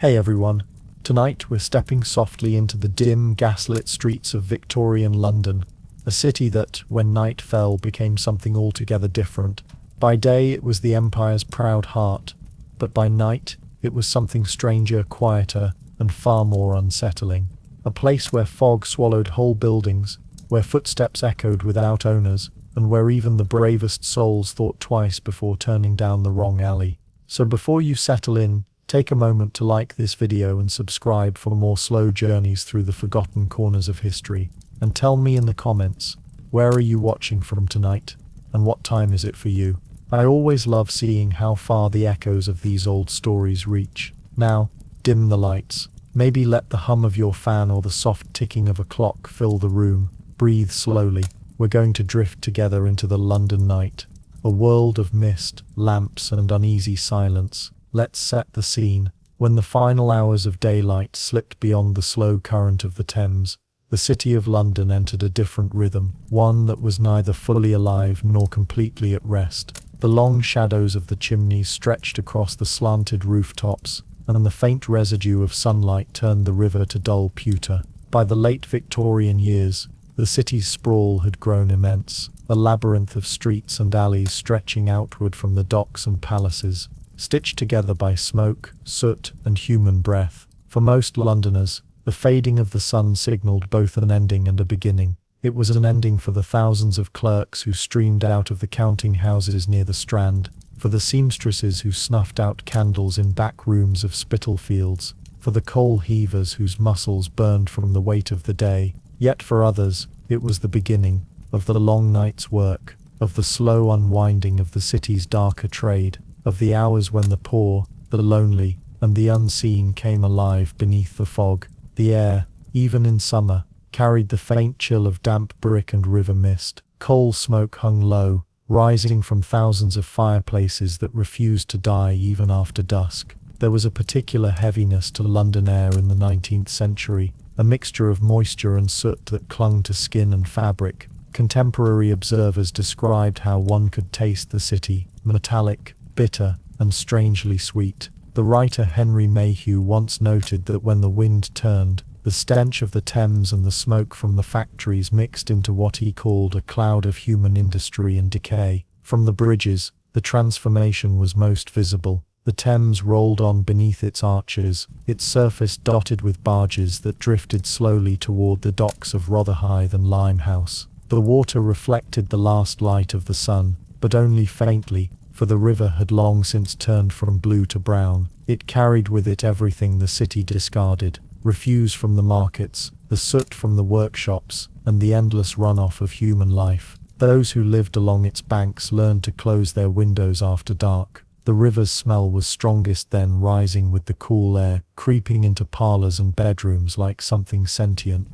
Hey everyone, tonight we're stepping softly into the dim, gaslit streets of Victorian London, a city that, when night fell, became something altogether different. By day it was the empire's proud heart, but by night it was something stranger, quieter, and far more unsettling. A place where fog swallowed whole buildings, where footsteps echoed without owners, and where even the bravest souls thought twice before turning down the wrong alley. So before you settle in, take a moment to like this video and subscribe for more slow journeys through the forgotten corners of history. And tell me in the comments, where are you watching from tonight? And what time is it for you? I always love seeing how far the echoes of these old stories reach. Now, dim the lights. Maybe let the hum of your fan or the soft ticking of a clock fill the room. Breathe slowly. We're going to drift together into the London night. A world of mist, lamps, and uneasy silence. Let's set the scene. When the final hours of daylight slipped beyond the slow current of the Thames, the city of London entered a different rhythm, one that was neither fully alive nor completely at rest. The long shadows of the chimneys stretched across the slanted rooftops, and the faint residue of sunlight turned the river to dull pewter. By the late Victorian years, the city's sprawl had grown immense, a labyrinth of streets and alleys stretching outward from the docks and palaces, stitched together by smoke, soot, and human breath. For most Londoners, the fading of the sun signaled both an ending and a beginning. It was an ending for the thousands of clerks who streamed out of the counting houses near the Strand, for the seamstresses who snuffed out candles in back rooms of Spitalfields, for the coal heavers whose muscles burned from the weight of the day. Yet for others, it was the beginning of the long night's work, of the slow unwinding of the city's darker trade, of the hours when the poor, the lonely, and the unseen came alive beneath the fog. The air, even in summer, carried the faint chill of damp brick and river mist. Coal smoke hung low, rising from thousands of fireplaces that refused to die even after dusk. There was a particular heaviness to London air in the 19th century, a mixture of moisture and soot that clung to skin and fabric. Contemporary observers described how one could taste the city, metallic, bitter, and strangely sweet. The writer Henry Mayhew once noted that when the wind turned, the stench of the Thames and the smoke from the factories mixed into what he called a cloud of human industry and decay. From the bridges, the transformation was most visible. The Thames rolled on beneath its arches, its surface dotted with barges that drifted slowly toward the docks of Rotherhithe and Limehouse. The water reflected the last light of the sun, but only faintly, for the river had long since turned from blue to brown. It carried with it everything the city discarded: refuse from the markets, the soot from the workshops, and the endless runoff of human life. Those who lived along its banks learned to close their windows after dark. The river's smell was strongest then, rising with the cool air, creeping into parlours and bedrooms like something sentient.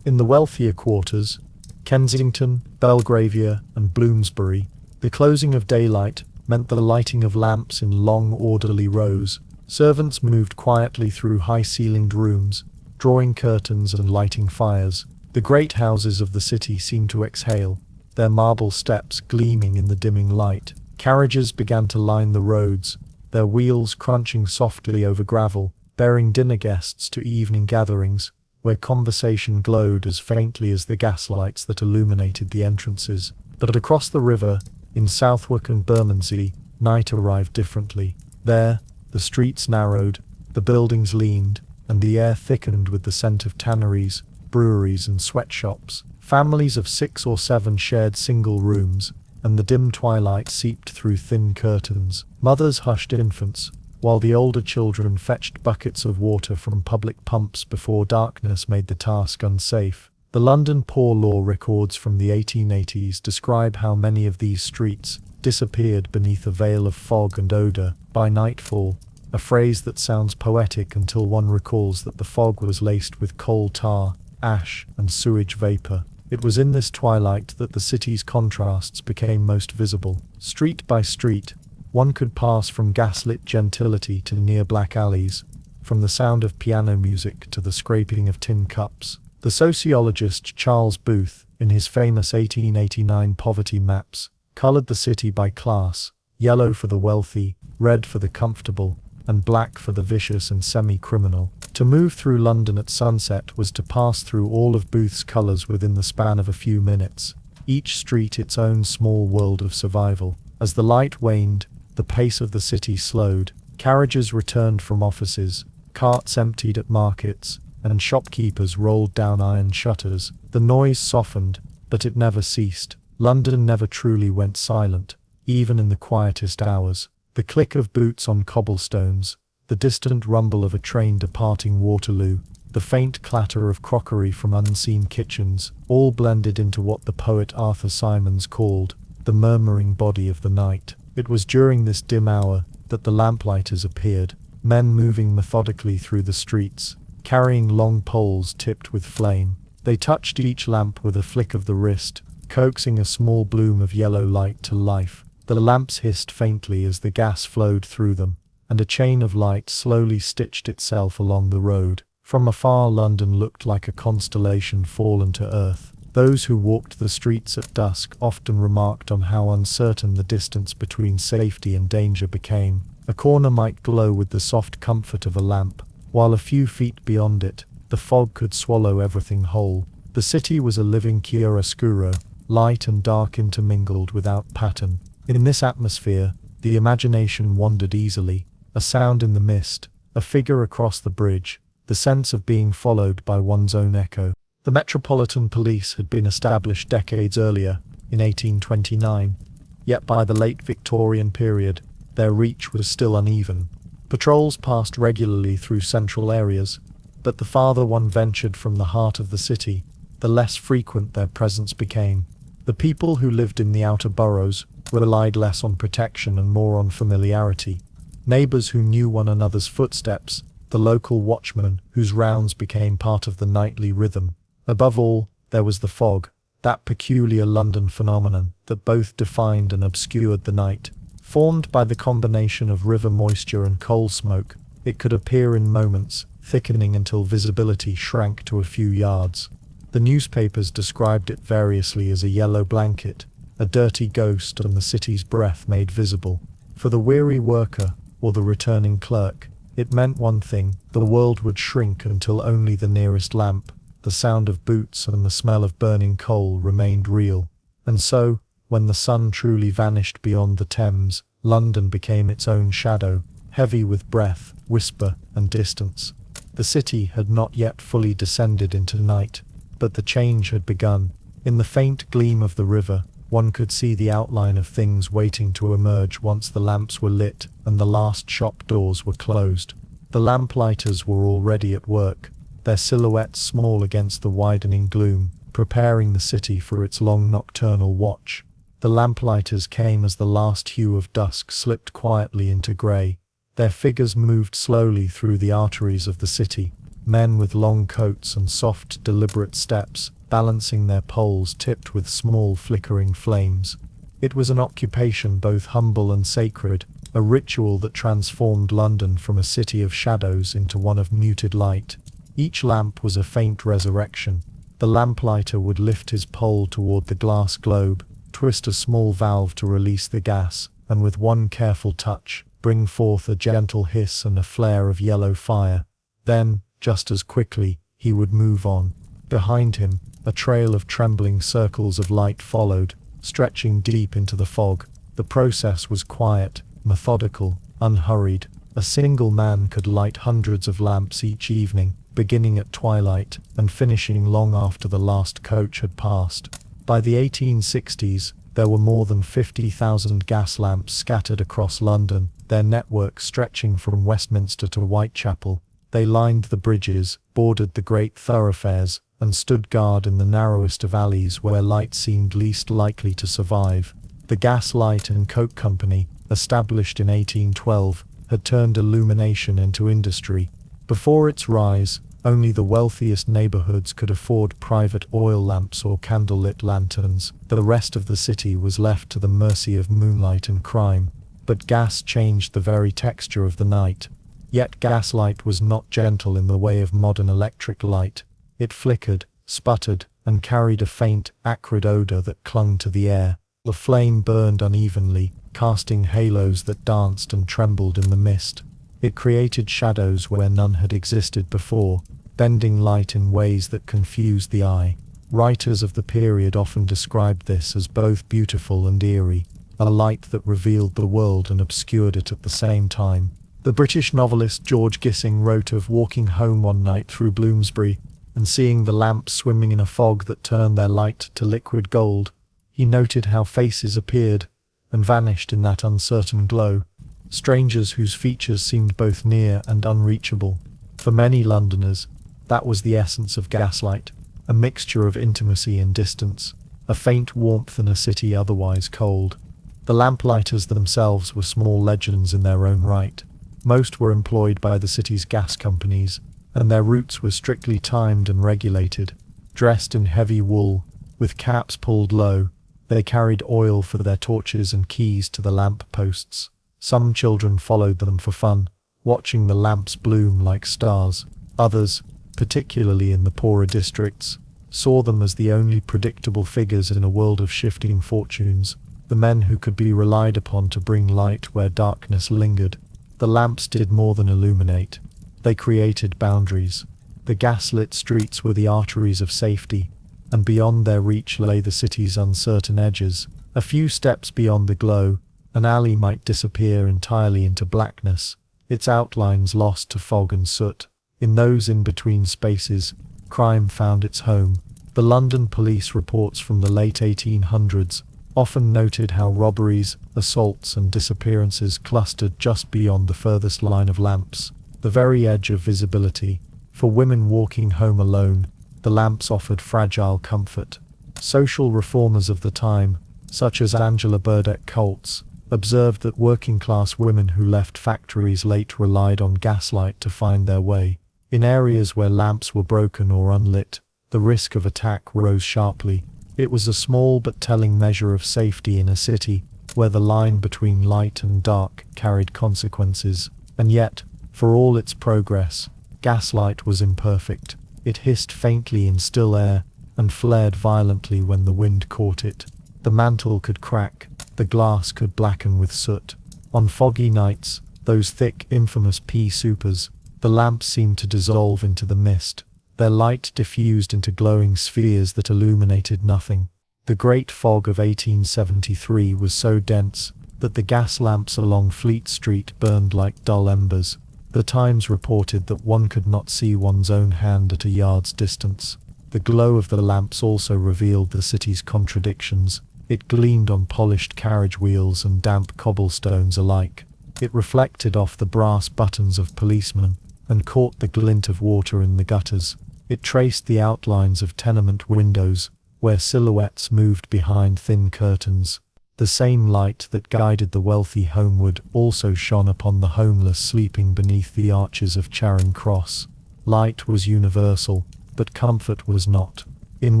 In the wealthier quarters, Kensington, Belgravia, and Bloomsbury, the closing of daylight meant the lighting of lamps in long, orderly rows. Servants moved quietly through high-ceilinged rooms, drawing curtains and lighting fires. The great houses of the city seemed to exhale, their marble steps gleaming in the dimming light. Carriages began to line the roads, their wheels crunching softly over gravel, bearing dinner guests to evening gatherings, where conversation glowed as faintly as the gaslights that illuminated the entrances. But across the river, in Southwark and Bermondsey, night arrived differently. There, the streets narrowed, the buildings leaned, and the air thickened with the scent of tanneries, breweries, and sweatshops. Families of 6 or 7 shared single rooms, and the dim twilight seeped through thin curtains. Mothers hushed infants, while the older children fetched buckets of water from public pumps before darkness made the task unsafe. The London Poor Law records from the 1880s describe how many of these streets disappeared beneath a veil of fog and odour by nightfall, a phrase that sounds poetic until one recalls that the fog was laced with coal tar, ash, and sewage vapour. It was in this twilight that the city's contrasts became most visible. Street by street, one could pass from gaslit gentility to near black alleys, from the sound of piano music to the scraping of tin cups. The sociologist Charles Booth, in his famous 1889 poverty maps, coloured the city by class: yellow for the wealthy, red for the comfortable, and black for the vicious and semi-criminal. To move through London at sunset was to pass through all of Booth's colours within the span of a few minutes, each street its own small world of survival. As the light waned, the pace of the city slowed. Carriages returned from offices, carts emptied at markets, and shopkeepers rolled down iron shutters. The noise softened, but it never ceased. London never truly went silent, even in the quietest hours. The click of boots on cobblestones, the distant rumble of a train departing Waterloo, the faint clatter of crockery from unseen kitchens, all blended into what the poet Arthur Symons called the murmuring body of the night. It was during this dim hour that the lamplighters appeared, men moving methodically through the streets, carrying long poles tipped with flame. They touched each lamp with a flick of the wrist, coaxing a small bloom of yellow light to life. The lamps hissed faintly as the gas flowed through them, and a chain of light slowly stitched itself along the road. From afar, London looked like a constellation fallen to earth. Those who walked the streets at dusk often remarked on how uncertain the distance between safety and danger became. A corner might glow with the soft comfort of a lamp, while a few feet beyond it, the fog could swallow everything whole. The city was a living chiaroscuro, light and dark intermingled without pattern. In this atmosphere, the imagination wandered easily. A sound in the mist, a figure across the bridge, the sense of being followed by one's own echo. The Metropolitan Police had been established decades earlier, in 1829, yet by the late Victorian period, their reach was still uneven. Patrols passed regularly through central areas, but the farther one ventured from the heart of the city, the less frequent their presence became. The people who lived in the outer boroughs relied less on protection and more on familiarity. Neighbours who knew one another's footsteps, the local watchman whose rounds became part of the nightly rhythm. Above all, there was the fog, that peculiar London phenomenon that both defined and obscured the night. Formed by the combination of river moisture and coal smoke, it could appear in moments, thickening until visibility shrank to a few yards. The newspapers described it variously as a yellow blanket, a dirty ghost, and the city's breath made visible. For the weary worker, or the returning clerk, it meant one thing: the world would shrink until only the nearest lamp, the sound of boots and the smell of burning coal remained real. And so, when the sun truly vanished beyond the Thames, London became its own shadow, heavy with breath, whisper, and distance. The city had not yet fully descended into night, but the change had begun. In the faint gleam of the river, one could see the outline of things waiting to emerge once the lamps were lit and the last shop doors were closed. The lamplighters were already at work, their silhouettes small against the widening gloom, preparing the city for its long nocturnal watch. The lamplighters came as the last hue of dusk slipped quietly into grey. Their figures moved slowly through the arteries of the city, men with long coats and soft, deliberate steps, balancing their poles tipped with small flickering flames. It was an occupation both humble and sacred, a ritual that transformed London from a city of shadows into one of muted light. Each lamp was a faint resurrection. The lamplighter would lift his pole toward the glass globe, twist a small valve to release the gas, and with one careful touch, bring forth a gentle hiss and a flare of yellow fire. Then, just as quickly, he would move on. Behind him, a trail of trembling circles of light followed, stretching deep into the fog. The process was quiet, methodical, unhurried. A single man could light hundreds of lamps each evening, beginning at twilight and finishing long after the last coach had passed. By the 1860s, there were more than 50,000 gas lamps scattered across London, their network stretching from Westminster to Whitechapel. They lined the bridges, bordered the great thoroughfares, and stood guard in the narrowest of alleys where light seemed least likely to survive. The Gas Light and Coke Company, established in 1812, had turned illumination into industry. Before its rise, only the wealthiest neighborhoods could afford private oil lamps or candlelit lanterns. The rest of the city was left to the mercy of moonlight and crime. But gas changed the very texture of the night. Yet gaslight was not gentle in the way of modern electric light. It flickered, sputtered, and carried a faint, acrid odor that clung to the air. The flame burned unevenly, casting halos that danced and trembled in the mist. It created shadows where none had existed before, bending light in ways that confused the eye. Writers of the period often described this as both beautiful and eerie, a light that revealed the world and obscured it at the same time. The British novelist George Gissing wrote of walking home one night through Bloomsbury and seeing the lamps swimming in a fog that turned their light to liquid gold. He noted how faces appeared and vanished in that uncertain glow, strangers whose features seemed both near and unreachable. For many Londoners, that was the essence of gaslight, a mixture of intimacy and distance, a faint warmth in a city otherwise cold. The lamplighters themselves were small legends in their own right. Most were employed by the city's gas companies, and their routes were strictly timed and regulated. Dressed in heavy wool, with caps pulled low, they carried oil for their torches and keys to the lamp posts. Some children followed them for fun, watching the lamps bloom like stars. Others, particularly in the poorer districts, saw them as the only predictable figures in a world of shifting fortunes, the men who could be relied upon to bring light where darkness lingered. The lamps did more than illuminate. They created boundaries. The gas-lit streets were the arteries of safety, and beyond their reach lay the city's uncertain edges. A few steps beyond the glow, an alley might disappear entirely into blackness, its outlines lost to fog and soot. In those in-between spaces, crime found its home. The London police reports from the late 1800s often noted how robberies, assaults and disappearances clustered just beyond the furthest line of lamps, the very edge of visibility. For women walking home alone, the lamps offered fragile comfort. Social reformers of the time, such as Angela Burdett Coates, observed that working-class women who left factories late relied on gaslight to find their way. In areas where lamps were broken or unlit, the risk of attack rose sharply. It was a small but telling measure of safety in a city where the line between light and dark carried consequences. And yet, for all its progress, gaslight was imperfect. It hissed faintly in still air and flared violently when the wind caught it. The mantle could crack, the glass could blacken with soot. On foggy nights, those thick, infamous pea soupers, the lamps seemed to dissolve into the mist. Their light diffused into glowing spheres that illuminated nothing. The Great Fog of 1873 was so dense that the gas lamps along Fleet Street burned like dull embers. The Times reported that one could not see one's own hand at a yard's distance. The glow of the lamps also revealed the city's contradictions. It gleamed on polished carriage wheels and damp cobblestones alike. It reflected off the brass buttons of policemen and caught the glint of water in the gutters. It traced the outlines of tenement windows, where silhouettes moved behind thin curtains. The same light that guided the wealthy homeward also shone upon the homeless sleeping beneath the arches of Charing Cross. Light was universal, but comfort was not. In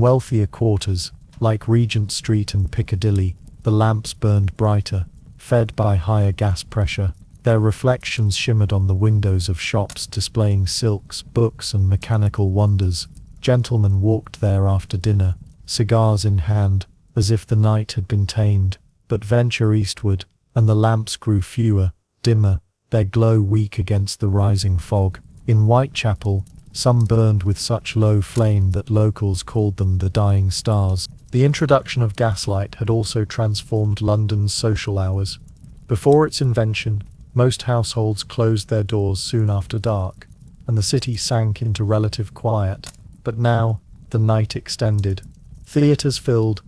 wealthier quarters, like Regent Street and Piccadilly, the lamps burned brighter, fed by higher gas pressure. Their reflections shimmered on the windows of shops displaying silks, books and mechanical wonders. Gentlemen walked there after dinner, cigars in hand, as if the night had been tamed. But venture eastward, and the lamps grew fewer, dimmer, their glow weak against the rising fog. In Whitechapel, some burned with such low flame that locals called them the dying stars. The introduction of gaslight had also transformed London's social hours. Before its invention, most households closed their doors soon after dark, and the city sank into relative quiet. But now, the night extended. Theatres filled,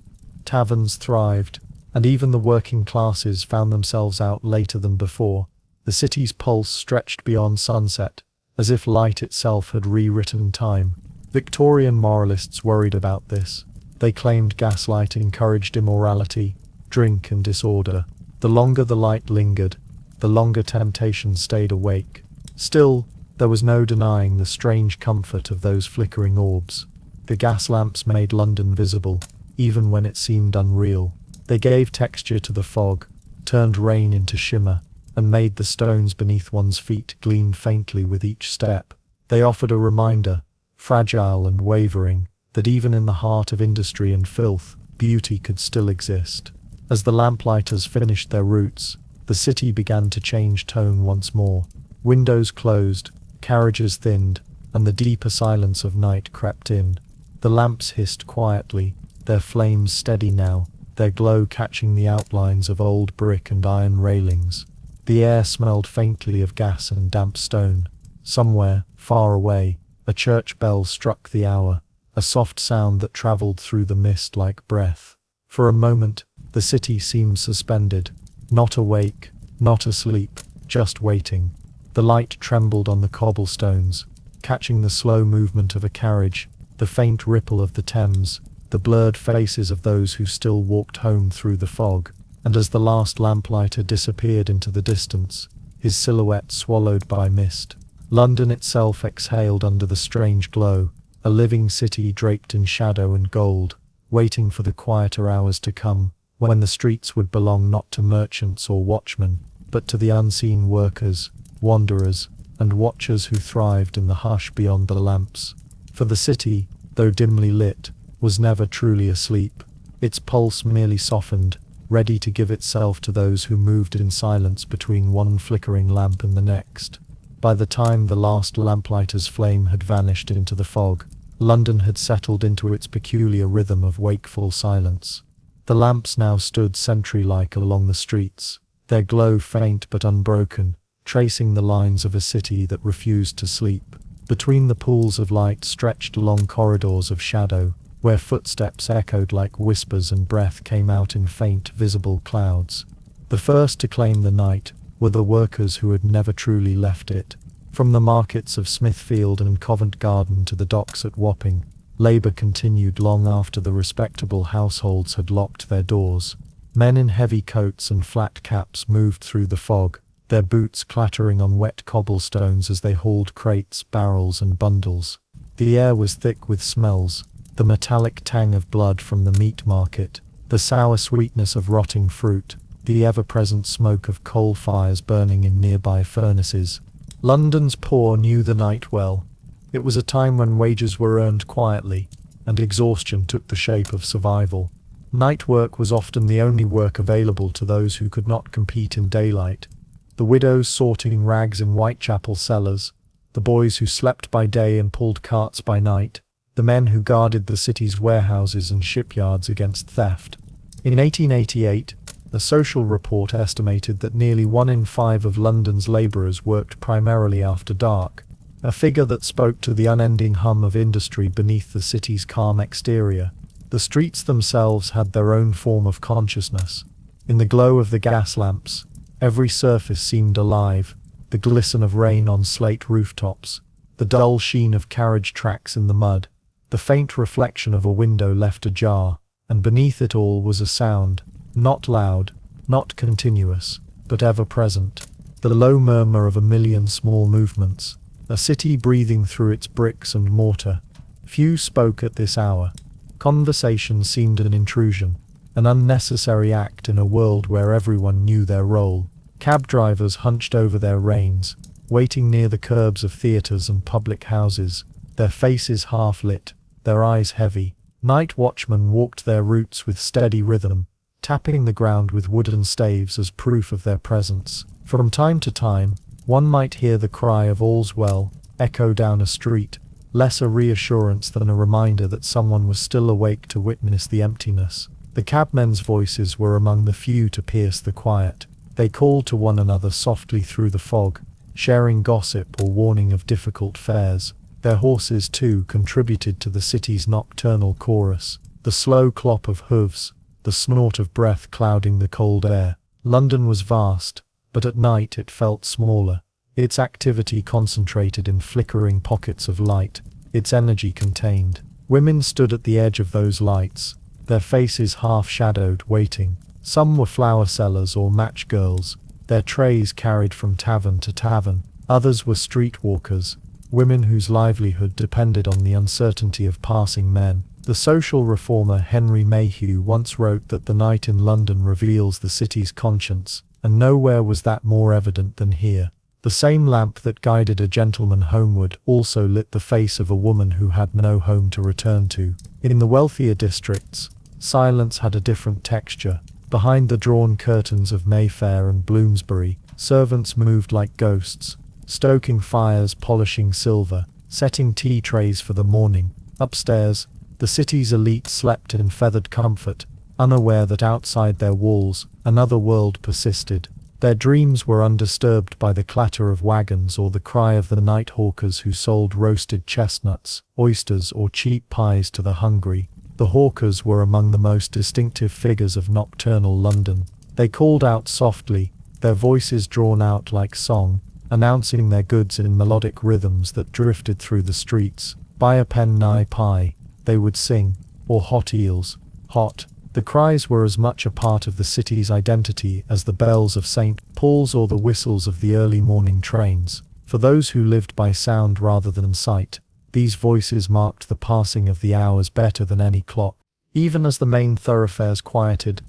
taverns thrived, and even the working classes found themselves out later than before. The city's pulse stretched beyond sunset, as if light itself had rewritten time. Victorian moralists worried about this. They claimed gaslight encouraged immorality, drink and disorder. The longer the light lingered, the longer temptation stayed awake. Still, there was no denying the strange comfort of those flickering orbs. The gas lamps made London visible, even when it seemed unreal. They gave texture to the fog, turned rain into shimmer, and made the stones beneath one's feet gleam faintly with each step. They offered a reminder, fragile and wavering, that even in the heart of industry and filth, beauty could still exist. As the lamplighters finished their routes, the city began to change tone once more. Windows closed, carriages thinned, and the deeper silence of night crept in. The lamps hissed quietly, their flames steady now, their glow catching the outlines of old brick and iron railings. The air smelled faintly of gas and damp stone. Somewhere, far away, a church bell struck the hour, a soft sound that travelled through the mist like breath. For a moment, the city seemed suspended, not awake, not asleep, just waiting. The light trembled on the cobblestones, catching the slow movement of a carriage, the faint ripple of the Thames, the blurred faces of those who still walked home through the fog, and as the last lamplighter disappeared into the distance, his silhouette swallowed by mist, London itself exhaled under the strange glow, a living city draped in shadow and gold, waiting for the quieter hours to come, when the streets would belong not to merchants or watchmen, but to the unseen workers, wanderers, and watchers who thrived in the hush beyond the lamps. For the city, though dimly lit, was never truly asleep. Its pulse merely softened, ready to give itself to those who moved in silence between one flickering lamp and the next. By the time the last lamplighter's flame had vanished into the fog, London had settled into its peculiar rhythm of wakeful silence. The lamps now stood sentry-like along the streets, their glow faint but unbroken, tracing the lines of a city that refused to sleep. Between the pools of light stretched long corridors of shadow, where footsteps echoed like whispers and breath came out in faint, visible clouds. The first to claim the night were the workers who had never truly left it. From the markets of Smithfield and Covent Garden to the docks at Wapping, labour continued long after the respectable households had locked their doors. Men in heavy coats and flat caps moved through the fog, their boots clattering on wet cobblestones as they hauled crates, barrels and bundles. The air was thick with smells, the metallic tang of blood from the meat market, the sour sweetness of rotting fruit, the ever-present smoke of coal fires burning in nearby furnaces. London's poor knew the night well. It was a time when wages were earned quietly, and exhaustion took the shape of survival. Night work was often the only work available to those who could not compete in daylight. The widows sorting rags in Whitechapel cellars, the boys who slept by day and pulled carts by night, the men who guarded the city's warehouses and shipyards against theft. In 1888, a social report estimated that nearly 1 in 5 of London's labourers worked primarily after dark, a figure that spoke to the unending hum of industry beneath the city's calm exterior. The streets themselves had their own form of consciousness. In the glow of the gas lamps, every surface seemed alive, the glisten of rain on slate rooftops, the dull sheen of carriage tracks in the mud, the faint reflection of a window left ajar, and beneath it all was a sound, not loud, not continuous, but ever-present, the low murmur of a million small movements, a city breathing through its bricks and mortar. Few spoke at this hour. Conversation seemed an intrusion, an unnecessary act in a world where everyone knew their role. Cab drivers hunched over their reins, waiting near the curbs of theatres and public houses, their faces half-lit, their eyes heavy. Night watchmen walked their routes with steady rhythm, tapping the ground with wooden staves as proof of their presence. From time to time, one might hear the cry of "All's well" echo down a street, less a reassurance than a reminder that someone was still awake to witness the emptiness. The cabmen's voices were among the few to pierce the quiet. They called to one another softly through the fog, sharing gossip or warning of difficult fares. Their horses, too, contributed to the city's nocturnal chorus, the slow clop of hooves, the snort of breath clouding the cold air. London was vast, but at night it felt smaller, its activity concentrated in flickering pockets of light, its energy contained. Women stood at the edge of those lights, their faces half-shadowed, waiting. Some were flower sellers or match girls, their trays carried from tavern to tavern. Others were streetwalkers, women whose livelihood depended on the uncertainty of passing men. The social reformer Henry Mayhew once wrote that the night in London reveals the city's conscience, and nowhere was that more evident than here. The same lamp that guided a gentleman homeward also lit the face of a woman who had no home to return to. In the wealthier districts, silence had a different texture. Behind the drawn curtains of Mayfair and Bloomsbury, servants moved like ghosts, stoking fires, polishing silver, setting tea trays for the morning. Upstairs, the city's elite slept in feathered comfort, unaware that outside their walls, another world persisted. Their dreams were undisturbed by the clatter of wagons or the cry of the night hawkers who sold roasted chestnuts, oysters, or cheap pies to the hungry. The hawkers were among the most distinctive figures of nocturnal London. They called out softly, their voices drawn out like song, announcing their goods in melodic rhythms that drifted through the streets. "Buy a penny pie," they would sing, or "hot eels, hot." The cries were as much a part of the city's identity as the bells of St. Paul's or the whistles of the early morning trains. For those who lived by sound rather than sight, these voices marked the passing of the hours better than any clock. Even as the main thoroughfares quieted,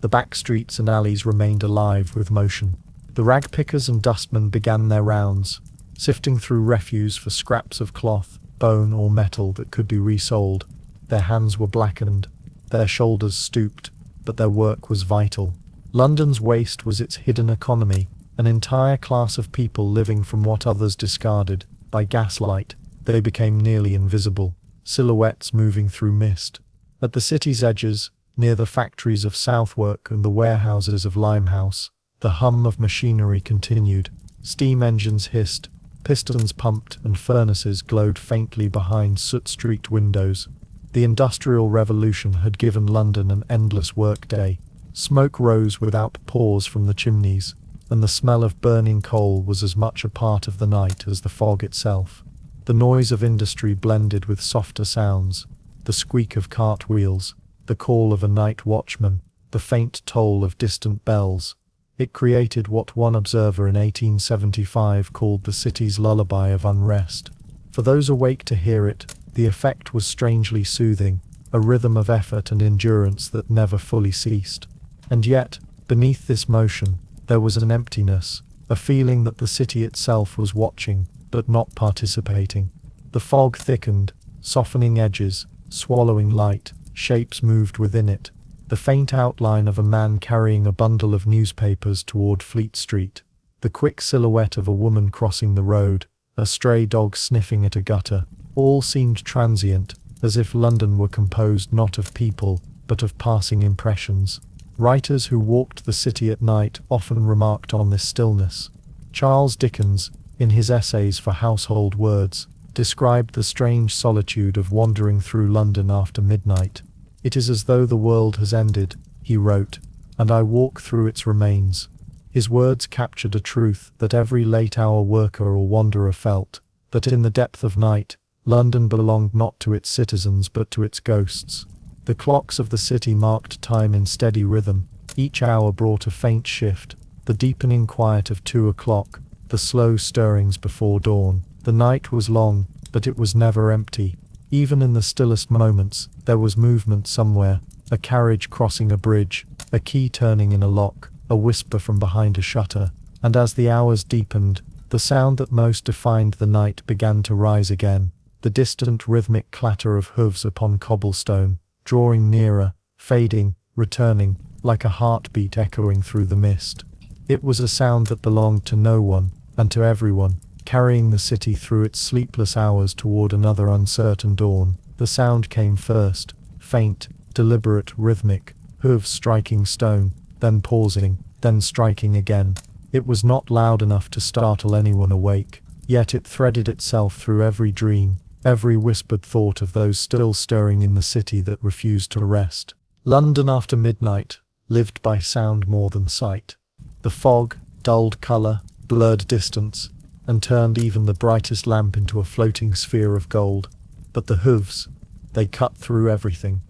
the back streets and alleys remained alive with motion. The rag pickers and dustmen began their rounds, sifting through refuse for scraps of cloth, bone, or metal that could be resold. Their hands were blackened, their shoulders stooped, but their work was vital. London's waste was its hidden economy, an entire class of people living from what others discarded. By gaslight, they became nearly invisible, silhouettes moving through mist. At the city's edges, near the factories of Southwark and the warehouses of Limehouse, the hum of machinery continued. Steam engines hissed, pistons pumped, and furnaces glowed faintly behind soot-streaked windows. The Industrial Revolution had given London an endless workday. Smoke rose without pause from the chimneys, and the smell of burning coal was as much a part of the night as the fog itself. The noise of industry blended with softer sounds, the squeak of cart wheels, the call of a night watchman, the faint toll of distant bells. It created what one observer in 1875 called the city's lullaby of unrest. For those awake to hear it, the effect was strangely soothing, a rhythm of effort and endurance that never fully ceased. And yet, beneath this motion, there was an emptiness, a feeling that the city itself was watching, but not participating. The fog thickened, softening edges, swallowing light. Shapes moved within it. The faint outline of a man carrying a bundle of newspapers toward Fleet Street. The quick silhouette of a woman crossing the road. A stray dog sniffing at a gutter. All seemed transient, as if London were composed not of people, but of passing impressions. Writers who walked the city at night often remarked on this stillness. Charles Dickens, in his essays for Household Words, described the strange solitude of wandering through London after midnight. "It is as though the world has ended," he wrote, "and I walk through its remains." His words captured a truth that every late-hour worker or wanderer felt, that in the depth of night, London belonged not to its citizens but to its ghosts. The clocks of the city marked time in steady rhythm. Each hour brought a faint shift, the deepening quiet of 2 o'clock, the slow stirrings before dawn. The night was long, but it was never empty. Even in the stillest moments, there was movement somewhere, a carriage crossing a bridge, a key turning in a lock, a whisper from behind a shutter. And as the hours deepened, the sound that most defined the night began to rise again. The distant rhythmic clatter of hooves upon cobblestone, drawing nearer, fading, returning, like a heartbeat echoing through the mist. It was a sound that belonged to no one, and to everyone, carrying the city through its sleepless hours toward another uncertain dawn. The sound came first, faint, deliberate, rhythmic, hooves striking stone, then pausing, then striking again. It was not loud enough to startle anyone awake, yet it threaded itself through every dream, every whispered thought of those still stirring in the city that refused to rest. London after midnight lived by sound more than sight. The fog dulled colour, blurred distance, and turned even the brightest lamp into a floating sphere of gold. But the hooves, they cut through everything.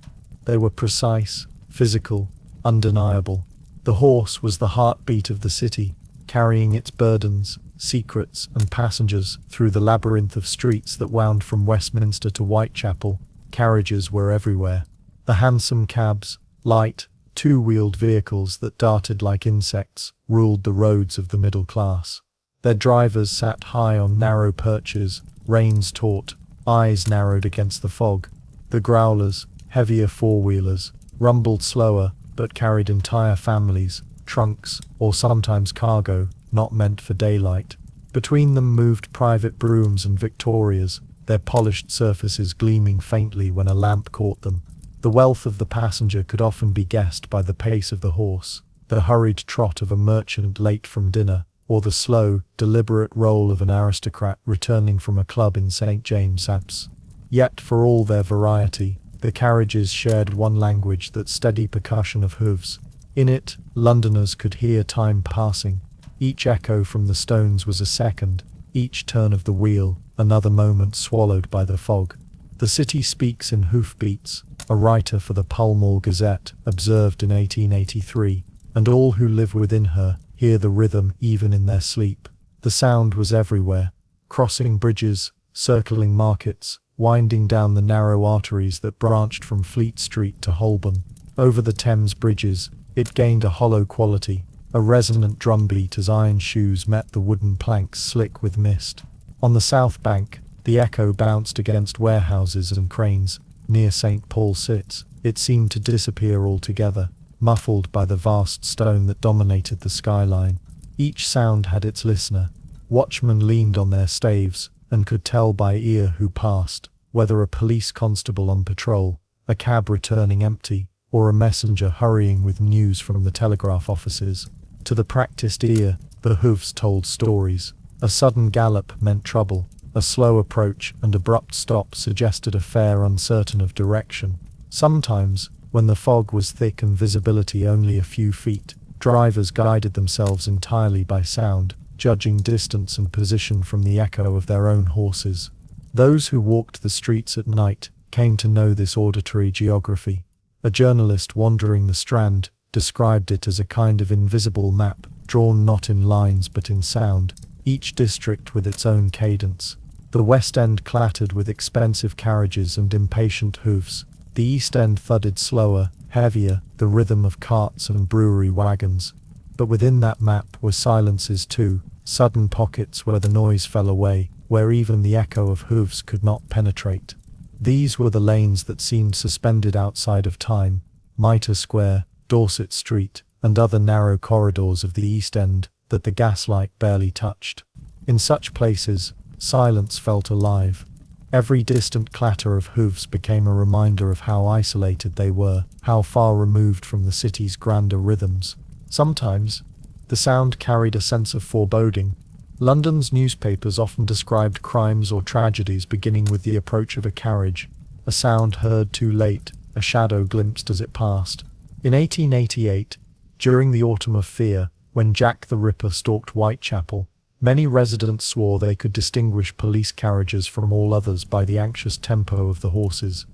They were precise, physical, undeniable. The horse was the heartbeat of the city, carrying its burdens, secrets, and passengers through the labyrinth of streets that wound from Westminster to Whitechapel. Carriages were everywhere. The hansom cabs, light, two-wheeled vehicles that darted like insects, ruled the roads of the middle class. Their drivers sat high on narrow perches, reins taut, eyes narrowed against the fog. The growlers, heavier four-wheelers, rumbled slower, but carried entire families, trunks, or sometimes cargo, not meant for daylight. Between them moved private broughams and victorias, their polished surfaces gleaming faintly when a lamp caught them. The wealth of the passenger could often be guessed by the pace of the horse, the hurried trot of a merchant late from dinner, or the slow, deliberate roll of an aristocrat returning from a club in St. James's. Yet, for all their variety, the carriages shared one language, that steady percussion of hooves. In it, Londoners could hear time passing. Each echo from the stones was a second, each turn of the wheel, another moment swallowed by the fog. The city speaks in hoofbeats, a writer for the Pall Mall Gazette observed in 1883, and all who live within her hear the rhythm even in their sleep. The sound was everywhere, crossing bridges, circling markets, winding down the narrow arteries that branched from Fleet Street to Holborn. Over the Thames bridges, it gained a hollow quality, a resonant drumbeat as iron shoes met the wooden planks slick with mist. On the south bank, the echo bounced against warehouses and cranes. Near St. Paul sits, it seemed to disappear altogether, muffled by the vast stone that dominated the skyline. Each sound had its listener. Watchmen leaned on their staves, and could tell by ear who passed, whether a police constable on patrol, a cab returning empty, or a messenger hurrying with news from the telegraph offices. To the practiced ear, the hoofs told stories. A sudden gallop meant trouble. A slow approach and abrupt stop suggested a fare uncertain of direction. Sometimes, when the fog was thick and visibility only a few feet, drivers guided themselves entirely by sound, judging distance and position from the echo of their own horses. Those who walked the streets at night came to know this auditory geography. A journalist wandering the Strand described it as a kind of invisible map, drawn not in lines but in sound, each district with its own cadence. The West End clattered with expensive carriages and impatient hoofs. The East End thudded slower, heavier, the rhythm of carts and brewery wagons. But within that map were silences too, sudden pockets where the noise fell away, where even the echo of hoofs could not penetrate. These were the lanes that seemed suspended outside of time, Mitre Square, Dorset Street, and other narrow corridors of the East End that the gaslight barely touched. In such places, silence felt alive. Every distant clatter of hoofs became a reminder of how isolated they were, how far removed from the city's grander rhythms. Sometimes, the sound carried a sense of foreboding. London's newspapers often described crimes or tragedies beginning with the approach of a carriage, a sound heard too late, a shadow glimpsed as it passed. In 1888, during the Autumn of Fear, when Jack the Ripper stalked Whitechapel, many residents swore they could distinguish police carriages from all others by the anxious tempo of the horses.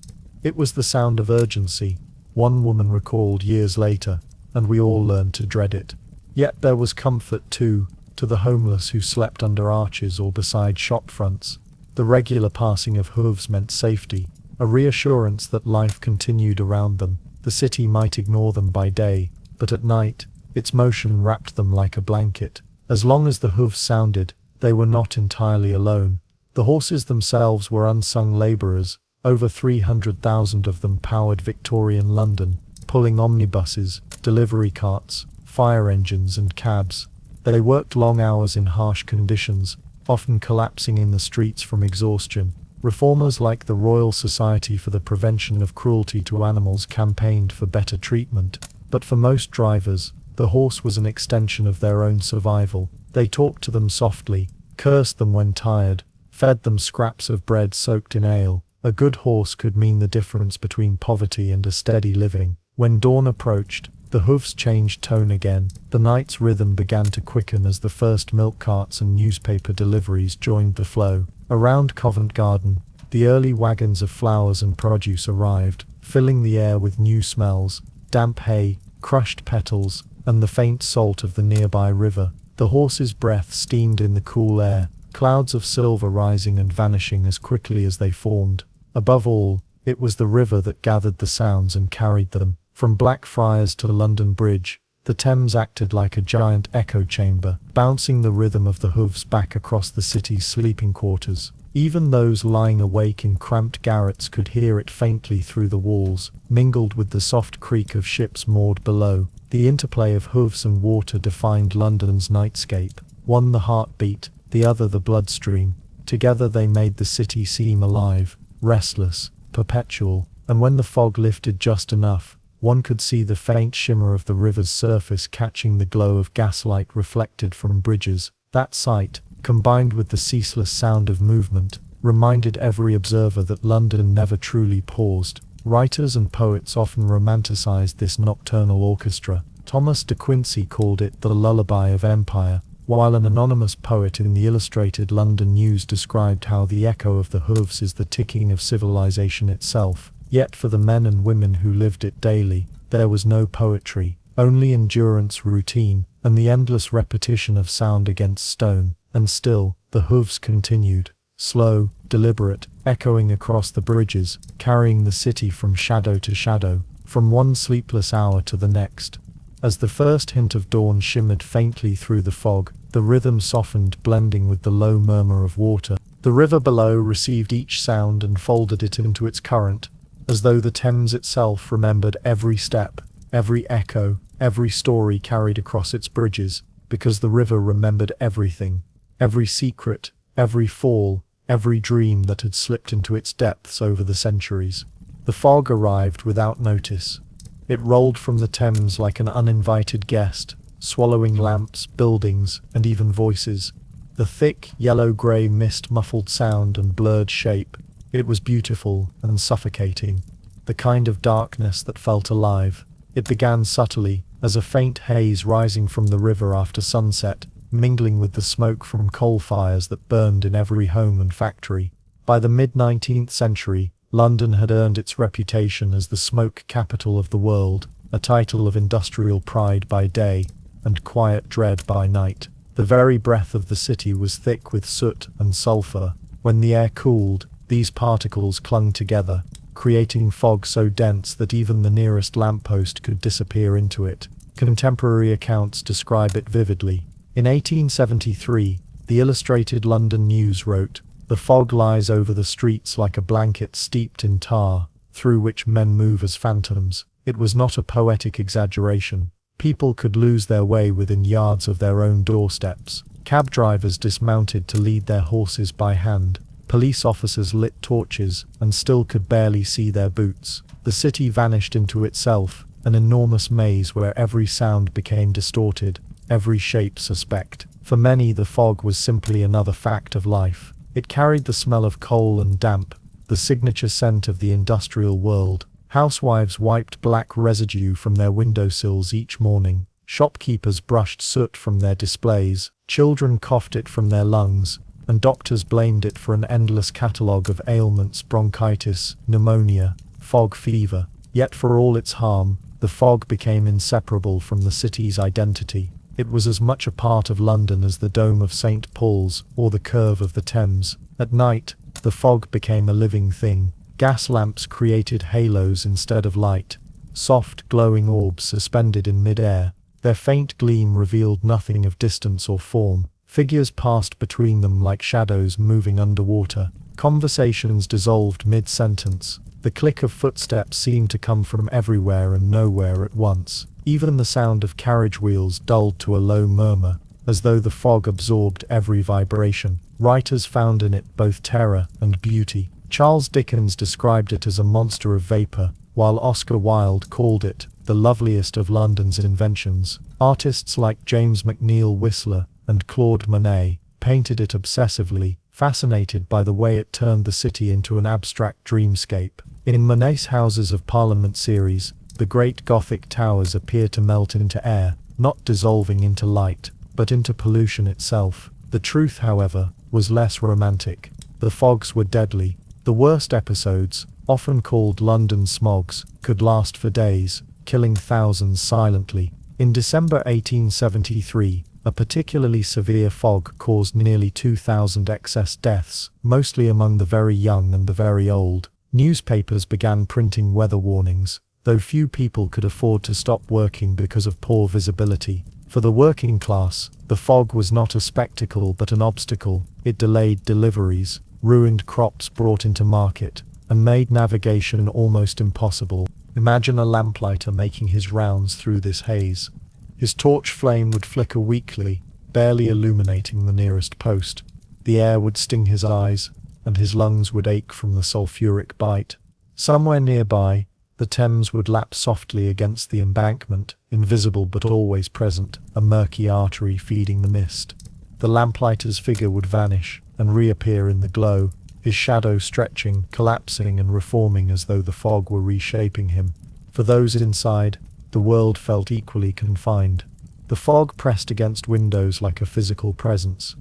It was the sound of urgency, one woman recalled years later, and we all learned to dread it. Yet there was comfort too, to the homeless who slept under arches or beside shop fronts. The regular passing of hooves meant safety, a reassurance that life continued around them. The city might ignore them by day, but at night, its motion wrapped them like a blanket. As long as the hooves sounded, they were not entirely alone. The horses themselves were unsung labourers. Over 300,000 of them powered Victorian London, pulling omnibuses, delivery carts, fire engines and cabs. They worked long hours in harsh conditions, often collapsing in the streets from exhaustion. Reformers like the Royal Society for the Prevention of Cruelty to Animals campaigned for better treatment, but for most drivers, the horse was an extension of their own survival. They talked to them softly, cursed them when tired, fed them scraps of bread soaked in ale. A good horse could mean the difference between poverty and a steady living. When dawn approached, the hoofs changed tone again. The night's rhythm began to quicken as the first milk carts and newspaper deliveries joined the flow. Around Covent Garden, the early wagons of flowers and produce arrived, filling the air with new smells, damp hay, crushed petals, and the faint salt of the nearby river. The horses' breath steamed in the cool air, clouds of silver rising and vanishing as quickly as they formed. Above all, it was the river that gathered the sounds and carried them. From Blackfriars to London Bridge, the Thames acted like a giant echo chamber, bouncing the rhythm of the hooves back across the city's sleeping quarters. Even those lying awake in cramped garrets could hear it faintly through the walls, mingled with the soft creak of ships moored below. The interplay of hooves and water defined London's nightscape. One the heartbeat, the other the bloodstream. Together they made the city seem alive, restless, perpetual, and when the fog lifted just enough, one could see the faint shimmer of the river's surface catching the glow of gaslight reflected from bridges. That sight, combined with the ceaseless sound of movement, reminded every observer that London never truly paused. Writers and poets often romanticized this nocturnal orchestra. Thomas de Quincey called it the lullaby of empire, while an anonymous poet in the Illustrated London News described how the echo of the hooves is the ticking of civilization itself. Yet for the men and women who lived it daily, there was no poetry, only endurance, routine, and the endless repetition of sound against stone. And still, the hooves continued, slow, deliberate, echoing across the bridges, carrying the city from shadow to shadow, from one sleepless hour to the next. As the first hint of dawn shimmered faintly through the fog, the rhythm softened, blending with the low murmur of water. The river below received each sound and folded it into its current, as though the Thames itself remembered every step, every echo, every story carried across its bridges, because the river remembered everything, every secret, every fall, every dream that had slipped into its depths over the centuries. The fog arrived without notice. It rolled from the Thames like an uninvited guest, swallowing lamps, buildings, and even voices. The thick, yellow-grey mist muffled sound and blurred shape. It was beautiful and suffocating, the kind of darkness that felt alive. It began subtly, as a faint haze rising from the river after sunset, mingling with the smoke from coal fires that burned in every home and factory. By the mid-19th century, London had earned its reputation as the smoke capital of the world, a title of industrial pride by day and quiet dread by night. The very breath of the city was thick with soot and sulfur. When the air cooled, these particles clung together, creating fog so dense that even the nearest lamppost could disappear into it. Contemporary accounts describe it vividly. In 1873, the Illustrated London News wrote, "The fog lies over the streets like a blanket steeped in tar, through which men move as phantoms." It was not a poetic exaggeration. People could lose their way within yards of their own doorsteps. Cab drivers dismounted to lead their horses by hand. Police officers lit torches and still could barely see their boots. The city vanished into itself, an enormous maze where every sound became distorted, every shape suspect. For many, the fog was simply another fact of life. It carried the smell of coal and damp, the signature scent of the industrial world. Housewives wiped black residue from their windowsills each morning. Shopkeepers brushed soot from their displays. Children coughed it from their lungs, and doctors blamed it for an endless catalogue of ailments: bronchitis, pneumonia, fog fever. Yet for all its harm, the fog became inseparable from the city's identity. It was as much a part of London as the dome of St. Paul's or the curve of the Thames. At night, the fog became a living thing. Gas lamps created halos instead of light, soft, glowing orbs suspended in mid-air. Their faint gleam revealed nothing of distance or form. Figures passed between them like shadows moving underwater. Conversations dissolved mid-sentence. The click of footsteps seemed to come from everywhere and nowhere at once. Even the sound of carriage wheels dulled to a low murmur, as though the fog absorbed every vibration. Writers found in it both terror and beauty. Charles Dickens described it as a monster of vapor, while Oscar Wilde called it the loveliest of London's inventions. Artists like James McNeill Whistler and Claude Monet painted it obsessively, fascinated by the way it turned the city into an abstract dreamscape. In Monet's Houses of Parliament series, the great Gothic towers appear to melt into air, not dissolving into light, but into pollution itself. The truth, however, was less romantic. The fogs were deadly. The worst episodes, often called London smogs, could last for days, killing thousands silently. In December 1873, a particularly severe fog caused nearly 2,000 excess deaths, mostly among the very young and the very old. Newspapers began printing weather warnings, though few people could afford to stop working because of poor visibility. For the working class, the fog was not a spectacle but an obstacle. It delayed deliveries, ruined crops brought into market, and made navigation almost impossible. Imagine a lamplighter making his rounds through this haze. His torch flame would flicker weakly, barely illuminating the nearest post. the air would sting his eyes, and his lungs would ache from the sulphuric bite. Somewhere nearby, the Thames would lap softly against the embankment, invisible but always present, a murky artery feeding the mist. The lamplighter's figure would vanish, and reappear in the glow, his shadow stretching, collapsing and reforming as though the fog were reshaping him. For those inside, the world felt equally confined. The fog pressed against windows like a physical presence.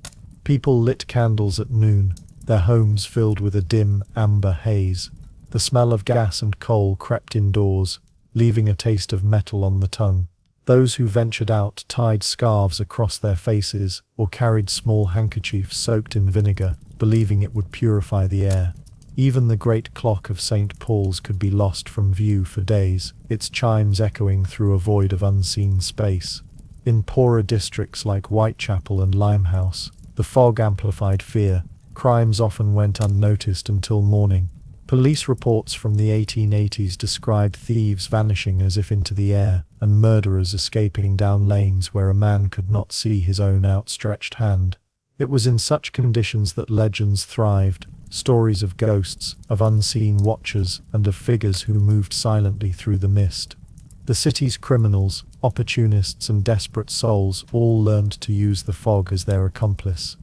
People lit candles at noon, their homes filled with a dim, amber haze. The smell of gas and coal crept indoors, leaving a taste of metal on the tongue. Those who ventured out tied scarves across their faces or carried small handkerchiefs soaked in vinegar, believing it would purify the air. Even the great clock of St. Paul's could be lost from view for days, its chimes echoing through a void of unseen space. In poorer districts like Whitechapel and Limehouse, the fog amplified fear. Crimes often went unnoticed until morning. Police reports from the 1880s described thieves vanishing as if into the air, and murderers escaping down lanes where a man could not see his own outstretched hand. It was in such conditions that legends thrived, stories of ghosts, of unseen watchers, and of figures who moved silently through the mist. The city's criminals, opportunists and desperate souls all learned to use the fog as their accomplice.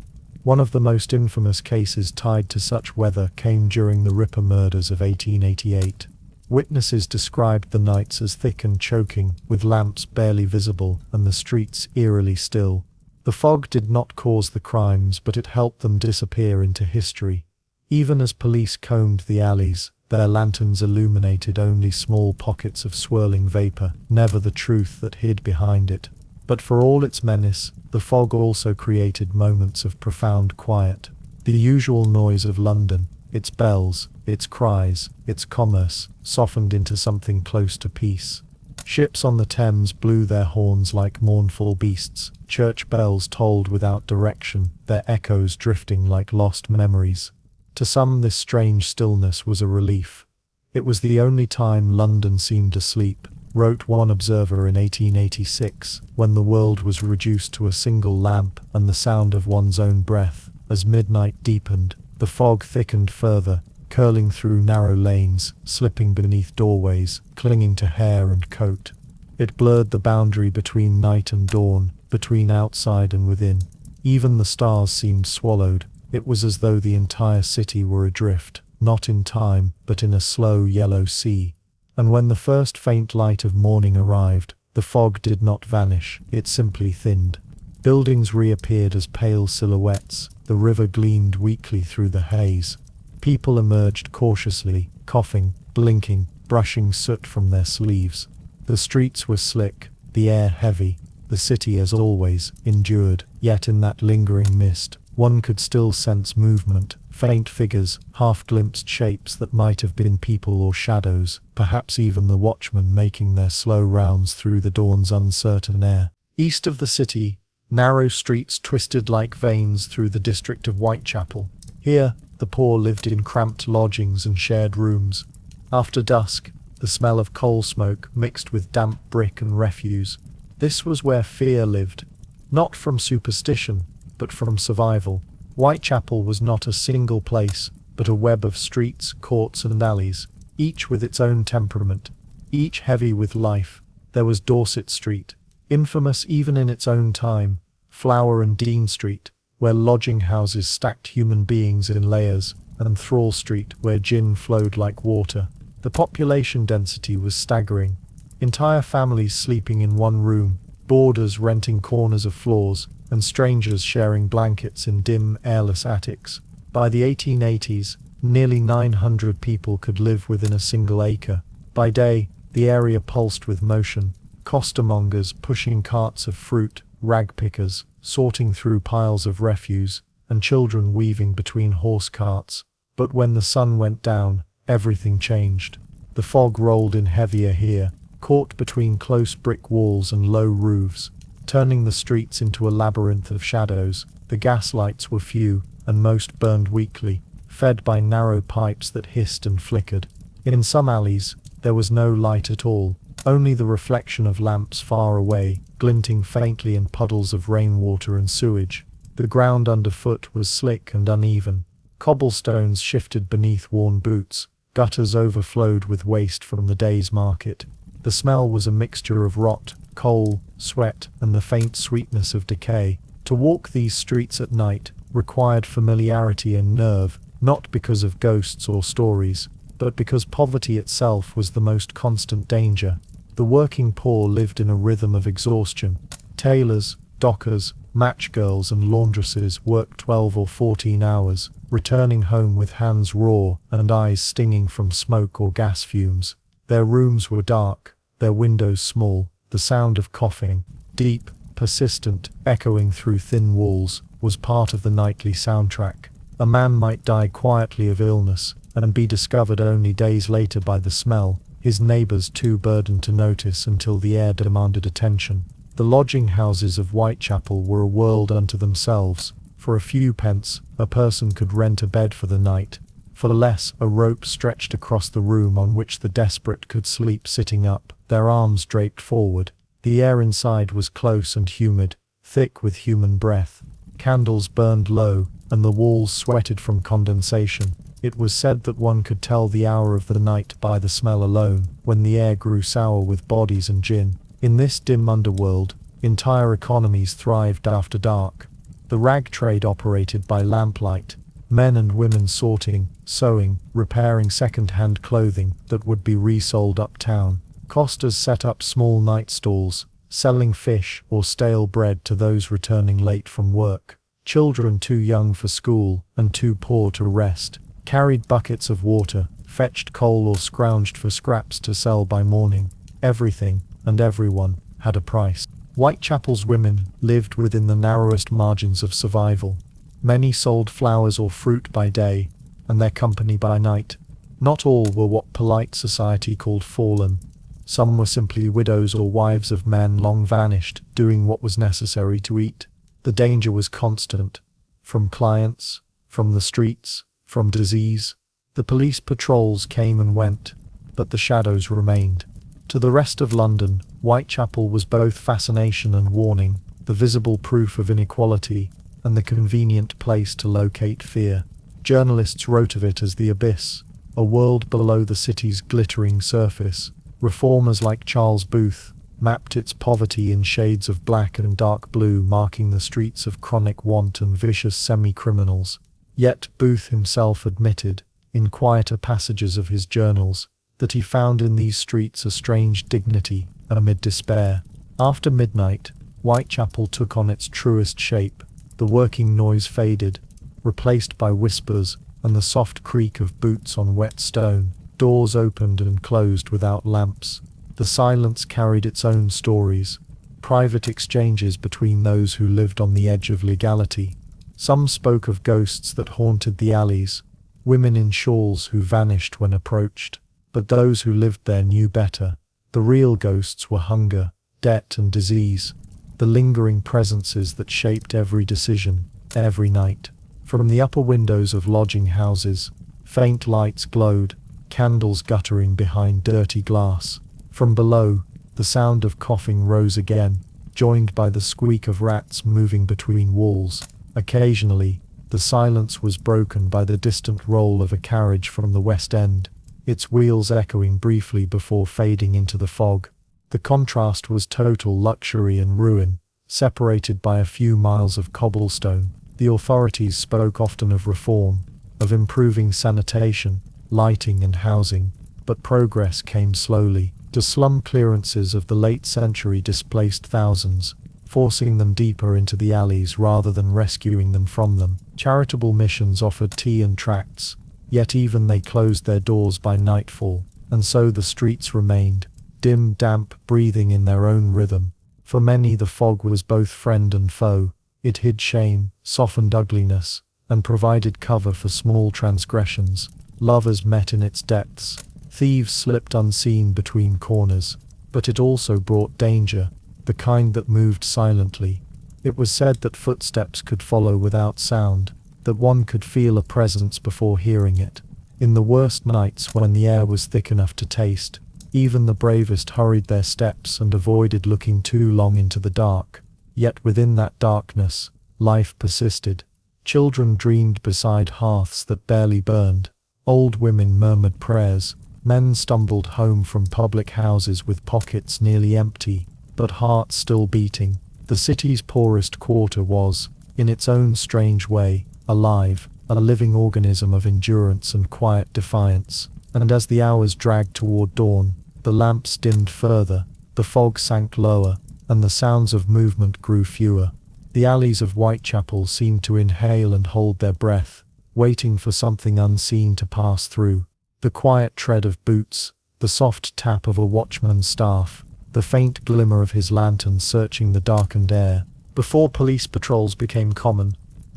One of the most infamous cases tied to such weather came during the Ripper murders of 1888. Witnesses described the nights as thick and choking, with lamps barely visible and the streets eerily still. The fog did not cause the crimes, but it helped them disappear into history. Even as police combed the alleys, their lanterns illuminated only small pockets of swirling vapor, never the truth that hid behind it. But for all its menace, the fog also created moments of profound quiet. The usual noise of London, its bells, its cries, its commerce, softened into something close to peace. Ships on the Thames blew their horns like mournful beasts, church bells tolled without direction, their echoes drifting like lost memories. To some this strange stillness was a relief. It was the only time London seemed asleep, wrote one observer in 1886, when the world was reduced to a single lamp and the sound of one's own breath. As midnight deepened, the fog thickened further, curling through narrow lanes, slipping beneath doorways, clinging to hair and coat. It blurred the boundary between night and dawn, between outside and within. Even the stars seemed swallowed. It was as though the entire city were adrift, not in time, but in a slow yellow sea. And when the first faint light of morning arrived, the fog did not vanish, it simply thinned. Buildings reappeared as pale silhouettes, the river gleamed weakly through the haze. People emerged cautiously, coughing, blinking, brushing soot from their sleeves. The streets were slick, the air heavy. The city, as always, endured, yet in that lingering mist, one could still sense movement, faint figures, half-glimpsed shapes that might have been people or shadows, perhaps even the watchmen making their slow rounds through the dawn's uncertain air. East of the city, narrow streets twisted like veins through the district of Whitechapel. Here, the poor lived in cramped lodgings and shared rooms. After dusk, the smell of coal smoke mixed with damp brick and refuse. This was where fear lived, not from superstition, but from survival. Whitechapel was not a single place, but a web of streets, courts and alleys, each with its own temperament, each heavy with life. There was Dorset Street, infamous even in its own time, Flower and Dean Street, where lodging houses stacked human beings in layers, and Thrall Street, where gin flowed like water. The population density was staggering. Entire families sleeping in one room, boarders renting corners of floors, and strangers sharing blankets in dim, airless attics. By the 1880s, nearly 900 people could live within a single acre. By day, the area pulsed with motion, costermongers pushing carts of fruit, rag pickers sorting through piles of refuse, and children weaving between horse carts. But when the sun went down, everything changed. The fog rolled in heavier here, caught between close brick walls and low roofs, turning the streets into a labyrinth of shadows. The gas lights were few, and most burned weakly, fed by narrow pipes that hissed and flickered. In some alleys, there was no light at all, only the reflection of lamps far away, glinting faintly in puddles of rainwater and sewage. The ground underfoot was slick and uneven. Cobblestones shifted beneath worn boots. Gutters overflowed with waste from the day's market. The smell was a mixture of rot, coal, sweat, and the faint sweetness of decay. To walk these streets at night required familiarity and nerve, not because of ghosts or stories, but because poverty itself was the most constant danger. The working poor lived in a rhythm of exhaustion. Tailors, dockers, matchgirls and laundresses worked 12 or 14 hours, returning home with hands raw and eyes stinging from smoke or gas fumes. Their rooms were dark, their windows small. The sound of coughing, deep, persistent, echoing through thin walls, was part of the nightly soundtrack. A man might die quietly of illness and be discovered only days later by the smell, his neighbours too burdened to notice until the air demanded attention. The lodging houses of Whitechapel were a world unto themselves. For a few pence, a person could rent a bed for the night. For less, a rope stretched across the room on which the desperate could sleep sitting up, their arms draped forward. The air inside was close and humid, thick with human breath. Candles burned low, and the walls sweated from condensation. It was said that one could tell the hour of the night by the smell alone, when the air grew sour with bodies and gin. In this dim underworld, entire economies thrived after dark. The rag trade operated by lamplight, men and women sorting, sewing, repairing second-hand clothing that would be resold uptown. Costers set up small night stalls, selling fish or stale bread to those returning late from work. Children too young for school and too poor to rest carried buckets of water, fetched coal or scrounged for scraps to sell by morning. Everything and everyone had a price. Whitechapel's women lived within the narrowest margins of survival. Many sold flowers or fruit by day, and their company by night. Not all were what polite society called fallen. Some were simply widows or wives of men long vanished, doing what was necessary to eat. The danger was constant. From clients, from the streets, from disease. The police patrols came and went, but the shadows remained. To the rest of London, Whitechapel was both fascination and warning, the visible proof of inequality, and the convenient place to locate fear. Journalists wrote of it as the abyss, a world below the city's glittering surface. Reformers like Charles Booth mapped its poverty in shades of black and dark blue, marking the streets of chronic want and vicious semi-criminals. Yet Booth himself admitted, in quieter passages of his journals, that he found in these streets a strange dignity amid despair. After midnight, Whitechapel took on its truest shape. The working noise faded, replaced by whispers and the soft creak of boots on wet stone. Doors opened and closed without lamps. The silence carried its own stories, private exchanges between those who lived on the edge of legality. Some spoke of ghosts that haunted the alleys, women in shawls who vanished when approached. But those who lived there knew better. The real ghosts were hunger, debt and disease, the lingering presences that shaped every decision, every night. From the upper windows of lodging houses, faint lights glowed, candles guttering behind dirty glass. From below, the sound of coughing rose again, joined by the squeak of rats moving between walls. Occasionally, the silence was broken by the distant roll of a carriage from the West End, its wheels echoing briefly before fading into the fog. The contrast was total luxury and ruin, separated by a few miles of cobblestone. The authorities spoke often of reform, of improving sanitation, lighting and housing, but progress came slowly. The slum clearances of the late century displaced thousands, forcing them deeper into the alleys rather than rescuing them from them. Charitable missions offered tea and tracts, yet even they closed their doors by nightfall, and so the streets remained, dim, damp, breathing in their own rhythm. For many the fog was both friend and foe. It hid shame, softened ugliness, and provided cover for small transgressions. Lovers met in its depths, thieves slipped unseen between corners, but it also brought danger, the kind that moved silently. It was said that footsteps could follow without sound, that one could feel a presence before hearing it. In the worst nights when the air was thick enough to taste, even the bravest hurried their steps and avoided looking too long into the dark. Yet within that darkness life persisted. Children dreamed beside hearths that barely burned. Old women murmured prayers. Men stumbled home from public houses with pockets nearly empty, but hearts still beating. The city's poorest quarter was, in its own strange way, alive, a living organism of endurance and quiet defiance. And as the hours dragged toward dawn, the lamps dimmed further, the fog sank lower, and the sounds of movement grew fewer. The alleys of Whitechapel seemed to inhale and hold their breath, waiting for something unseen to pass through. The quiet tread of boots, the soft tap of a watchman's staff, the faint glimmer of his lantern searching the darkened air. Before police patrols became common,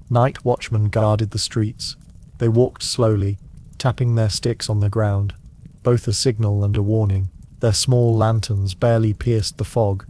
night watchmen guarded the streets. They walked slowly, tapping their sticks on the ground, both a signal and a warning. Their small lanterns barely pierced the fog,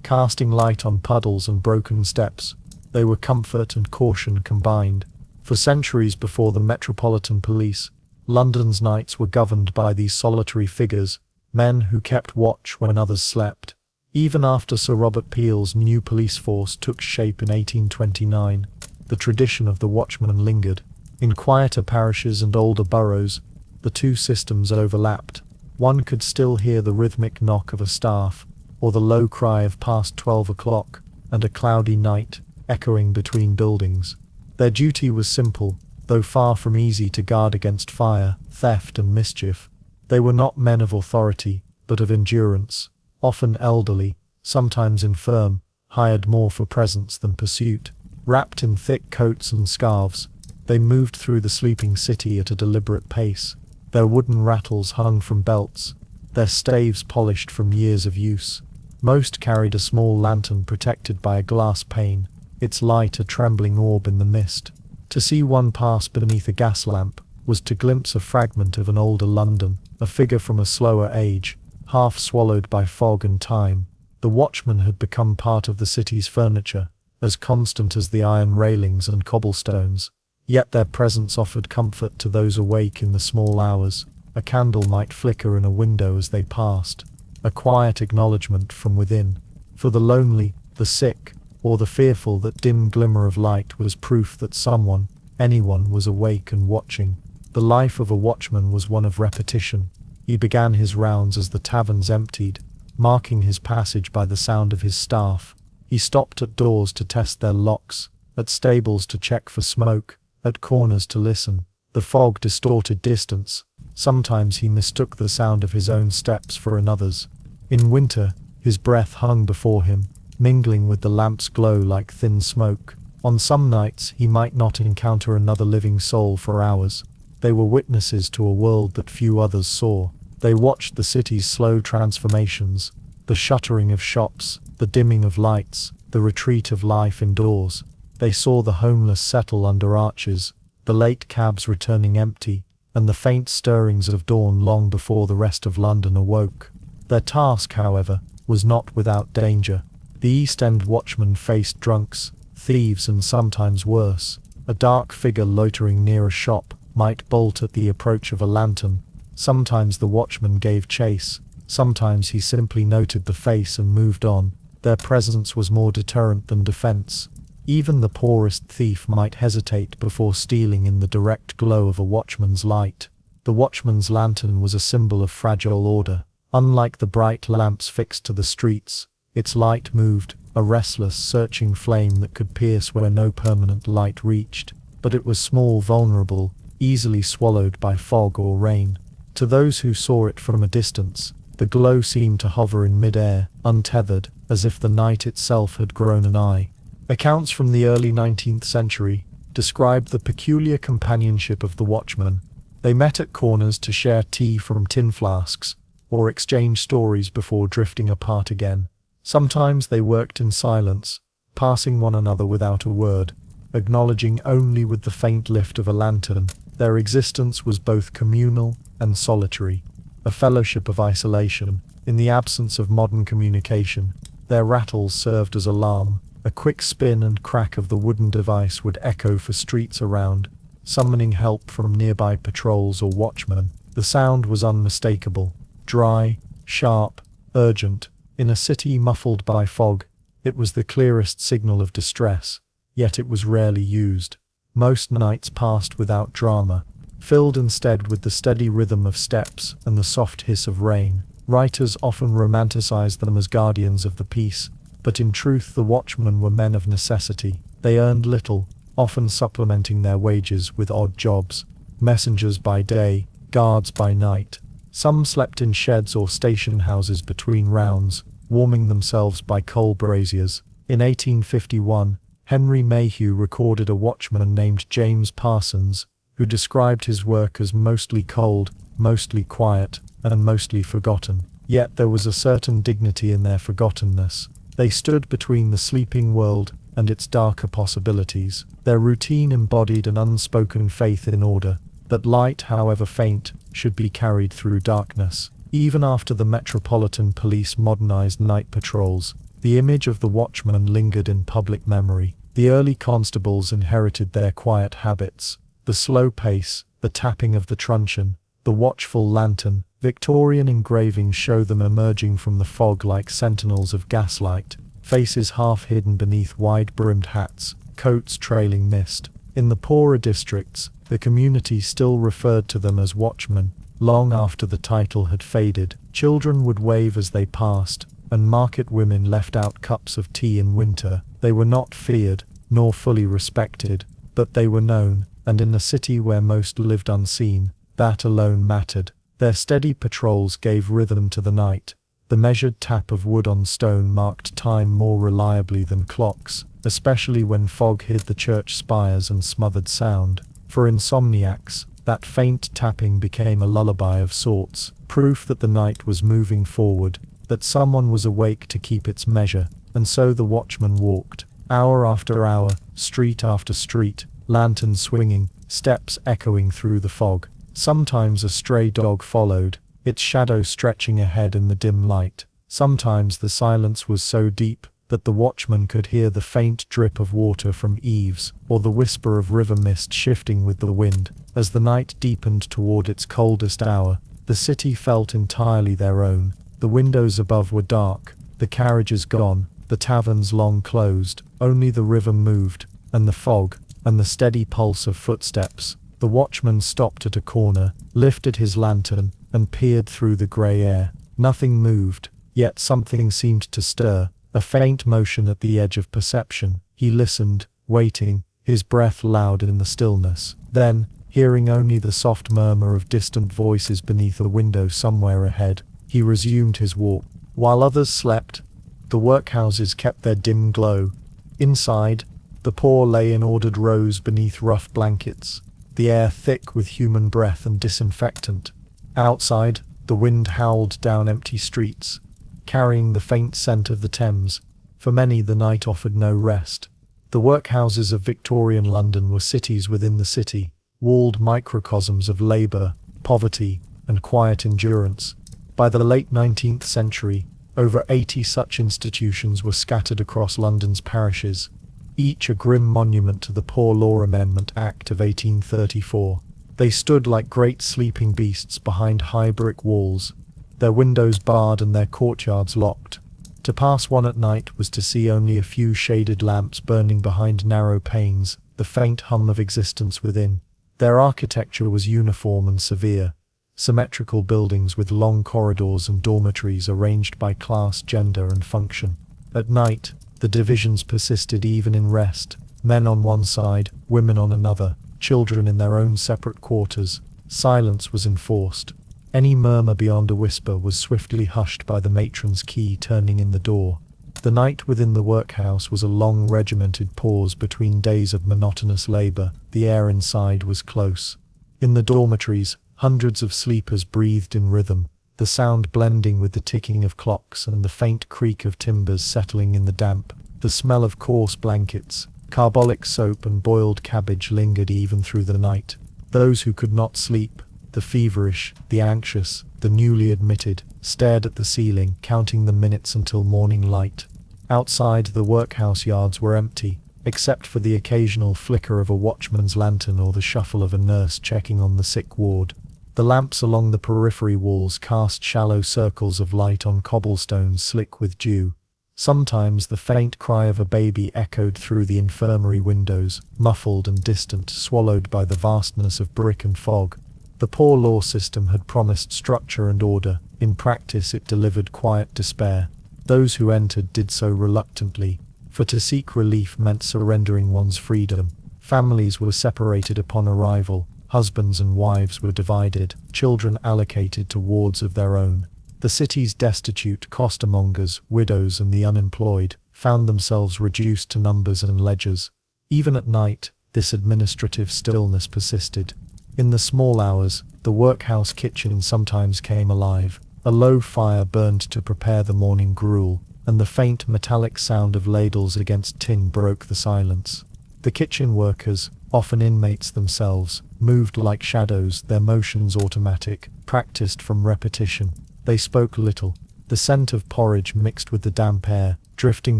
casting light on puddles and broken steps. They were comfort and caution combined. For centuries before the Metropolitan Police, London's nights were governed by these solitary figures, men who kept watch when others slept. Even after Sir Robert Peel's new police force took shape in 1829, the tradition of the watchman lingered. In quieter parishes and older boroughs, the two systems overlapped. One could still hear the rhythmic knock of a staff, or the low cry of past 12 o'clock, and a cloudy night, echoing between buildings. Their duty was simple, though far from easy to guard against fire, theft and mischief. They were not men of authority, but of endurance, often elderly, sometimes infirm, hired more for presence than pursuit. Wrapped in thick coats and scarves, they moved through the sleeping city at a deliberate pace. Their wooden rattles hung from belts, their staves polished from years of use. Most carried a small lantern protected by a glass pane, its light a trembling orb in the mist. To see one pass beneath a gas lamp was to glimpse a fragment of an older London, a figure from a slower age, half swallowed by fog and time. The watchmen had become part of the city's furniture, as constant as the iron railings and cobblestones. Yet their presence offered comfort to those awake in the small hours. A candle might flicker in a window as they passed, a quiet acknowledgement from within. For the lonely, the sick, or the fearful, that dim glimmer of light was proof that someone, anyone, was awake and watching. The life of a watchman was one of repetition. He began his rounds as the taverns emptied, marking his passage by the sound of his staff. He stopped at doors to test their locks, at stables to check for smoke, at corners to listen. The fog distorted distance. Sometimes he mistook the sound of his own steps for another's. In winter, his breath hung before him, mingling with the lamp's glow like thin smoke. On some nights he might not encounter another living soul for hours. They were witnesses to a world that few others saw. They watched the city's slow transformations, the shuttering of shops, the dimming of lights, the retreat of life indoors. They saw the homeless settle under arches, the late cabs returning empty, and the faint stirrings of dawn long before the rest of London awoke. Their task, however, was not without danger. The East End watchmen faced drunks, thieves, and sometimes worse. A dark figure loitering near a shop might bolt at the approach of a lantern. Sometimes the watchman gave chase, sometimes he simply noted the face and moved on. Their presence was more deterrent than defense. Even the poorest thief might hesitate before stealing in the direct glow of a watchman's light. The watchman's lantern was a symbol of fragile order. Unlike the bright lamps fixed to the streets, its light moved, a restless, searching flame that could pierce where no permanent light reached. But it was small, vulnerable, easily swallowed by fog or rain. To those who saw it from a distance, the glow seemed to hover in mid-air, untethered, as if the night itself had grown an eye. Accounts from the early 19th century described the peculiar companionship of the watchmen. They met at corners to share tea from tin flasks, or exchange stories before drifting apart again. Sometimes they worked in silence, passing one another without a word, acknowledging only with the faint lift of a lantern. Their existence was both communal and solitary, a fellowship of isolation. In the absence of modern communication, their rattles served as alarm. A quick spin and crack of the wooden device would echo for streets around, summoning help from nearby patrols or watchmen. The sound was unmistakable, dry, sharp, urgent. In a city muffled by fog, it was the clearest signal of distress. yet it was rarely used. Most nights passed without drama, filled instead with the steady rhythm of steps and the soft hiss of rain. Writers often romanticized them as guardians of the peace, but in truth the watchmen were men of necessity. They earned little, often supplementing their wages with odd jobs, messengers by day, guards by night. Some slept in sheds or station houses between rounds, warming themselves by coal braziers. In 1851, Henry Mayhew recorded a watchman named James Parsons, who described his work as mostly cold, mostly quiet, and mostly forgotten. Yet there was a certain dignity in their forgottenness. They stood between the sleeping world and its darker possibilities. Their routine embodied an unspoken faith in order, that light, however faint, should be carried through darkness. Even after the Metropolitan Police modernized night patrols, the image of the watchman lingered in public memory. The early constables inherited their quiet habits, the slow pace, the tapping of the truncheon, the watchful lantern. Victorian engravings show them emerging from the fog like sentinels of gaslight, faces half hidden beneath wide-brimmed hats, coats trailing mist. In the poorer districts, the community still referred to them as watchmen. Long after the title had faded, children would wave as they passed, and market women left out cups of tea in winter. They were not feared, nor fully respected, but they were known, and in a city where most lived unseen, that alone mattered. Their steady patrols gave rhythm to the night. The measured tap of wood on stone marked time more reliably than clocks, especially when fog hid the church spires and smothered sound. For insomniacs, that faint tapping became a lullaby of sorts, proof that the night was moving forward, that someone was awake to keep its measure. And so the watchman walked, hour after hour, street after street, lantern swinging, steps echoing through the fog. Sometimes a stray dog followed, its shadow stretching ahead in the dim light. Sometimes the silence was so deep that the watchman could hear the faint drip of water from eaves, or the whisper of river mist shifting with the wind. As the night deepened toward its coldest hour, the city felt entirely their own. The windows above were dark, the carriages gone, the taverns long closed. Only the river moved, and the fog, and the steady pulse of footsteps. The watchman stopped at a corner, lifted his lantern, and peered through the grey air. Nothing moved, yet something seemed to stir, a faint motion at the edge of perception. He listened, waiting, his breath loud in the stillness. Then, hearing only the soft murmur of distant voices beneath a window somewhere ahead, he resumed his walk. While others slept, the workhouses kept their dim glow. Inside, the poor lay in ordered rows beneath rough blankets, the air thick with human breath and disinfectant. Outside, the wind howled down empty streets, carrying the faint scent of the Thames. For many the night offered no rest. The workhouses of Victorian London were cities within the city, walled microcosms of labour, poverty, and quiet endurance. By the late 19th century, over 80 such institutions were scattered across London's parishes, each a grim monument to the Poor Law Amendment Act of 1834. They stood like great sleeping beasts behind high brick walls, their windows barred and their courtyards locked. To pass one at night was to see only a few shaded lamps burning behind narrow panes, the faint hum of existence within. Their architecture was uniform and severe, symmetrical buildings with long corridors and dormitories arranged by class, gender, and function. At night, the divisions persisted even in rest, men on one side, women on another, children in their own separate quarters. Silence was enforced. Any murmur beyond a whisper was swiftly hushed by the matron's key turning in the door. The night within the workhouse was a long regimented pause between days of monotonous labour. The air inside was close. In the dormitories, hundreds of sleepers breathed in rhythm, the sound blending with the ticking of clocks and the faint creak of timbers settling in the damp. The smell of coarse blankets, carbolic soap and boiled cabbage lingered even through the night. Those who could not sleep, the feverish, the anxious, the newly admitted, stared at the ceiling, counting the minutes until morning light. Outside, the workhouse yards were empty, except for the occasional flicker of a watchman's lantern or the shuffle of a nurse checking on the sick ward. The lamps along the periphery walls cast shallow circles of light on cobblestones slick with dew. Sometimes the faint cry of a baby echoed through the infirmary windows, muffled and distant, swallowed by the vastness of brick and fog. The poor law system had promised structure and order. In practice it delivered quiet despair. Those who entered did so reluctantly, for to seek relief meant surrendering one's freedom. Families were separated upon arrival, husbands and wives were divided, children allocated to wards of their own. The city's destitute costermongers, widows and the unemployed found themselves reduced to numbers and ledgers. Even at night, this administrative stillness persisted. In the small hours, the workhouse kitchen sometimes came alive. A low fire burned to prepare the morning gruel, and the faint metallic sound of ladles against tin broke the silence. The kitchen workers, often inmates themselves, moved like shadows, their motions automatic, practiced from repetition. They spoke little. The scent of porridge mixed with the damp air, drifting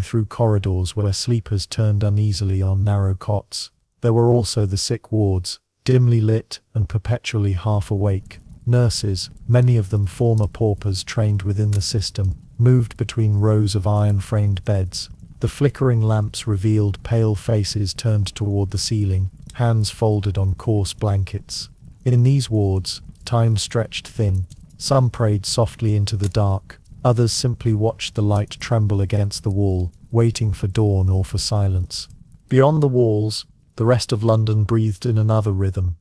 through corridors where sleepers turned uneasily on narrow cots. There were also the sick wards, dimly lit and perpetually half awake. Nurses, many of them former paupers trained within the system, moved between rows of iron-framed beds. The flickering lamps revealed pale faces turned toward the ceiling, hands folded on coarse blankets. In these wards, time stretched thin. Some prayed softly into the dark, others simply watched the light tremble against the wall, waiting for dawn or for silence. Beyond the walls, the rest of London breathed in another rhythm.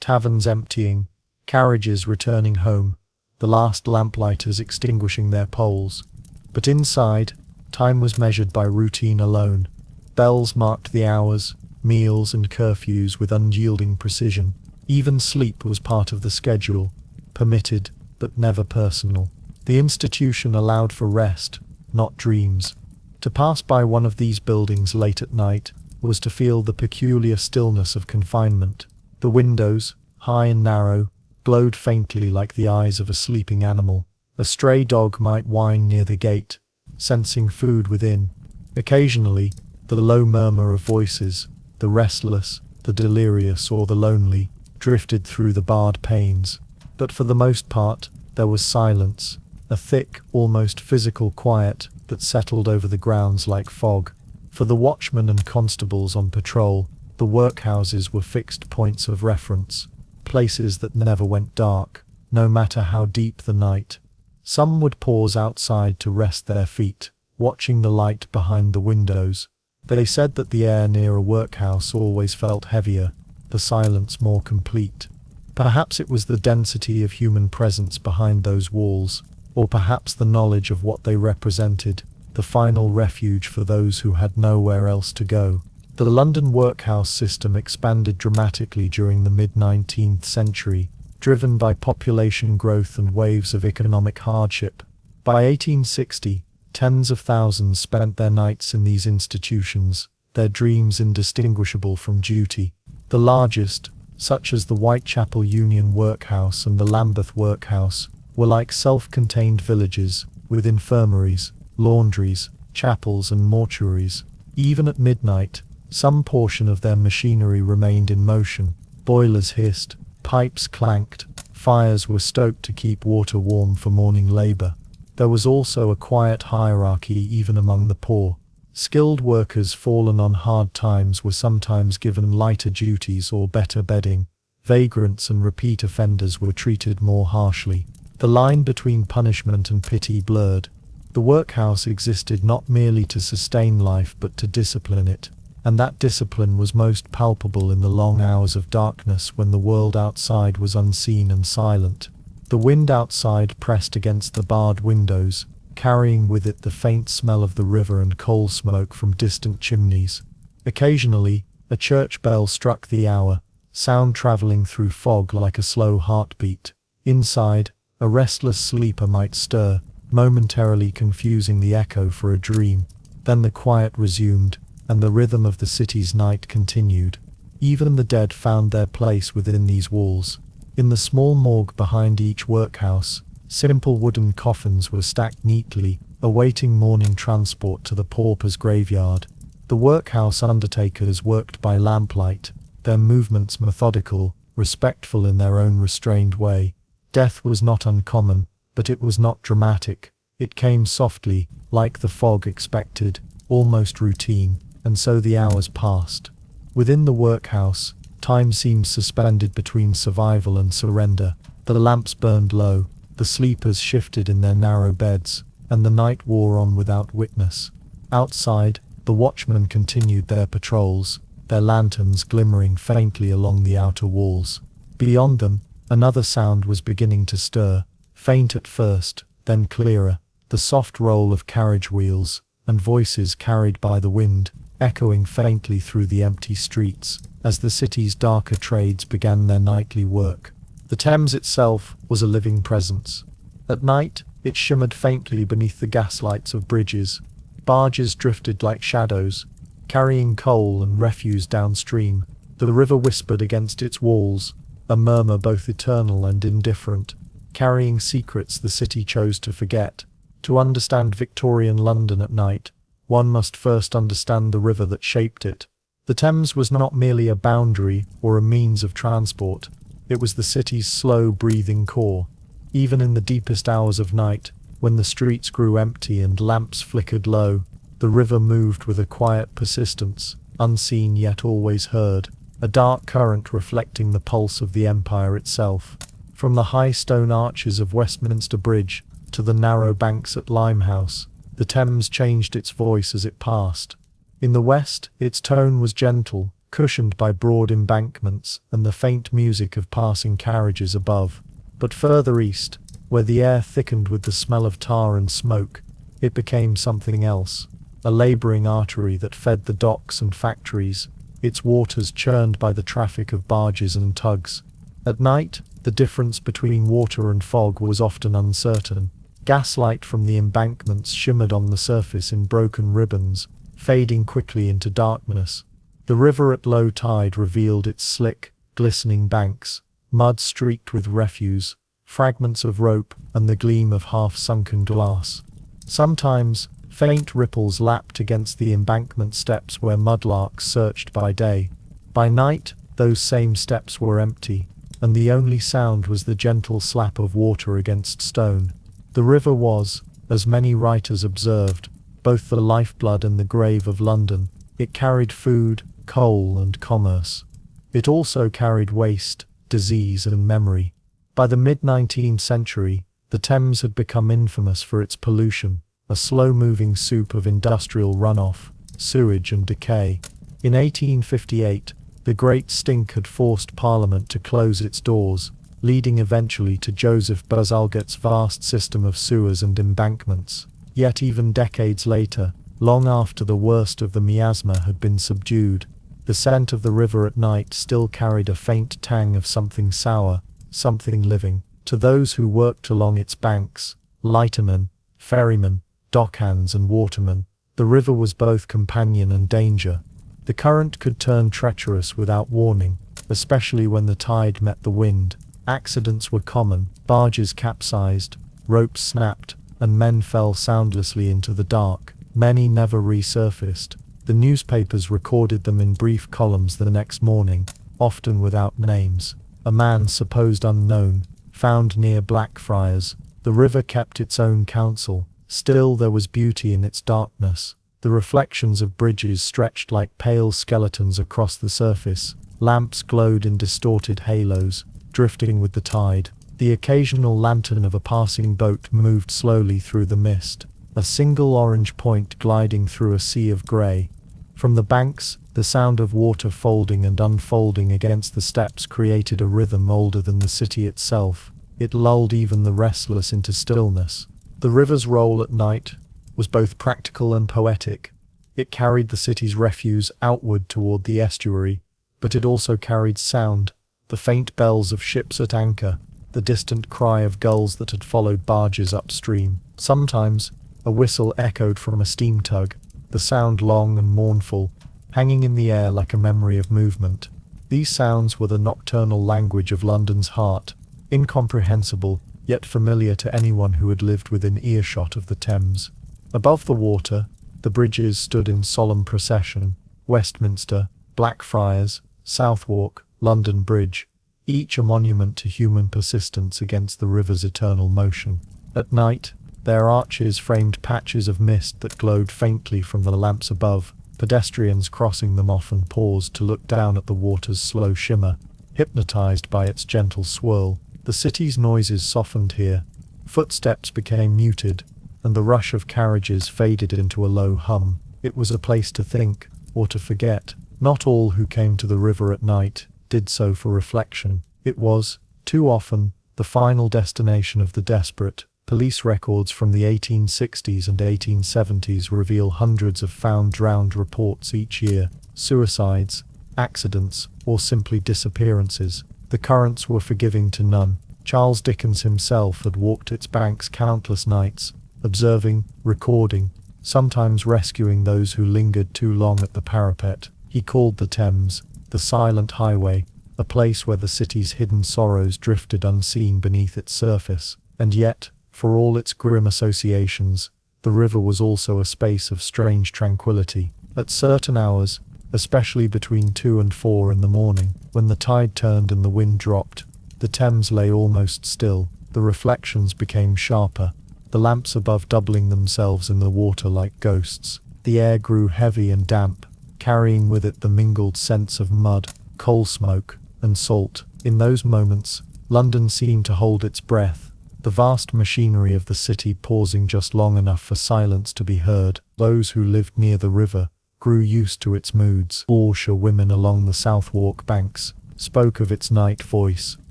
Taverns emptying, carriages returning home, the last lamplighters extinguishing their poles. But inside, time was measured by routine alone. Bells marked the hours, meals and curfews with unyielding precision. Even sleep was part of the schedule, permitted, but never personal. The institution allowed for rest, not dreams. To pass by one of these buildings late at night was to feel the peculiar stillness of confinement. The windows, high and narrow, glowed faintly like the eyes of a sleeping animal. A stray dog might whine near the gate, sensing food within. Occasionally, the low murmur of voices, the restless, the delirious or the lonely, drifted through the barred panes. But for the most part, there was silence, a thick, almost physical quiet that settled over the grounds like fog. For the watchmen and constables on patrol, the workhouses were fixed points of reference, places that never went dark, no matter how deep the night. Some would pause outside to rest their feet, watching the light behind the windows. They said that the air near a workhouse always felt heavier, the silence more complete. Perhaps it was the density of human presence behind those walls, or perhaps the knowledge of what they represented, the final refuge for those who had nowhere else to go. The London workhouse system expanded dramatically during the mid-19th century, driven by population growth and waves of economic hardship. By 1860, tens of thousands spent their nights in these institutions, their dreams indistinguishable from duty. The largest, such as the Whitechapel Union Workhouse and the Lambeth Workhouse, were like self-contained villages, with infirmaries, laundries, chapels and mortuaries. Even at midnight, some portion of their machinery remained in motion. Boilers hissed, pipes clanked, fires were stoked to keep water warm for morning labour. There was also a quiet hierarchy even among the poor. Skilled workers fallen on hard times were sometimes given lighter duties or better bedding. Vagrants and repeat offenders were treated more harshly. The line between punishment and pity blurred. The workhouse existed not merely to sustain life but to discipline it, and that discipline was most palpable in the long hours of darkness when the world outside was unseen and silent. The wind outside pressed against the barred windows, carrying with it the faint smell of the river and coal smoke from distant chimneys. Occasionally, a church bell struck the hour, sound travelling through fog like a slow heartbeat. Inside, a restless sleeper might stir, momentarily confusing the echo for a dream. Then the quiet resumed, and the rhythm of the city's night continued. Even the dead found their place within these walls. In the small morgue behind each workhouse, simple wooden coffins were stacked neatly, awaiting morning transport to the pauper's graveyard. The workhouse undertakers worked by lamplight, their movements methodical, respectful in their own restrained way. Death was not uncommon, but it was not dramatic. It came softly, like the fog expected, almost routine, and so the hours passed. Within the workhouse, time seemed suspended between survival and surrender. The lamps burned low, the sleepers shifted in their narrow beds, and the night wore on without witness. Outside, the watchmen continued their patrols, their lanterns glimmering faintly along the outer walls. Beyond them, another sound was beginning to stir, faint at first, then clearer, the soft roll of carriage wheels, and voices carried by the wind, echoing faintly through the empty streets, as the city's darker trades began their nightly work. The Thames itself was a living presence. At night, it shimmered faintly beneath the gaslights of bridges. Barges drifted like shadows, carrying coal and refuse downstream. The river whispered against its walls, a murmur both eternal and indifferent, carrying secrets the city chose to forget. To understand Victorian London at night, one must first understand the river that shaped it. The Thames was not merely a boundary or a means of transport. It was the city's slow-breathing core. Even in the deepest hours of night, when the streets grew empty and lamps flickered low, the river moved with a quiet persistence, unseen yet always heard, a dark current reflecting the pulse of the empire itself. From the high stone arches of Westminster Bridge to the narrow banks at Limehouse, the Thames changed its voice as it passed. In the west, its tone was gentle, cushioned by broad embankments and the faint music of passing carriages above. But further east, where the air thickened with the smell of tar and smoke, it became something else, a labouring artery that fed the docks and factories, its waters churned by the traffic of barges and tugs. At night, the difference between water and fog was often uncertain. Gaslight from the embankments shimmered on the surface in broken ribbons, fading quickly into darkness. The river at low tide revealed its slick, glistening banks, mud streaked with refuse, fragments of rope, and the gleam of half-sunken glass. Sometimes, faint ripples lapped against the embankment steps where mudlarks searched by day. By night, those same steps were empty, and the only sound was the gentle slap of water against stone. The river was, as many writers observed, both the lifeblood and the grave of London. It carried food, coal, and commerce. It also carried waste, disease, and memory. By the mid-19th century, the Thames had become infamous for its pollution, a slow-moving soup of industrial runoff, sewage, and decay. In 1858, the Great Stink had forced Parliament to close its doors, leading eventually to Joseph Bazalgette's vast system of sewers and embankments. Yet even decades later, long after the worst of the miasma had been subdued, the scent of the river at night still carried a faint tang of something sour, something living. To those who worked along its banks, lightermen, ferrymen, dockhands, and watermen, the river was both companion and danger. The current could turn treacherous without warning, especially when the tide met the wind. Accidents were common, barges capsized, ropes snapped, and men fell soundlessly into the dark. Many never resurfaced. The newspapers recorded them in brief columns the next morning, often without names. A man supposed unknown, found near Blackfriars. The river kept its own counsel. Still there was beauty in its darkness. The reflections of bridges stretched like pale skeletons across the surface. Lamps glowed in distorted halos, drifting with the tide. The occasional lantern of a passing boat moved slowly through the mist, a single orange point gliding through a sea of grey. From the banks, the sound of water folding and unfolding against the steps created a rhythm older than the city itself. It lulled even the restless into stillness. The river's role at night was both practical and poetic. It carried the city's refuse outward toward the estuary, but it also carried sound, the faint bells of ships at anchor, the distant cry of gulls that had followed barges upstream. Sometimes, a whistle echoed from a steam tug, the sound long and mournful, hanging in the air like a memory of movement. These sounds were the nocturnal language of London's heart, incomprehensible, yet familiar to anyone who had lived within earshot of the Thames. Above the water, the bridges stood in solemn procession: Westminster, Blackfriars, Southwark, London Bridge, each a monument to human persistence against the river's eternal motion. At night, Their arches framed patches of mist that glowed faintly from the lamps above. Pedestrians crossing them often paused to look down at the water's slow shimmer, hypnotized by its gentle swirl. The city's noises softened here. Footsteps became muted, and the rush of carriages faded into a low hum. It was a place to think, or to forget. Not all who came to the river at night did so for reflection. It was, too often, the final destination of the desperate. Police records from the 1860s and 1870s reveal hundreds of found drowned reports each year. Suicides, accidents, or simply disappearances. The currents were forgiving to none. Charles Dickens himself had walked its banks countless nights, observing, recording, sometimes rescuing those who lingered too long at the parapet. He called the Thames the silent highway, a place where the city's hidden sorrows drifted unseen beneath its surface. And yet, for all its grim associations, the river was also a space of strange tranquility. At certain hours, especially between 2 and 4 in the morning, when the tide turned and the wind dropped, the Thames lay almost still. The reflections became sharper, the lamps above doubling themselves in the water like ghosts. The air grew heavy and damp, carrying with it the mingled scents of mud, coal smoke, and salt. In those moments, London seemed to hold its breath, the vast machinery of the city pausing just long enough for silence to be heard. Those who lived near the river grew used to its moods. Women along the Southwark banks spoke of its night voice,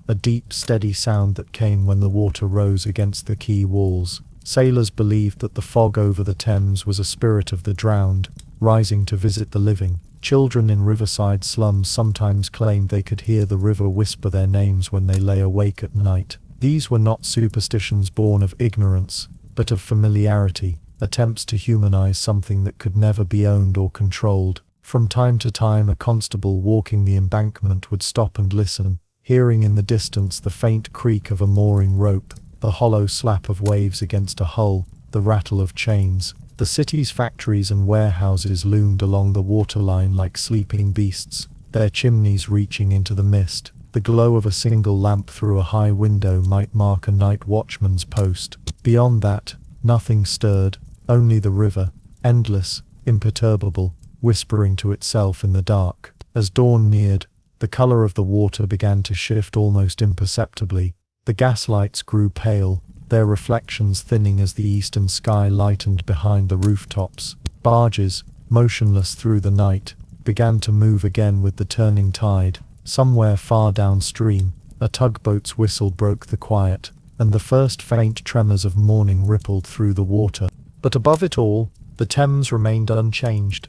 a deep, steady sound that came when the water rose against the quay walls. Sailors believed that the fog over the Thames was a spirit of the drowned, rising to visit the living. Children in riverside slums sometimes claimed they could hear the river whisper their names when they lay awake at night. These were not superstitions born of ignorance, but of familiarity, attempts to humanize something that could never be owned or controlled. From time to time a constable walking the embankment would stop and listen, hearing in the distance the faint creak of a mooring rope, the hollow slap of waves against a hull, the rattle of chains. The city's factories and warehouses loomed along the waterline like sleeping beasts, their chimneys reaching into the mist. The glow of a single lamp through a high window might mark a night watchman's post. Beyond that, nothing stirred, only the river, endless, imperturbable, whispering to itself in the dark. As dawn neared, the color of the water began to shift almost imperceptibly. The gaslights grew pale, their reflections thinning as the eastern sky lightened behind the rooftops. Barges, motionless through the night, began to move again with the turning tide. Somewhere far downstream, a tugboat's whistle broke the quiet, and the first faint tremors of morning rippled through the water. But above it all, the Thames remained unchanged,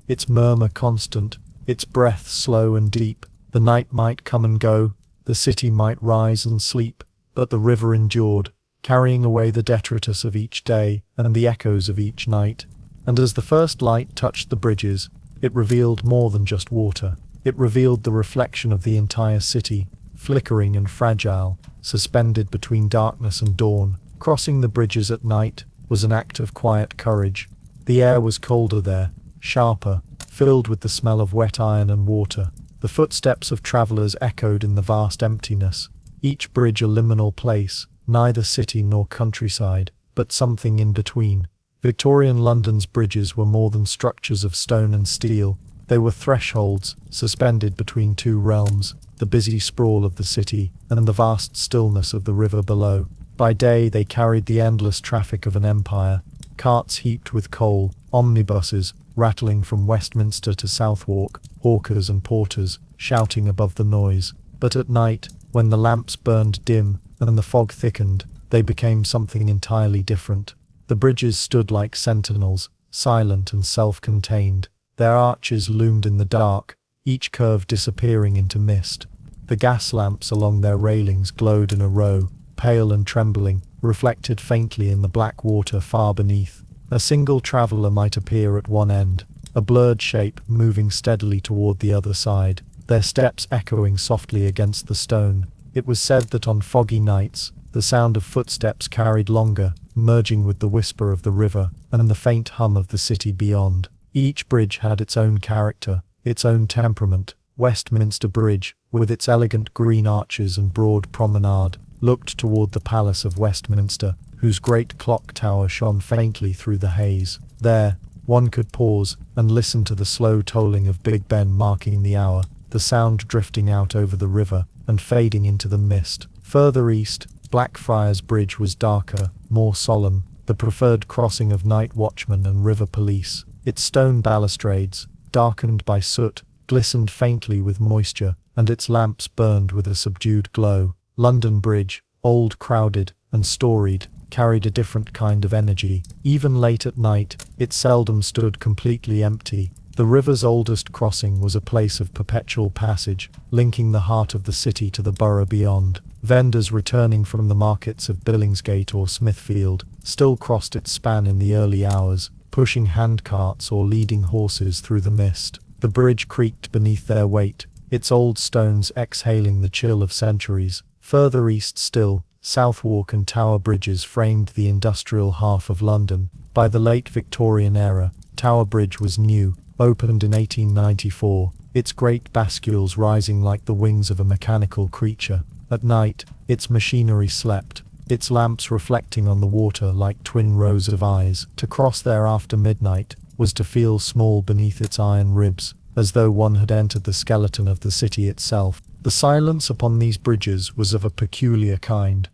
its murmur constant, its breath slow and deep. The night might come and go, the city might rise and sleep, but the river endured, carrying away the detritus of each day and the echoes of each night. And as the first light touched the bridges, it revealed more than just water. It revealed the reflection of the entire city, flickering and fragile, suspended between darkness and dawn. Crossing the bridges at night was an act of quiet courage. The air was colder there, sharper, filled with the smell of wet iron and water. The footsteps of travellers echoed in the vast emptiness, each bridge a liminal place, neither city nor countryside, but something in between. Victorian London's bridges were more than structures of stone and steel. They were thresholds, suspended between two realms, the busy sprawl of the city and the vast stillness of the river below. By day they carried the endless traffic of an empire, carts heaped with coal, omnibuses, rattling from Westminster to Southwark, hawkers and porters, shouting above the noise. But at night, when the lamps burned dim and the fog thickened, they became something entirely different. The bridges stood like sentinels, silent and self-contained. Their arches loomed in the dark, each curve disappearing into mist. The gas lamps along their railings glowed in a row, pale and trembling, reflected faintly in the black water far beneath. A single traveller might appear at one end, a blurred shape moving steadily toward the other side, their steps echoing softly against the stone. It was said that on foggy nights, the sound of footsteps carried longer, merging with the whisper of the river and the faint hum of the city beyond. Each bridge had its own character, its own temperament. Westminster Bridge, with its elegant green arches and broad promenade, looked toward the Palace of Westminster, whose great clock tower shone faintly through the haze. There, one could pause and listen to the slow tolling of Big Ben marking the hour, the sound drifting out over the river and fading into the mist. Further east, Blackfriars Bridge was darker, more solemn, the preferred crossing of night watchmen and river police. Its stone balustrades, darkened by soot, glistened faintly with moisture, and its lamps burned with a subdued glow. London Bridge, old, crowded, and storied, carried a different kind of energy. Even late at night, it seldom stood completely empty. The river's oldest crossing was a place of perpetual passage, linking the heart of the city to the borough beyond. Vendors returning from the markets of Billingsgate or Smithfield still crossed its span in the early hours, pushing handcarts or leading horses through the mist. The bridge creaked beneath their weight, its old stones exhaling the chill of centuries. Further east still, Southwark and Tower Bridges framed the industrial half of London. By the late Victorian era, Tower Bridge was new, opened in 1894, its great bascules rising like the wings of a mechanical creature. At night, its machinery slept, its lamps reflecting on the water like twin rows of eyes. To cross there after midnight was to feel small beneath its iron ribs, as though one had entered the skeleton of the city itself. The silence upon these bridges was of a peculiar kind.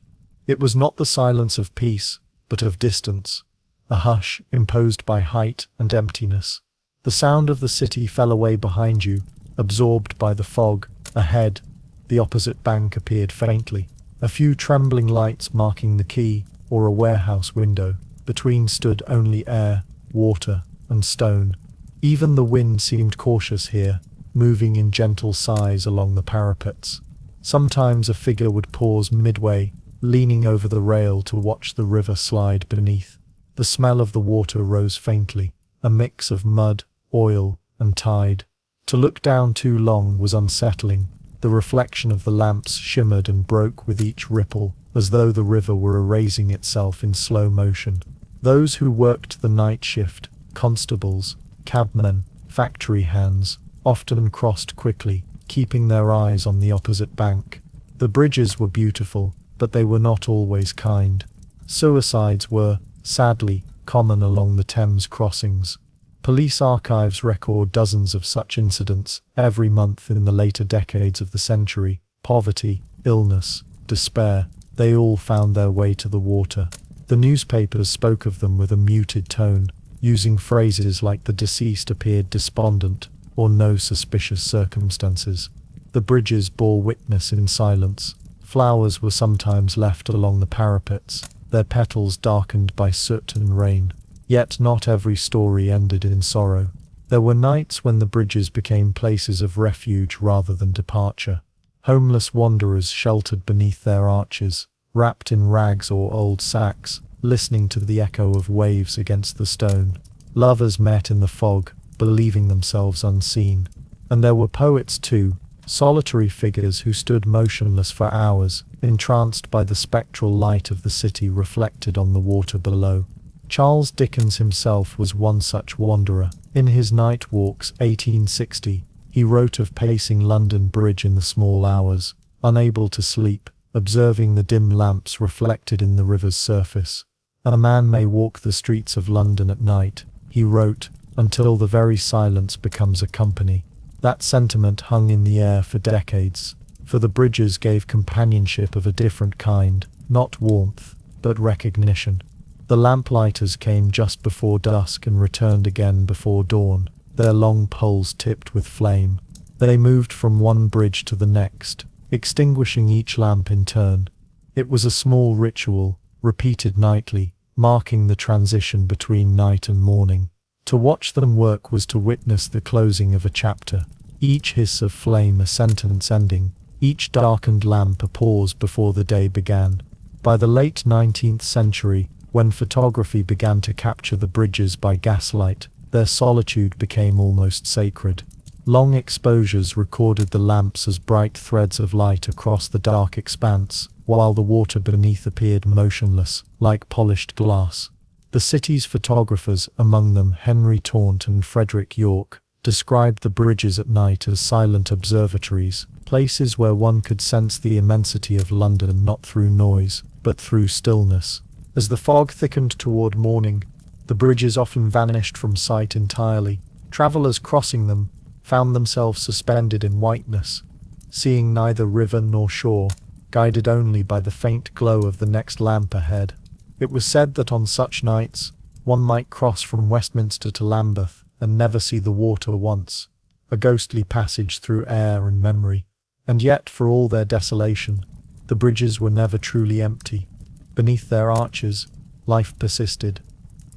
It was not the silence of peace, but of distance, a hush imposed by height and emptiness. The sound of the city fell away behind you, absorbed by the fog. Ahead, the opposite bank appeared faintly, a few trembling lights marking the quay or a warehouse window. Between stood only air, water, and stone. Even the wind seemed cautious here, moving in gentle sighs along the parapets. Sometimes a figure would pause midway, leaning over the rail to watch the river slide beneath. The smell of the water rose faintly, a mix of mud, oil, and tide. To look down too long was unsettling. The reflection of the lamps shimmered and broke with each ripple, as though the river were erasing itself in slow motion. Those who worked the night shift, constables, cabmen, factory hands, often crossed quickly, keeping their eyes on the opposite bank. The bridges were beautiful, but they were not always kind. Suicides were, sadly, common along the Thames crossings. Police archives record dozens of such incidents every month in the later decades of the century. Poverty, illness, despair, they all found their way to the water. The newspapers spoke of them with a muted tone, using phrases like "the deceased appeared despondent" or "no suspicious circumstances." The bridges bore witness in silence. Flowers were sometimes left along the parapets, their petals darkened by soot and rain. Yet not every story ended in sorrow. There were nights when the bridges became places of refuge rather than departure. Homeless wanderers sheltered beneath their arches, wrapped in rags or old sacks, listening to the echo of waves against the stone. Lovers met in the fog, believing themselves unseen. And there were poets too, solitary figures who stood motionless for hours, entranced by the spectral light of the city reflected on the water below. Charles Dickens himself was one such wanderer. In his Night Walks, 1860, he wrote of pacing London Bridge in the small hours, unable to sleep, observing the dim lamps reflected in the river's surface. "A man may walk the streets of London at night," he wrote, "until the very silence becomes a company." That sentiment hung in the air for decades, for the bridges gave companionship of a different kind, not warmth, but recognition. The lamplighters came just before dusk and returned again before dawn, their long poles tipped with flame. They moved from one bridge to the next, extinguishing each lamp in turn. It was a small ritual, repeated nightly, marking the transition between night and morning. To watch them work was to witness the closing of a chapter, each hiss of flame a sentence ending, each darkened lamp a pause before the day began. By the late 19th century, when photography began to capture the bridges by gaslight, their solitude became almost sacred. Long exposures recorded the lamps as bright threads of light across the dark expanse, while the water beneath appeared motionless, like polished glass. The city's photographers, among them Henry Taunt and Frederick York, described the bridges at night as silent observatories, places where one could sense the immensity of London not through noise, but through stillness. As the fog thickened toward morning, the bridges often vanished from sight entirely. Travellers crossing them found themselves suspended in whiteness, seeing neither river nor shore, guided only by the faint glow of the next lamp ahead. It was said that on such nights, one might cross from Westminster to Lambeth and never see the water once, a ghostly passage through air and memory. And yet, for all their desolation, the bridges were never truly empty. Beneath their arches, life persisted.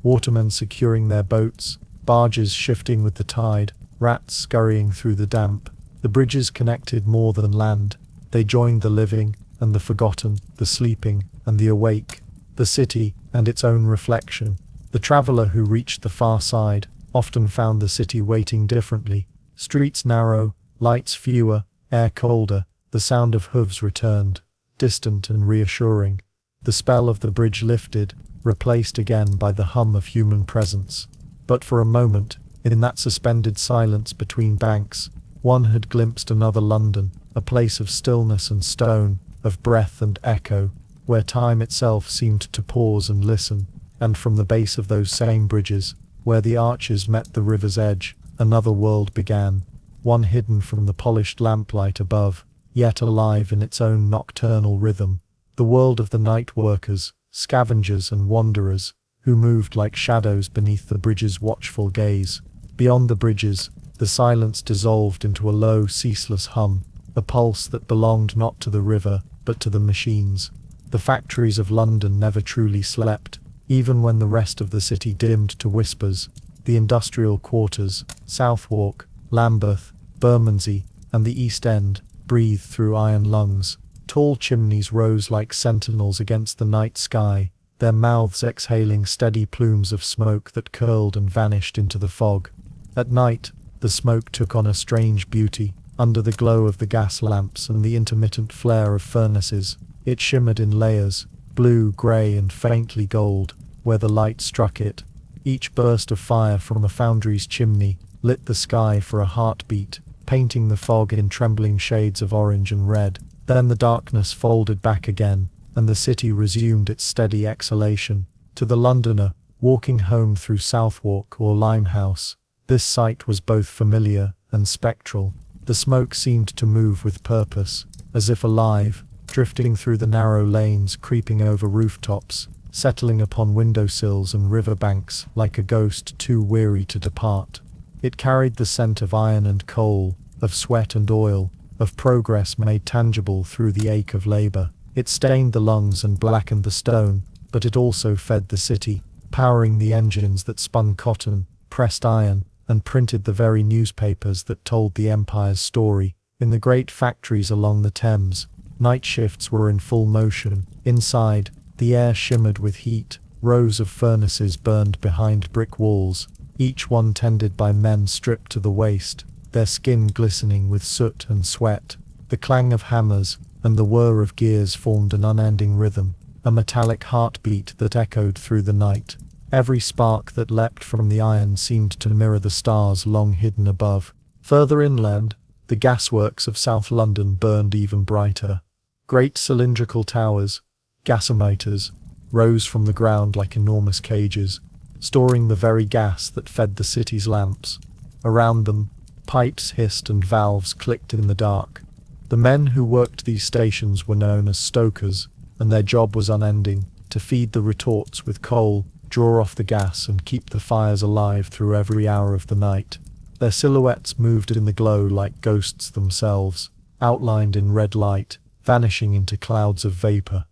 Watermen securing their boats, barges shifting with the tide, rats scurrying through the damp. The bridges connected more than land. They joined the living and the forgotten, the sleeping and the awake, the city and its own reflection. The traveller who reached the far side often found the city waiting differently. Streets narrow, lights fewer, air colder. The sound of hooves returned, distant and reassuring. The spell of the bridge lifted, replaced again by the hum of human presence. But for a moment, in that suspended silence between banks, one had glimpsed another London, a place of stillness and stone, of breath and echo, where time itself seemed to pause and listen. And from the base of those same bridges, where the arches met the river's edge, another world began, one hidden from the polished lamplight above, yet alive in its own nocturnal rhythm. The world of the night workers, scavengers and wanderers, who moved like shadows beneath the bridge's watchful gaze. Beyond the bridges, the silence dissolved into a low, ceaseless hum, a pulse that belonged not to the river, but to the machines. The factories of London never truly slept, even when the rest of the city dimmed to whispers. The industrial quarters, Southwark, Lambeth, Bermondsey, and the East End, breathed through iron lungs. Tall chimneys rose like sentinels against the night sky, their mouths exhaling steady plumes of smoke that curled and vanished into the fog. At night, the smoke took on a strange beauty. Under the glow of the gas lamps and the intermittent flare of furnaces, it shimmered in layers, blue, grey and faintly gold, where the light struck it. Each burst of fire from a foundry's chimney lit the sky for a heartbeat, painting the fog in trembling shades of orange and red. Then the darkness folded back again, and the city resumed its steady exhalation. To the Londoner, walking home through Southwark or Limehouse, this sight was both familiar and spectral. The smoke seemed to move with purpose, as if alive, drifting through the narrow lanes, creeping over rooftops, settling upon windowsills and riverbanks like a ghost too weary to depart. It carried the scent of iron and coal, of sweat and oil, of progress made tangible through the ache of labour. It stained the lungs and blackened the stone, but it also fed the city, powering the engines that spun cotton, pressed iron, and printed the very newspapers that told the empire's story. In the great factories along the Thames, night shifts were in full motion. Inside, the air shimmered with heat. Rows of furnaces burned behind brick walls, each one tended by men stripped to the waist, their skin glistening with soot and sweat. The clang of hammers and the whir of gears formed an unending rhythm, a metallic heartbeat that echoed through the night. Every spark that leapt from the iron seemed to mirror the stars long hidden above. Further inland, the gasworks of South London burned even brighter. Great cylindrical towers, gasometers, rose from the ground like enormous cages, storing the very gas that fed the city's lamps. Around them, pipes hissed and valves clicked in the dark. The men who worked these stations were known as stokers, and their job was unending: to feed the retorts with coal, draw off the gas and keep the fires alive through every hour of the night. Their silhouettes moved in the glow like ghosts themselves, outlined in red light, vanishing into clouds of vapour.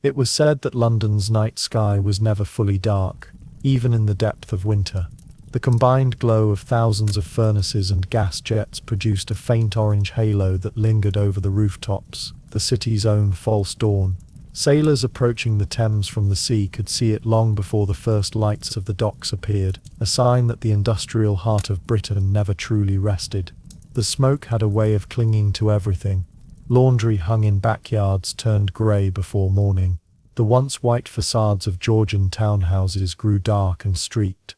It was said that London's night sky was never fully dark, even in the depth of winter. The combined glow of thousands of furnaces and gas jets produced a faint orange halo that lingered over the rooftops, the city's own false dawn. Sailors approaching the Thames from the sea could see it long before the first lights of the docks appeared, a sign that the industrial heart of Britain never truly rested. The smoke had a way of clinging to everything. Laundry hung in backyards turned grey before morning. The once white facades of Georgian townhouses grew dark and streaked.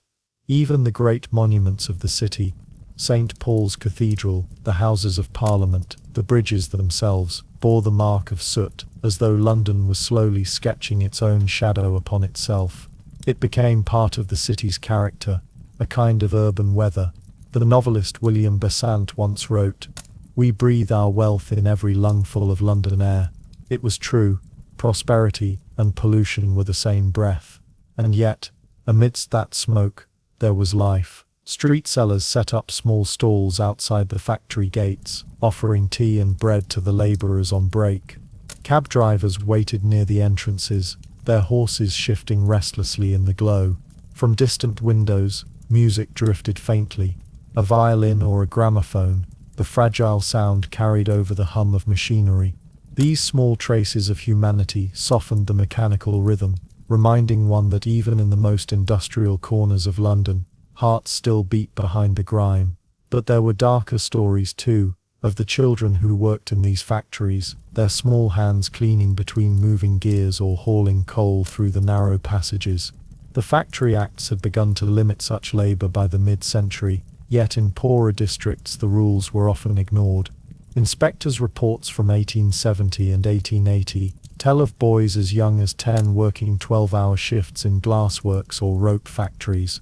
Even the great monuments of the city, St. Paul's Cathedral, the Houses of Parliament, the bridges themselves, bore the mark of soot, as though London was slowly sketching its own shadow upon itself. It became part of the city's character, a kind of urban weather. The novelist William Besant once wrote, "We breathe our wealth in every lungful of London air." It was true, prosperity and pollution were the same breath. And yet, amidst that smoke, there was life. Street sellers set up small stalls outside the factory gates, offering tea and bread to the labourers on break. Cab drivers waited near the entrances, their horses shifting restlessly in the glow. From distant windows, music drifted faintly. A violin or a gramophone, the fragile sound carried over the hum of machinery. These small traces of humanity softened the mechanical rhythm, reminding one that even in the most industrial corners of London, hearts still beat behind the grime. But there were darker stories too, of the children who worked in these factories, their small hands cleaning between moving gears or hauling coal through the narrow passages. The Factory Acts had begun to limit such labour by the mid-century, yet in poorer districts the rules were often ignored. Inspectors' reports from 1870 and 1880 tell of boys as young as 10 working 12-hour shifts in glassworks or rope factories.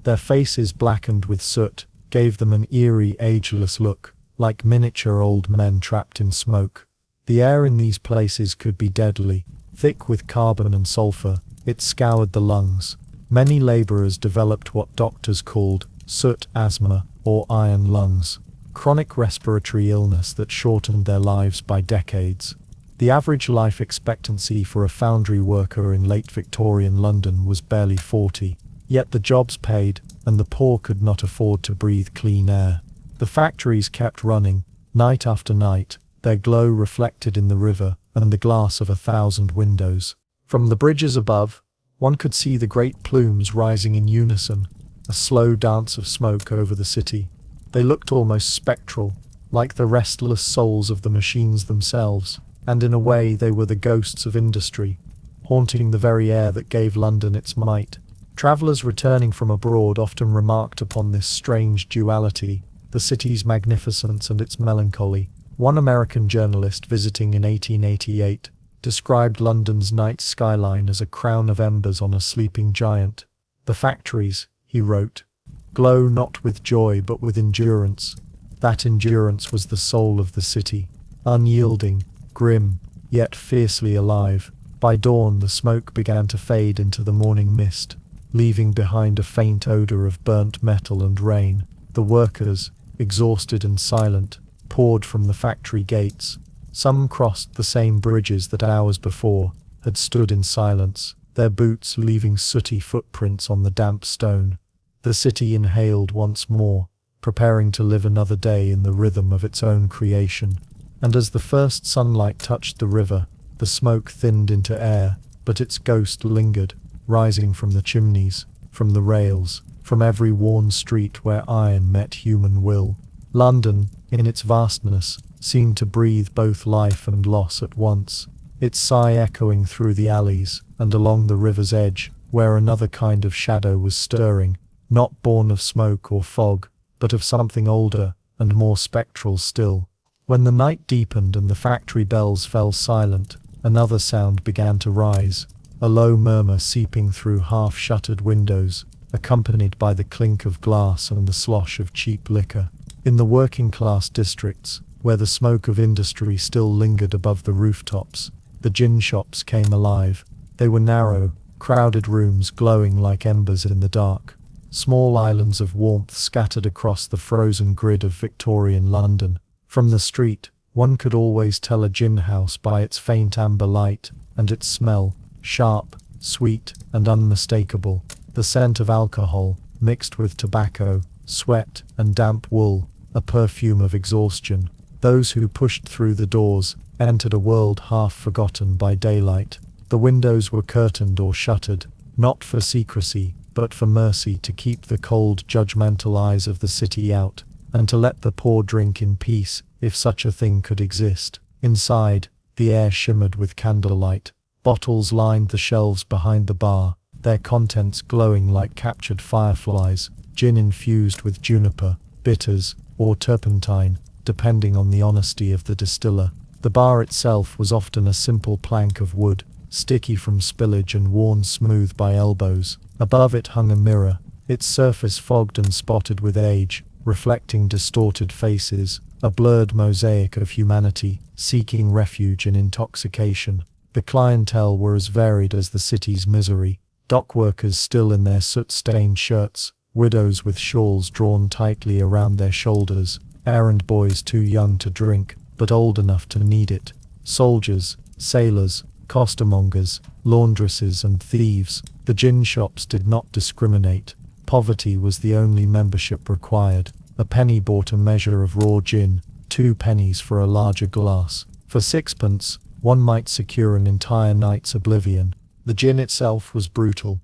Their faces blackened with soot gave them an eerie, ageless look, like miniature old men trapped in smoke. The air in these places could be deadly, thick with carbon and sulfur. It scoured the lungs. Many labourers developed what doctors called soot asthma or iron lungs, chronic respiratory illness that shortened their lives by decades. The average life expectancy for a foundry worker in late Victorian London was barely 40. Yet the jobs paid, and the poor could not afford to breathe clean air. The factories kept running, night after night, their glow reflected in the river and the glass of 1,000 windows. From the bridges above, one could see the great plumes rising in unison, a slow dance of smoke over the city. They looked almost spectral, like the restless souls of the machines themselves, and in a way they were the ghosts of industry, haunting the very air that gave London its might. Travellers returning from abroad often remarked upon this strange duality, the city's magnificence and its melancholy. One American journalist visiting in 1888 described London's night skyline as a crown of embers on a sleeping giant. "The factories," he wrote, "glow not with joy but with endurance." That endurance was the soul of the city, unyielding, grim, yet fiercely alive. By dawn the smoke began to fade into the morning mist, leaving behind a faint odour of burnt metal and rain. The workers, exhausted and silent, poured from the factory gates. Some crossed the same bridges that hours before had stood in silence, their boots leaving sooty footprints on the damp stone. The city inhaled once more, preparing to live another day in the rhythm of its own creation. And as the first sunlight touched the river, the smoke thinned into air, but its ghost lingered, rising from the chimneys, from the rails, from every worn street where iron met human will. London, in its vastness, seemed to breathe both life and loss at once, its sigh echoing through the alleys and along the river's edge, where another kind of shadow was stirring, not born of smoke or fog, but of something older and more spectral still. When the night deepened and the factory bells fell silent, another sound began to rise, a low murmur seeping through half-shuttered windows, accompanied by the clink of glass and the slosh of cheap liquor. In the working-class districts, where the smoke of industry still lingered above the rooftops, the gin shops came alive. They were narrow, crowded rooms glowing like embers in the dark, small islands of warmth scattered across the frozen grid of Victorian London. From the street, one could always tell a gin house by its faint amber light, and its smell, sharp, sweet, and unmistakable, the scent of alcohol, mixed with tobacco, sweat, and damp wool, a perfume of exhaustion. Those who pushed through the doors entered a world half forgotten by daylight. The windows were curtained or shuttered, not for secrecy, but for mercy, to keep the cold, judgmental eyes of the city out, and to let the poor drink in peace, if such a thing could exist. Inside, the air shimmered with candlelight. Bottles lined the shelves behind the bar, their contents glowing like captured fireflies, gin infused with juniper, bitters, or turpentine, depending on the honesty of the distiller. The bar itself was often a simple plank of wood, sticky from spillage and worn smooth by elbows. Above it hung a mirror, its surface fogged and spotted with age, reflecting distorted faces, a blurred mosaic of humanity, seeking refuge in intoxication. The clientele were as varied as the city's misery. Dockworkers still in their soot-stained shirts, widows with shawls drawn tightly around their shoulders, errand boys too young to drink, but old enough to need it, soldiers, sailors, costermongers, laundresses and thieves. The gin shops did not discriminate. Poverty was the only membership required. A penny bought a measure of raw gin, 2 pennies for a larger glass. For 6pence, one might secure an entire night's oblivion. The gin itself was brutal.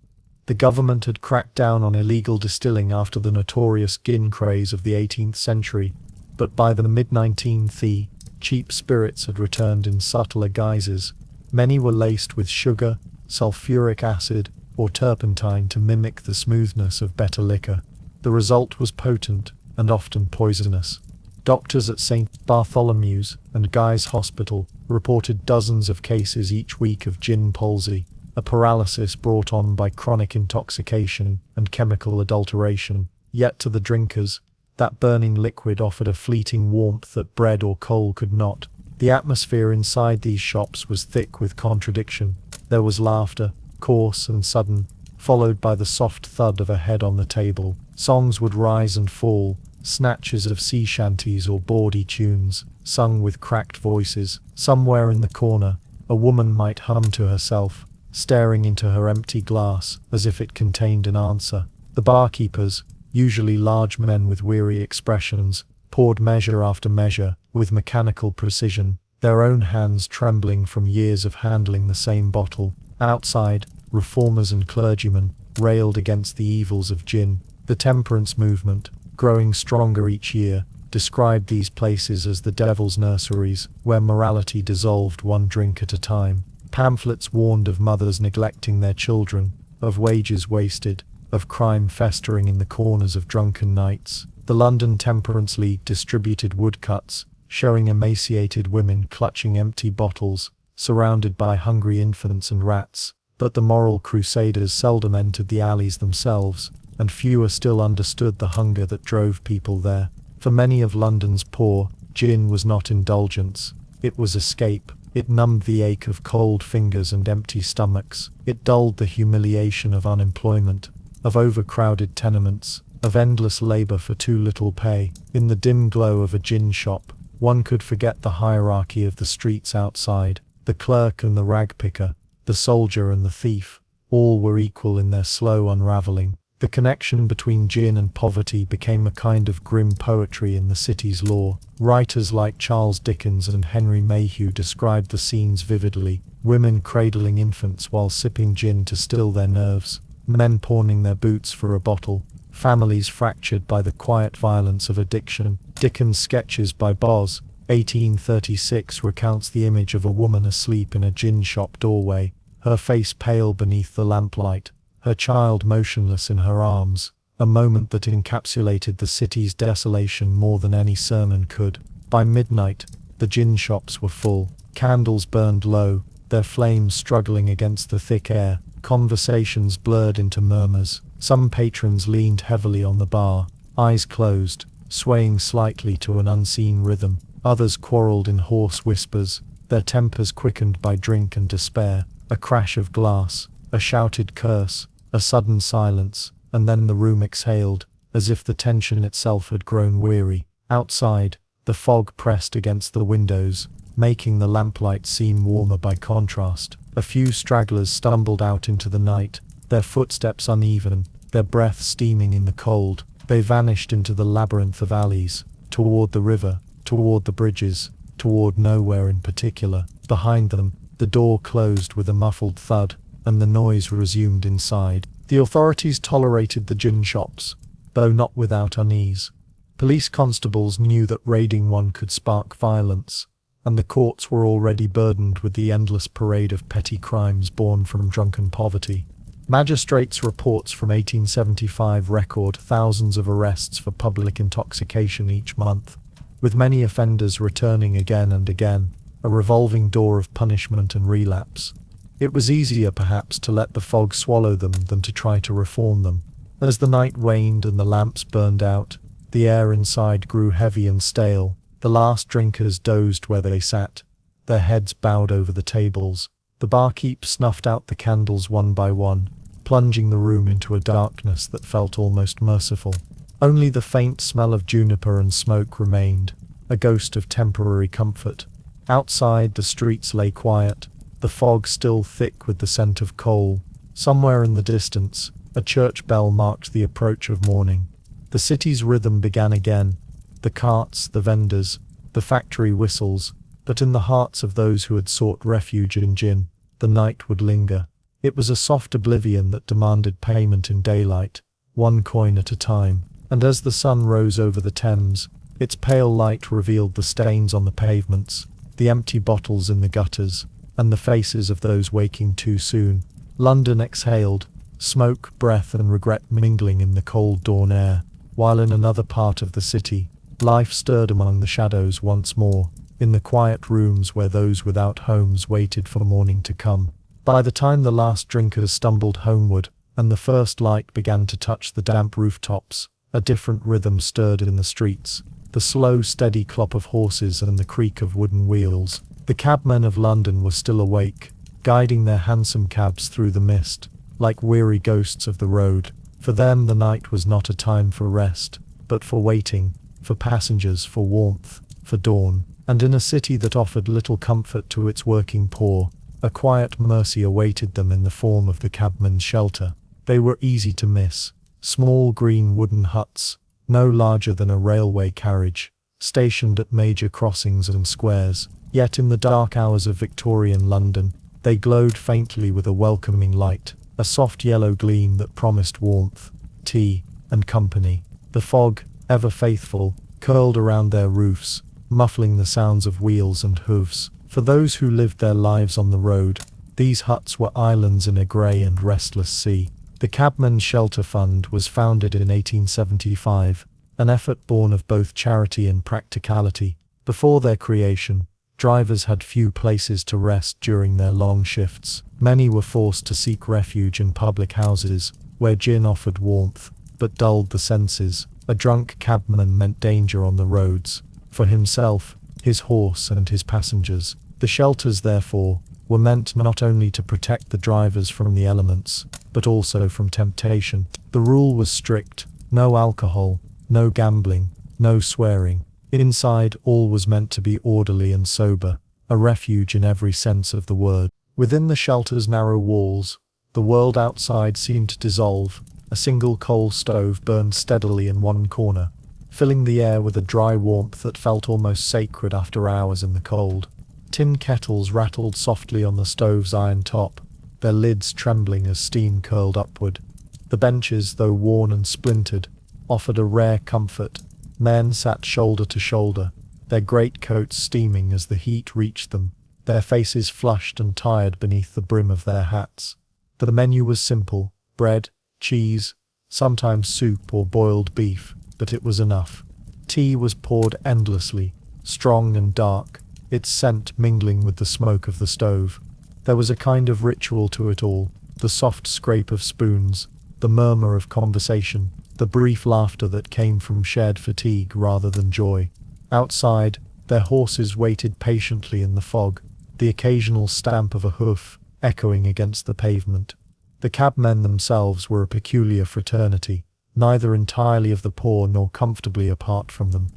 The government had cracked down on illegal distilling after the notorious gin craze of the 18th century, but by the mid-19th, cheap spirits had returned in subtler guises. Many were laced with sugar, sulfuric acid, or turpentine to mimic the smoothness of better liquor. The result was potent, and often poisonous. Doctors at St. Bartholomew's and Guy's Hospital reported dozens of cases each week of gin palsy, a paralysis brought on by chronic intoxication and chemical adulteration. Yet to the drinkers, that burning liquid offered a fleeting warmth that bread or coal could not. The atmosphere inside these shops was thick with contradiction. There was laughter, coarse and sudden, followed by the soft thud of a head on the table. Songs would rise and fall, snatches of sea shanties or bawdy tunes, sung with cracked voices. Somewhere in the corner, a woman might hum to herself, staring into her empty glass as if it contained an answer. The barkeepers, usually large men with weary expressions, poured measure after measure, with mechanical precision, their own hands trembling from years of handling the same bottle. Outside, reformers and clergymen railed against the evils of gin. The temperance movement, growing stronger each year, described these places as the devil's nurseries, where morality dissolved one drink at a time. Pamphlets warned of mothers neglecting their children, of wages wasted, of crime festering in the corners of drunken nights. The London Temperance League distributed woodcuts, showing emaciated women clutching empty bottles, surrounded by hungry infants and rats. But the moral crusaders seldom entered the alleys themselves, and fewer still understood the hunger that drove people there. For many of London's poor, gin was not indulgence. It was escape. It numbed the ache of cold fingers and empty stomachs. It dulled the humiliation of unemployment, of overcrowded tenements, of endless labor for too little pay. In the dim glow of a gin shop, one could forget the hierarchy of the streets outside. The clerk and the rag-picker, the soldier and the thief, all were equal in their slow unraveling. The connection between gin and poverty became a kind of grim poetry in the city's lore. Writers like Charles Dickens and Henry Mayhew described the scenes vividly: women cradling infants while sipping gin to still their nerves, men pawning their boots for a bottle, families fractured by the quiet violence of addiction. Dickens' Sketches by Boz, 1836, recounts the image of a woman asleep in a gin shop doorway, her face pale beneath the lamplight, her child motionless in her arms, a moment that encapsulated the city's desolation more than any sermon could. By midnight, the gin shops were full. Candles burned low, their flames struggling against the thick air. Conversations blurred into murmurs. Some patrons leaned heavily on the bar, eyes closed, swaying slightly to an unseen rhythm. Others quarreled in hoarse whispers, their tempers quickened by drink and despair. A crash of glass, a shouted curse, a sudden silence, and then the room exhaled, as if the tension itself had grown weary. Outside, the fog pressed against the windows, making the lamplight seem warmer by contrast. A few stragglers stumbled out into the night, their footsteps uneven, their breath steaming in the cold. They vanished into the labyrinth of alleys, toward the river, toward the bridges, toward nowhere in particular. Behind them, the door closed with a muffled thud, and the noise resumed inside. The authorities tolerated the gin shops, though not without unease. Police constables knew that raiding one could spark violence, and the courts were already burdened with the endless parade of petty crimes born from drunken poverty. Magistrates' reports from 1875 record thousands of arrests for public intoxication each month, with many offenders returning again and again, a revolving door of punishment and relapse. It was easier perhaps to let the fog swallow them than to try to reform them. As the night waned and the lamps burned out, the air inside grew heavy and stale. The last drinkers dozed where they sat, their heads bowed over the tables. The barkeep snuffed out the candles one by one, plunging the room into a darkness that felt almost merciful. Only the faint smell of juniper and smoke remained, a ghost of temporary comfort. Outside, the streets lay quiet, the fog still thick with the scent of coal. Somewhere in the distance, a church bell marked the approach of morning. The city's rhythm began again, the carts, the vendors, the factory whistles, but in the hearts of those who had sought refuge in gin, the night would linger. It was a soft oblivion that demanded payment in daylight, 1 coin at a time, and as the sun rose over the Thames, its pale light revealed the stains on the pavements, the empty bottles in the gutters, and the faces of those waking too soon. London exhaled, smoke, breath and regret mingling in the cold dawn air, while in another part of the city, life stirred among the shadows once more, in the quiet rooms where those without homes waited for morning to come. By the time the last drinkers stumbled homeward, and the first light began to touch the damp rooftops, a different rhythm stirred in the streets, the slow, steady clop of horses and the creak of wooden wheels. The cabmen of London were still awake, guiding their hansom cabs through the mist, like weary ghosts of the road. For them the night was not a time for rest, but for waiting, for passengers, for warmth, for dawn. And in a city that offered little comfort to its working poor, a quiet mercy awaited them in the form of the cabmen's shelter. They were easy to miss. Small green wooden huts, no larger than a railway carriage, stationed at major crossings and squares. Yet in the dark hours of Victorian London, they glowed faintly with a welcoming light, a soft yellow gleam that promised warmth, tea, and company. The fog, ever faithful, curled around their roofs, muffling the sounds of wheels and hooves. For those who lived their lives on the road, these huts were islands in a grey and restless sea. The Cabmen's Shelter Fund was founded in 1875, an effort born of both charity and practicality. Before their creation, drivers had few places to rest during their long shifts. Many were forced to seek refuge in public houses, where gin offered warmth, but dulled the senses. A drunk cabman meant danger on the roads, for himself, his horse and his passengers. The shelters, therefore, were meant not only to protect the drivers from the elements, but also from temptation. The rule was strict: no alcohol, no gambling, no swearing. Inside, all was meant to be orderly and sober, a refuge in every sense of the word. Within the shelter's narrow walls, the world outside seemed to dissolve. A single coal stove burned steadily in one corner, filling the air with a dry warmth that felt almost sacred after hours in the cold. Tin kettles rattled softly on the stove's iron top, their lids trembling as steam curled upward. The benches, though worn and splintered, offered a rare comfort. Men sat shoulder to shoulder, their greatcoats steaming as the heat reached them, their faces flushed and tired beneath the brim of their hats. The menu was simple: bread, cheese, sometimes soup or boiled beef, but it was enough. Tea was poured endlessly, strong and dark, its scent mingling with the smoke of the stove. There was a kind of ritual to it all: the soft scrape of spoons, the murmur of conversation, the brief laughter that came from shared fatigue rather than joy. Outside, their horses waited patiently in the fog, the occasional stamp of a hoof echoing against the pavement. The cabmen themselves were a peculiar fraternity, neither entirely of the poor nor comfortably apart from them.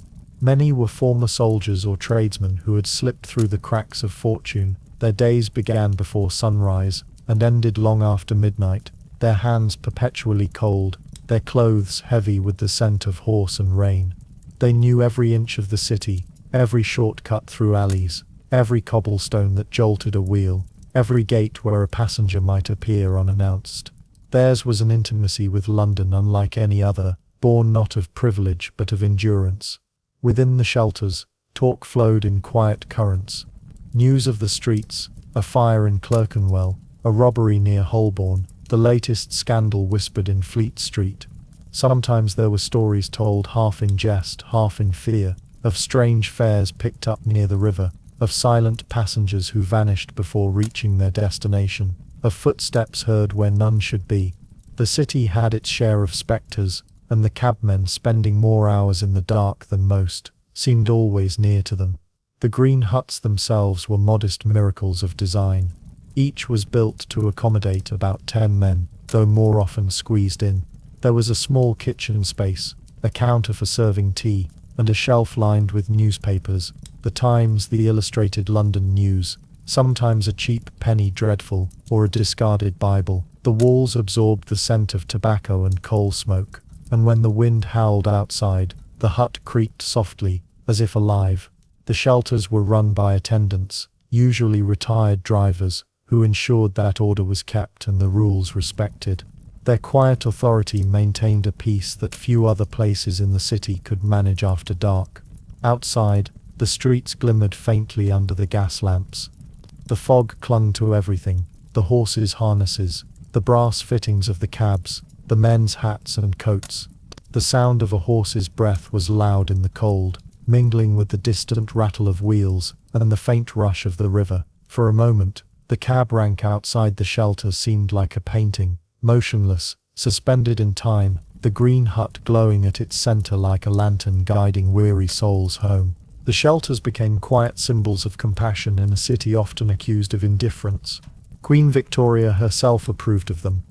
Many were former soldiers or tradesmen who had slipped through the cracks of fortune. Their days began before sunrise and ended long after midnight, their hands perpetually cold, their clothes heavy with the scent of horse and rain. They knew every inch of the city, every shortcut through alleys, every cobblestone that jolted a wheel, every gate where a passenger might appear unannounced. Theirs was an intimacy with London unlike any other, born not of privilege but of endurance. Within the shelters, talk flowed in quiet currents. News of the streets, a fire in Clerkenwell, a robbery near Holborn, the latest scandal whispered in Fleet Street. Sometimes there were stories told half in jest, half in fear, of strange fares picked up near the river, of silent passengers who vanished before reaching their destination, of footsteps heard where none should be. The city had its share of spectres, and the cabmen, spending more hours in the dark than most, seemed always near to them. The green huts themselves were modest miracles of design. Each was built to accommodate about 10 men, though more often squeezed in. There was a small kitchen space, a counter for serving tea, and a shelf lined with newspapers, the Times, the Illustrated London News, sometimes a cheap penny dreadful, or a discarded Bible. The walls absorbed the scent of tobacco and coal smoke, and when the wind howled outside, the hut creaked softly, as if alive. The shelters were run by attendants, usually retired drivers, who ensured that order was kept and the rules respected. Their quiet authority maintained a peace that few other places in the city could manage after dark. Outside, the streets glimmered faintly under the gas lamps. The fog clung to everything, the horses' harnesses, the brass fittings of the cabs, the men's hats and coats. The sound of a horse's breath was loud in the cold, mingling with the distant rattle of wheels and the faint rush of the river. For a moment, the cab rank outside the shelter seemed like a painting, motionless, suspended in time, the green hut glowing at its center like a lantern guiding weary souls home. The shelters became quiet symbols of compassion in a city often accused of indifference. Queen Victoria herself approved of them.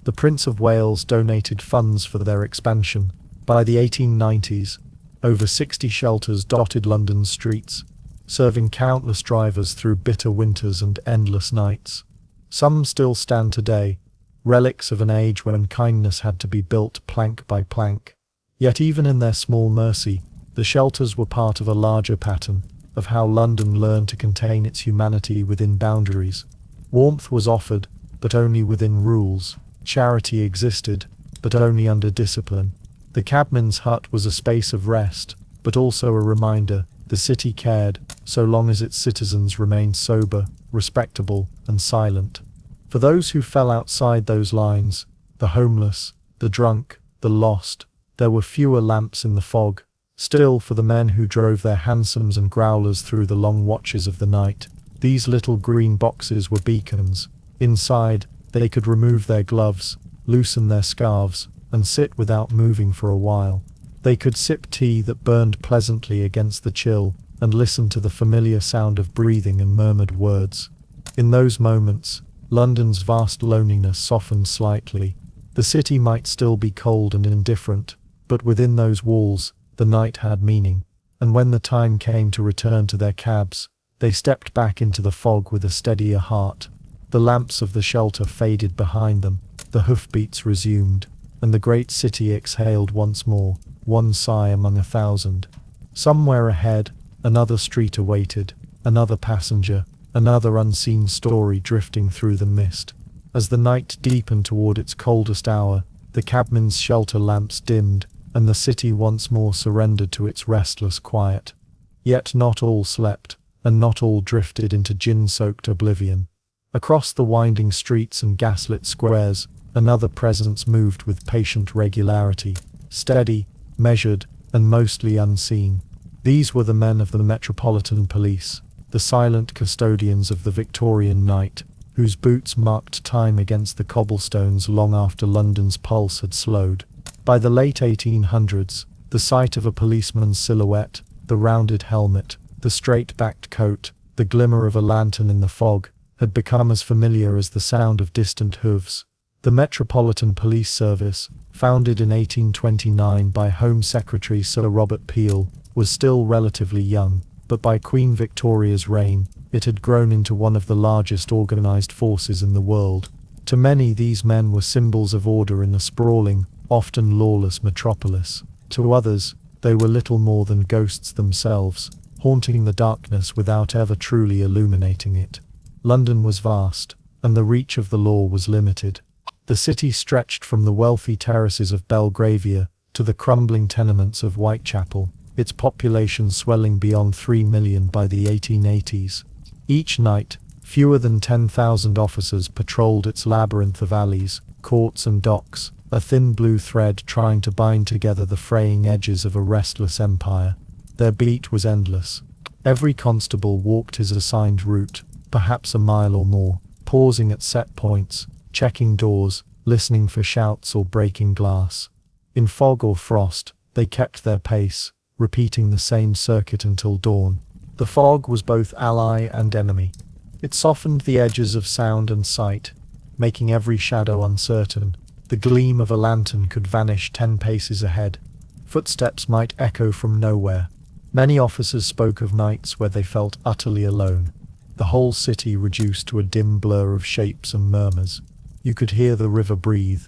The Prince of Wales donated funds for their expansion. By the 1890s, over 60 shelters dotted London's streets, serving countless drivers through bitter winters and endless nights. Some still stand today, relics of an age when kindness had to be built plank by plank. Yet even in their small mercy, the shelters were part of a larger pattern, of how London learned to contain its humanity within boundaries. Warmth was offered, but only within rules. Charity existed, but only under discipline. The cabman's hut was a space of rest, but also a reminder the city cared, so long as its citizens remained sober, respectable, and silent. For those who fell outside those lines, the homeless, the drunk, the lost, there were fewer lamps in the fog. Still, for the men who drove their hansoms and growlers through the long watches of the night, these little green boxes were beacons. Inside, they could remove their gloves, loosen their scarves, and sit without moving for a while. They could sip tea that burned pleasantly against the chill, and listen to the familiar sound of breathing and murmured words. In those moments, London's vast loneliness softened slightly. The city might still be cold and indifferent, but within those walls, the night had meaning. And when the time came to return to their cabs, they stepped back into the fog with a steadier heart. The lamps of the shelter faded behind them, the hoofbeats resumed, and the great city exhaled once more, one sigh among 1,000. Somewhere ahead, another street awaited, another passenger, another unseen story drifting through the mist. As the night deepened toward its coldest hour, the cabmen's shelter lamps dimmed, and the city once more surrendered to its restless quiet. Yet not all slept, and not all drifted into gin-soaked oblivion. Across the winding streets and gaslit squares, another presence moved with patient regularity, steady, measured, and mostly unseen. These were the men of the Metropolitan Police, the silent custodians of the Victorian night, whose boots marked time against the cobblestones long after London's pulse had slowed. By the late 1800s, the sight of a policeman's silhouette, the rounded helmet, the straight-backed coat, the glimmer of a lantern in the fog, had become as familiar as the sound of distant hooves. The Metropolitan Police Service, founded in 1829 by Home Secretary Sir Robert Peel, was still relatively young, but by Queen Victoria's reign, it had grown into one of the largest organized forces in the world. To many, these men were symbols of order in a sprawling, often lawless metropolis. To others, they were little more than ghosts themselves, haunting the darkness without ever truly illuminating it. London was vast, and the reach of the law was limited. The city stretched from the wealthy terraces of Belgravia to the crumbling tenements of Whitechapel, its population swelling beyond 3 million by the 1880s. Each night, Fewer than 10,000 officers patrolled its labyrinth of alleys, courts and docks, a thin blue thread trying to bind together the fraying edges of a restless empire. Their beat was endless. Every constable walked his assigned route, perhaps a mile or more, pausing at set points, checking doors, listening for shouts or breaking glass. In fog or frost, they kept their pace, repeating the same circuit until dawn. The fog was both ally and enemy. It softened the edges of sound and sight, making every shadow uncertain. The gleam of a lantern could vanish 10 paces ahead. Footsteps might echo from nowhere. Many officers spoke of nights where they felt utterly alone, the whole city reduced to a dim blur of shapes and murmurs. You could hear the river breathe,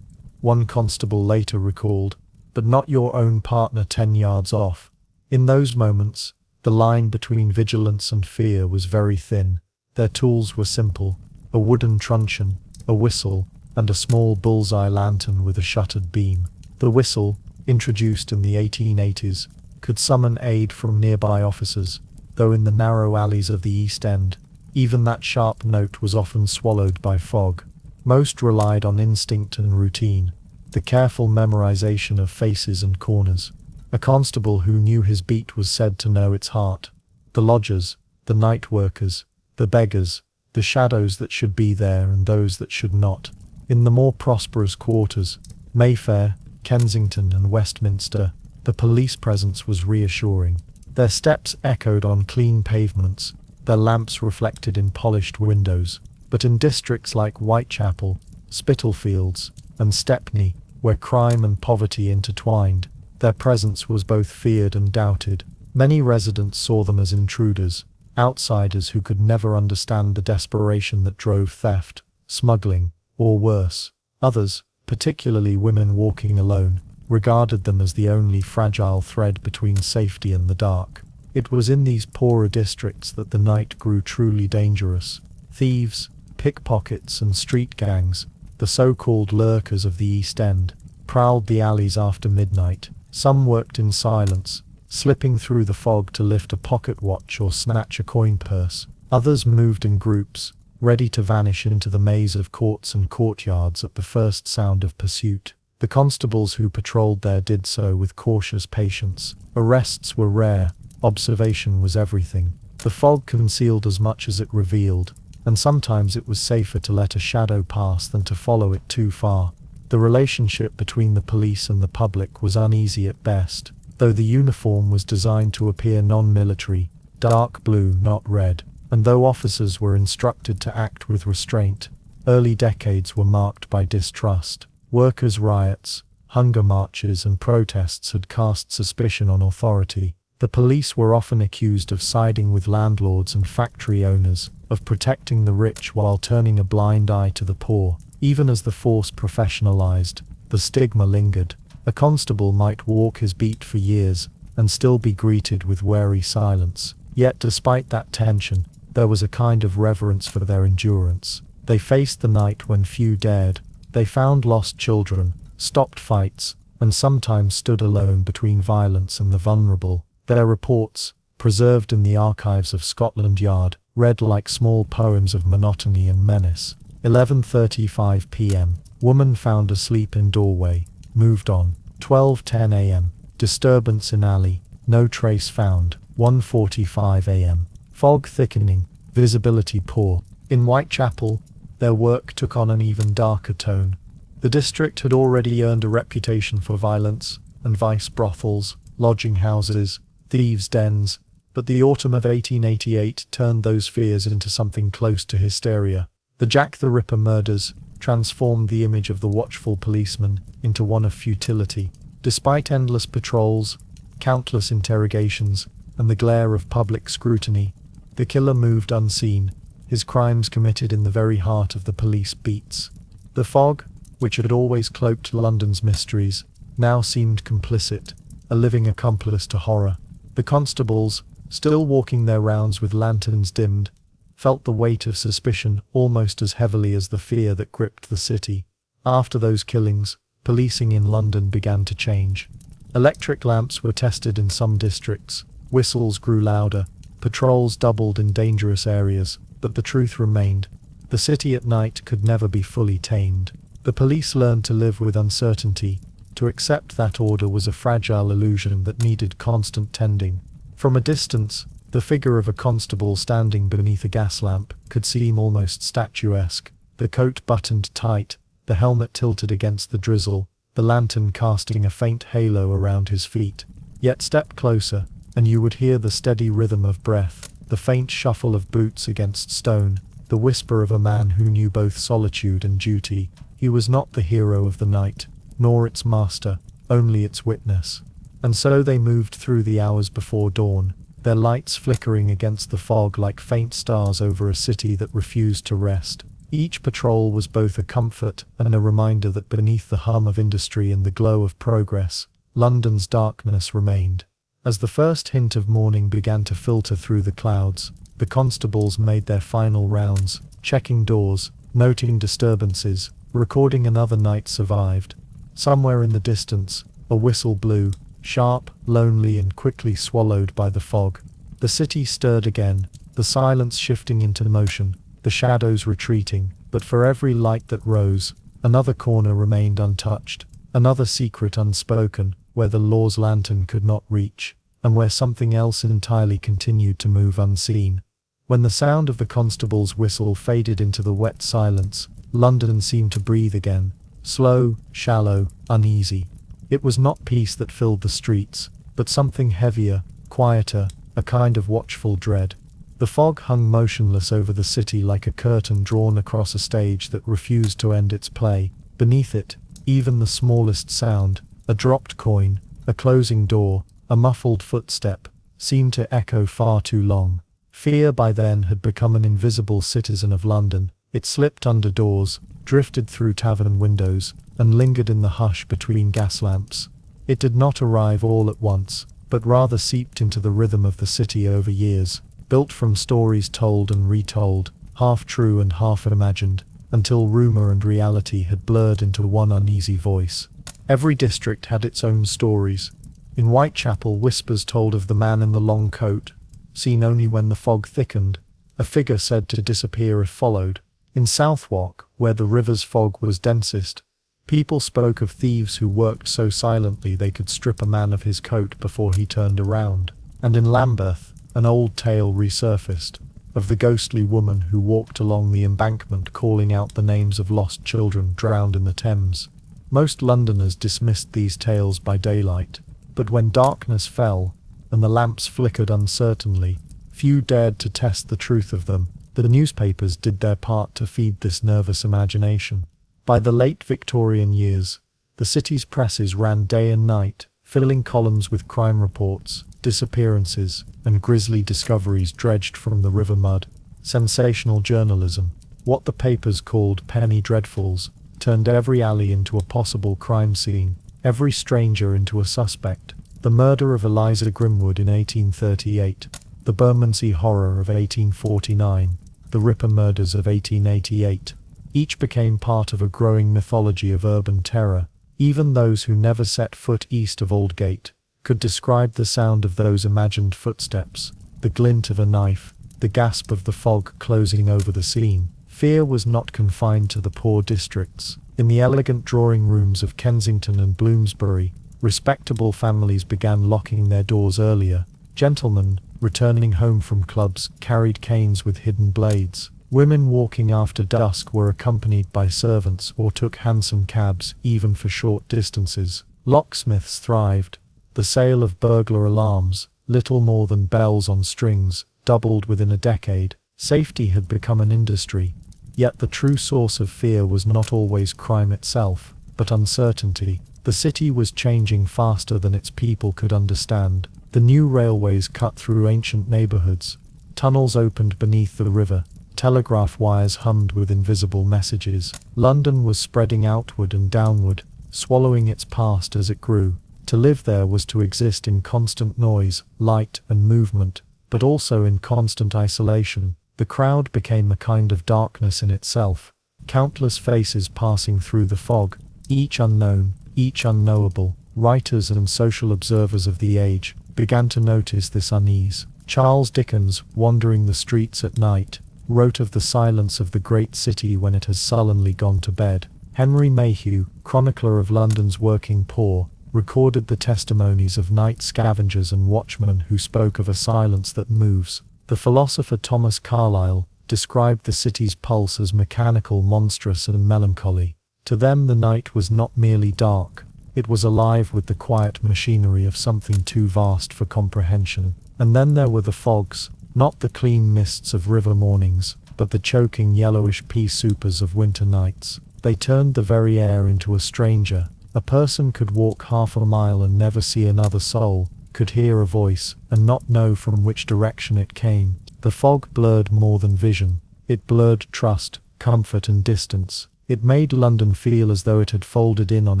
one constable later recalled, but not your own partner 10 yards off. In those moments, the line between vigilance and fear was very thin. Their tools were simple: a wooden truncheon, a whistle, and a small bullseye lantern with a shuttered beam. The whistle, introduced in the 1880s, could summon aid from nearby officers, though in the narrow alleys of the East End, even that sharp note was often swallowed by fog. Most relied on instinct and routine, the careful memorization of faces and corners. A constable who knew his beat was said to know its heart. The lodgers, the night workers, the beggars, the shadows that should be there and those that should not. In the more prosperous quarters, Mayfair, Kensington and Westminster, the police presence was reassuring. Their steps echoed on clean pavements, their lamps reflected in polished windows. But in districts like Whitechapel, Spitalfields, and Stepney, where crime and poverty intertwined, their presence was both feared and doubted. Many residents saw them as intruders, outsiders who could never understand the desperation that drove theft, smuggling, or worse. Others, particularly women walking alone, regarded them as the only fragile thread between safety and the dark. It was in these poorer districts that the night grew truly dangerous. Thieves, pickpockets and street gangs, the so-called lurkers of the East End, prowled the alleys after midnight. Some worked in silence, slipping through the fog to lift a pocket watch or snatch a coin purse. Others moved in groups, ready to vanish into the maze of courts and courtyards at the first sound of pursuit. The constables who patrolled there did so with cautious patience. Arrests were rare, observation was everything. The fog concealed as much as it revealed, and sometimes it was safer to let a shadow pass than to follow it too far. The relationship between the police and the public was uneasy at best, though the uniform was designed to appear non-military, dark blue not red, and though officers were instructed to act with restraint, early decades were marked by distrust. Workers' riots, hunger marches and protests had cast suspicion on authority. The police were often accused of siding with landlords and factory owners, of protecting the rich while turning a blind eye to the poor. Even as the force professionalized, the stigma lingered. A constable might walk his beat for years, and still be greeted with wary silence. Yet despite that tension, there was a kind of reverence for their endurance. They faced the night when few dared. They found lost children, stopped fights, and sometimes stood alone between violence and the vulnerable. Their reports, preserved in the archives of Scotland Yard, read like small poems of monotony and menace. 11:35 p.m. Woman found asleep in doorway. Moved on. 12:10 a.m. Disturbance in alley. No trace found. 1:45 a.m. Fog thickening. Visibility poor. In Whitechapel, their work took on an even darker tone. The district had already earned a reputation for violence and vice brothels, lodging houses, thieves' dens, but the autumn of 1888 turned those fears into something close to hysteria. The Jack the Ripper murders transformed the image of the watchful policeman into one of futility. Despite endless patrols, countless interrogations, and the glare of public scrutiny, the killer moved unseen, his crimes committed in the very heart of the police beats. The fog, which had always cloaked London's mysteries, now seemed complicit, a living accomplice to horror. The constables, still walking their rounds with lanterns dimmed, felt the weight of suspicion almost as heavily as the fear that gripped the city. After those killings, policing in London began to change. Electric lamps were tested in some districts, whistles grew louder, patrols doubled in dangerous areas, but the truth remained. The city at night could never be fully tamed. The police learned to live with uncertainty, to accept that order was a fragile illusion that needed constant tending. From a distance, the figure of a constable standing beneath a gas lamp could seem almost statuesque, the coat buttoned tight, the helmet tilted against the drizzle, the lantern casting a faint halo around his feet. Yet step closer, and you would hear the steady rhythm of breath, the faint shuffle of boots against stone, the whisper of a man who knew both solitude and duty. He was not the hero of the night, nor its master, only its witness. And so they moved through the hours before dawn, their lights flickering against the fog like faint stars over a city that refused to rest. Each patrol was both a comfort and a reminder that beneath the hum of industry and the glow of progress, London's darkness remained. As the first hint of morning began to filter through the clouds, the constables made their final rounds, checking doors, noting disturbances, recording another night survived. Somewhere in the distance, a whistle blew, sharp, lonely and quickly swallowed by the fog. The city stirred again, the silence shifting into motion, the shadows retreating, but for every light that rose, another corner remained untouched, another secret unspoken, where the law's lantern could not reach, and where something else entirely continued to move unseen. When the sound of the constable's whistle faded into the wet silence, London seemed to breathe again, slow, shallow, uneasy. It was not peace that filled the streets, but something heavier, quieter, a kind of watchful dread. The fog hung motionless over the city like a curtain drawn across a stage that refused to end its play. Beneath it, even the smallest sound, a dropped coin, a closing door, a muffled footstep, seemed to echo far too long. Fear by then had become an invisible citizen of London. It slipped under doors, drifted through tavern windows, and lingered in the hush between gas lamps. It did not arrive all at once, but rather seeped into the rhythm of the city over years, built from stories told and retold, half true and half imagined, until rumor and reality had blurred into one uneasy voice. Every district had its own stories. In Whitechapel, whispers told of the man in the long coat, seen only when the fog thickened, a figure said to disappear if followed. In Southwark, where the river's fog was densest, people spoke of thieves who worked so silently they could strip a man of his coat before he turned around. And in Lambeth, an old tale resurfaced, of the ghostly woman who walked along the embankment calling out the names of lost children drowned in the Thames. Most Londoners dismissed these tales by daylight, but when darkness fell, and the lamps flickered uncertainly, few dared to test the truth of them. The newspapers did their part to feed this nervous imagination. By the late Victorian years, the city's presses ran day and night, filling columns with crime reports, disappearances, and grisly discoveries dredged from the river mud. Sensational journalism, what the papers called penny dreadfuls, turned every alley into a possible crime scene, every stranger into a suspect. The murder of Eliza Grimwood in 1838, the Bermondsey Horror of 1849, the Ripper murders of 1888, each became part of a growing mythology of urban terror. Even those who never set foot east of Aldgate could describe the sound of those imagined footsteps, the glint of a knife, the gasp of the fog closing over the scene. Fear was not confined to the poor districts. In the elegant drawing rooms of Kensington and Bloomsbury, respectable families began locking their doors earlier. Gentlemen, returning home from clubs, carried canes with hidden blades. Women walking after dusk were accompanied by servants or took hansom cabs, even for short distances. Locksmiths thrived. The sale of burglar alarms, little more than bells on strings, doubled within a decade. Safety had become an industry. Yet the true source of fear was not always crime itself, but uncertainty. The city was changing faster than its people could understand. The new railways cut through ancient neighborhoods. Tunnels opened beneath the river. Telegraph wires hummed with invisible messages. London was spreading outward and downward, swallowing its past as it grew. To live there was to exist in constant noise, light, and movement, but also in constant isolation. The crowd became a kind of darkness in itself. Countless faces passing through the fog, each unknown, each unknowable. Writers and social observers of the age began to notice this unease. Charles Dickens, wandering the streets at night, wrote of the silence of the great city when it has sullenly gone to bed. Henry Mayhew, chronicler of London's working poor, recorded the testimonies of night scavengers and watchmen who spoke of a silence that moves. The philosopher Thomas Carlyle described the city's pulse as mechanical, monstrous, and melancholy. To them the night was not merely dark, it was alive with the quiet machinery of something too vast for comprehension. And then there were the fogs, not the clean mists of river mornings, but the choking yellowish pea-soupers of winter nights. They turned the very air into a stranger. A person could walk half a mile and never see another soul, could hear a voice, and not know from which direction it came. The fog blurred more than vision. It blurred trust, comfort, and distance. It made London feel as though it had folded in on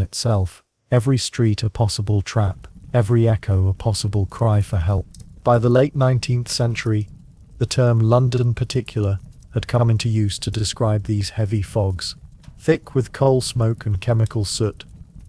itself, every street a possible trap, every echo a possible cry for help. By the late 19th century, the term London particular had come into use to describe these heavy fogs. Thick with coal smoke and chemical soot,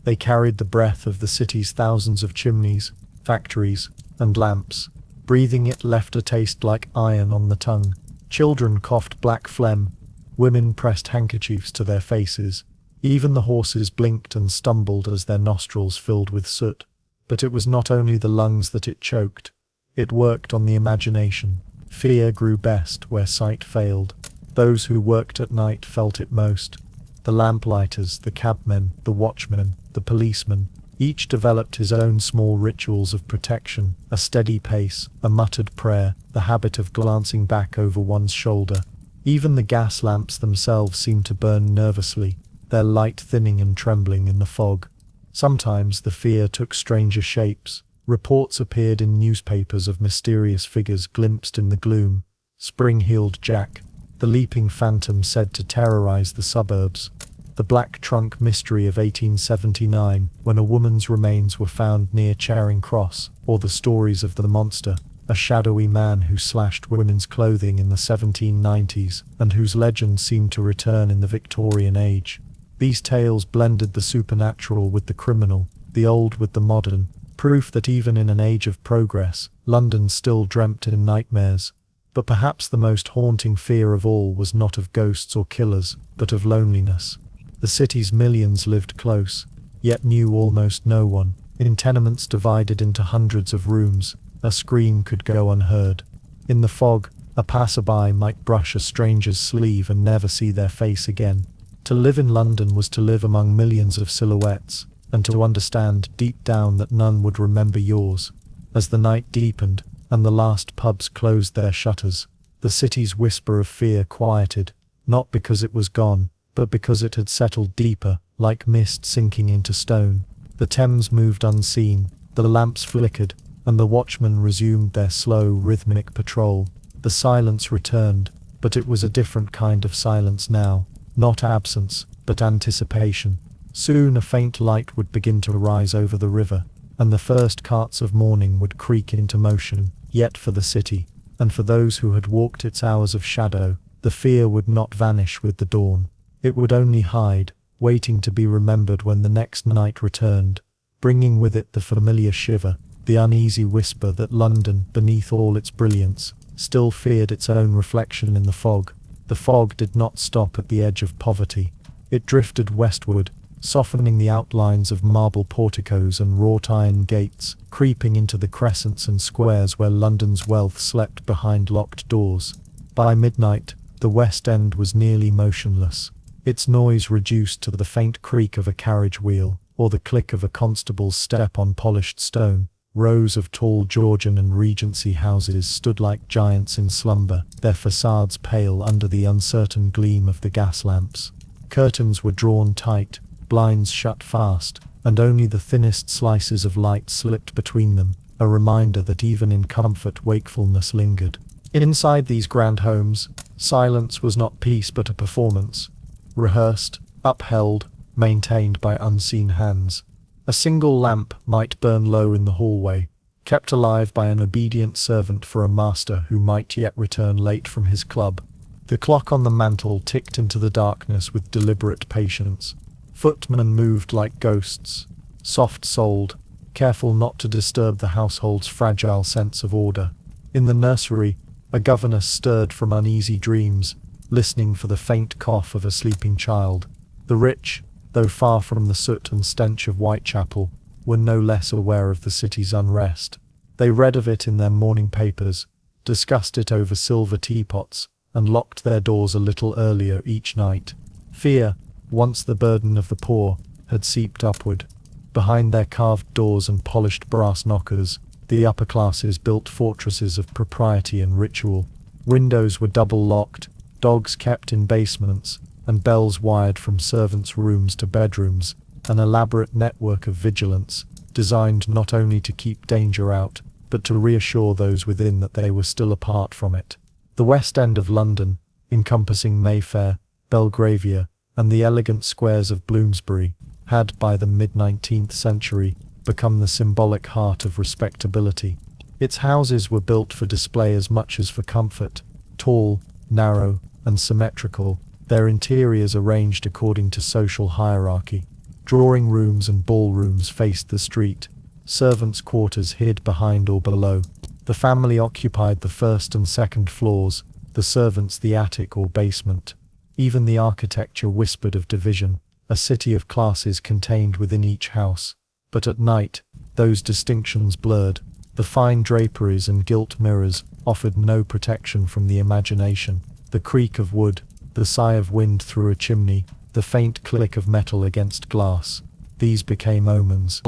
they carried the breath of the city's thousands of chimneys, factories, and lamps. Breathing it left a taste like iron on the tongue. Children coughed black phlegm, women pressed handkerchiefs to their faces. Even the horses blinked and stumbled as their nostrils filled with soot. But it was not only the lungs that it choked. It worked on the imagination. Fear grew best where sight failed. Those who worked at night felt it most. The lamplighters, the cabmen, the watchmen, the policemen, each developed his own small rituals of protection, a steady pace, a muttered prayer, the habit of glancing back over one's shoulder. Even the gas lamps themselves seemed to burn nervously, their light thinning and trembling in the fog. Sometimes the fear took stranger shapes. Reports appeared in newspapers of mysterious figures glimpsed in the gloom. Spring-heeled Jack, the leaping phantom said to terrorize the suburbs. The Black Trunk mystery of 1879, when a woman's remains were found near Charing Cross, or the stories of the monster, a shadowy man who slashed women's clothing in the 1790s, and whose legend seemed to return in the Victorian age. These tales blended the supernatural with the criminal, the old with the modern, proof that even in an age of progress, London still dreamt in nightmares. But perhaps the most haunting fear of all was not of ghosts or killers, but of loneliness. The city's millions lived close, yet knew almost no one. In tenements divided into hundreds of rooms, a scream could go unheard. In the fog, a passerby might brush a stranger's sleeve and never see their face again. To live in London was to live among millions of silhouettes, and to understand deep down that none would remember yours. As the night deepened, and the last pubs closed their shutters, the city's whisper of fear quieted, not because it was gone, but because it had settled deeper, like mist sinking into stone. The Thames moved unseen, the lamps flickered, and the watchmen resumed their slow, rhythmic patrol. The silence returned, but it was a different kind of silence now, not absence, but anticipation. Soon a faint light would begin to rise over the river, and the first carts of morning would creak into motion. Yet for the city, and for those who had walked its hours of shadow, the fear would not vanish with the dawn. It would only hide, waiting to be remembered when the next night returned, bringing with it the familiar shiver, the uneasy whisper that London, beneath all its brilliance, still feared its own reflection in the fog. The fog did not stop at the edge of poverty. It drifted westward, softening the outlines of marble porticos and wrought iron gates, creeping into the crescents and squares where London's wealth slept behind locked doors. By midnight, the West End was nearly motionless, its noise reduced to the faint creak of a carriage wheel, or the click of a constable's step on polished stone. Rows of tall Georgian and Regency houses stood like giants in slumber, their facades pale under the uncertain gleam of the gas lamps. Curtains were drawn tight, blinds shut fast, and only the thinnest slices of light slipped between them, a reminder that even in comfort wakefulness lingered. Inside these grand homes, silence was not peace but a performance, rehearsed, upheld, maintained by unseen hands. A single lamp might burn low in the hallway, kept alive by an obedient servant for a master who might yet return late from his club. The clock on the mantel ticked into the darkness with deliberate patience. Footmen moved like ghosts, soft-souled, careful not to disturb the household's fragile sense of order. In the nursery, A governess stirred from uneasy dreams, listening for the faint cough of a sleeping child. The rich, though far from the soot and stench of Whitechapel, were no less aware of the city's unrest. They read of it in their morning papers, discussed it over silver teapots, and locked their doors a little earlier each night. Fear, once the burden of the poor, had seeped upward. Behind their carved doors and polished brass knockers, the upper classes built fortresses of propriety and ritual. Windows were double-locked, dogs kept in basements, and bells wired from servants' rooms to bedrooms, an elaborate network of vigilance, designed not only to keep danger out, but to reassure those within that they were still apart from it. The West End of London, encompassing Mayfair, Belgravia, and the elegant squares of Bloomsbury, had by the mid-19th century become the symbolic heart of respectability. Its houses were built for display as much as for comfort, tall, narrow, and symmetrical, their interiors arranged according to social hierarchy. Drawing rooms and ballrooms faced the street, servants' quarters hid behind or below. The family occupied the first and second floors, the servants the attic or basement. Even the architecture whispered of division, a city of classes contained within each house. But at night, those distinctions blurred. The fine draperies and gilt mirrors offered no protection from the imagination. The creak of wood, the sigh of wind through a chimney, the faint click of metal against glass, these became omens.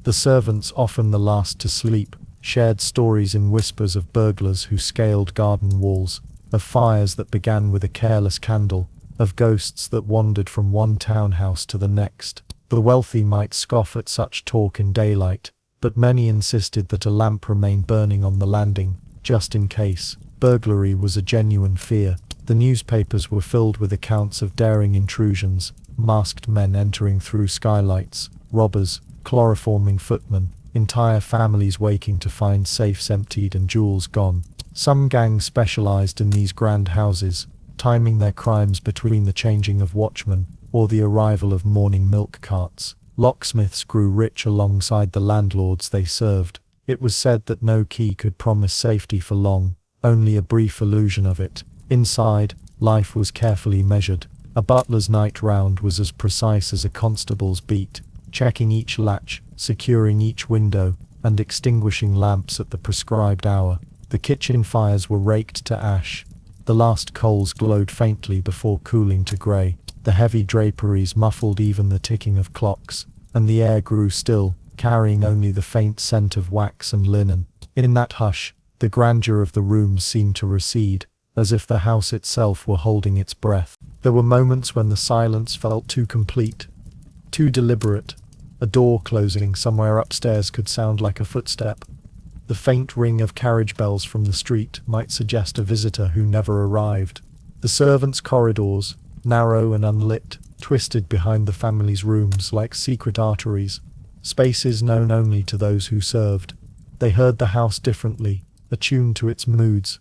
The servants, often the last to sleep, shared stories in whispers of burglars who scaled garden walls, of fires that began with a careless candle, of ghosts that wandered from one townhouse to the next. The wealthy might scoff at such talk in daylight, but many insisted that a lamp remain burning on the landing, just in case. Burglary was a genuine fear. The newspapers were filled with accounts of daring intrusions, masked men entering through skylights, robbers, chloroforming footmen, entire families waking to find safes emptied and jewels gone. Some gangs specialized in these grand houses, timing their crimes between the changing of watchmen or the arrival of morning milk carts. Locksmiths grew rich alongside the landlords they served. It was said that no key could promise safety for long, only a brief illusion of it. Inside, life was carefully measured. A butler's night round was as precise as a constable's beat, checking each latch, securing each window, and extinguishing lamps at the prescribed hour. The kitchen fires were raked to ash. The last coals glowed faintly before cooling to grey. The heavy draperies muffled even the ticking of clocks, and the air grew still, carrying only the faint scent of wax and linen. In that hush, the grandeur of the rooms seemed to recede, as if the house itself were holding its breath. There were moments when the silence felt too complete, too deliberate. A door closing somewhere upstairs could sound like a footstep. The faint ring of carriage bells from the street might suggest a visitor who never arrived. The servants' corridors, narrow and unlit, twisted behind the family's rooms like secret arteries, spaces known only to those who served. They heard the house differently, attuned to its moods,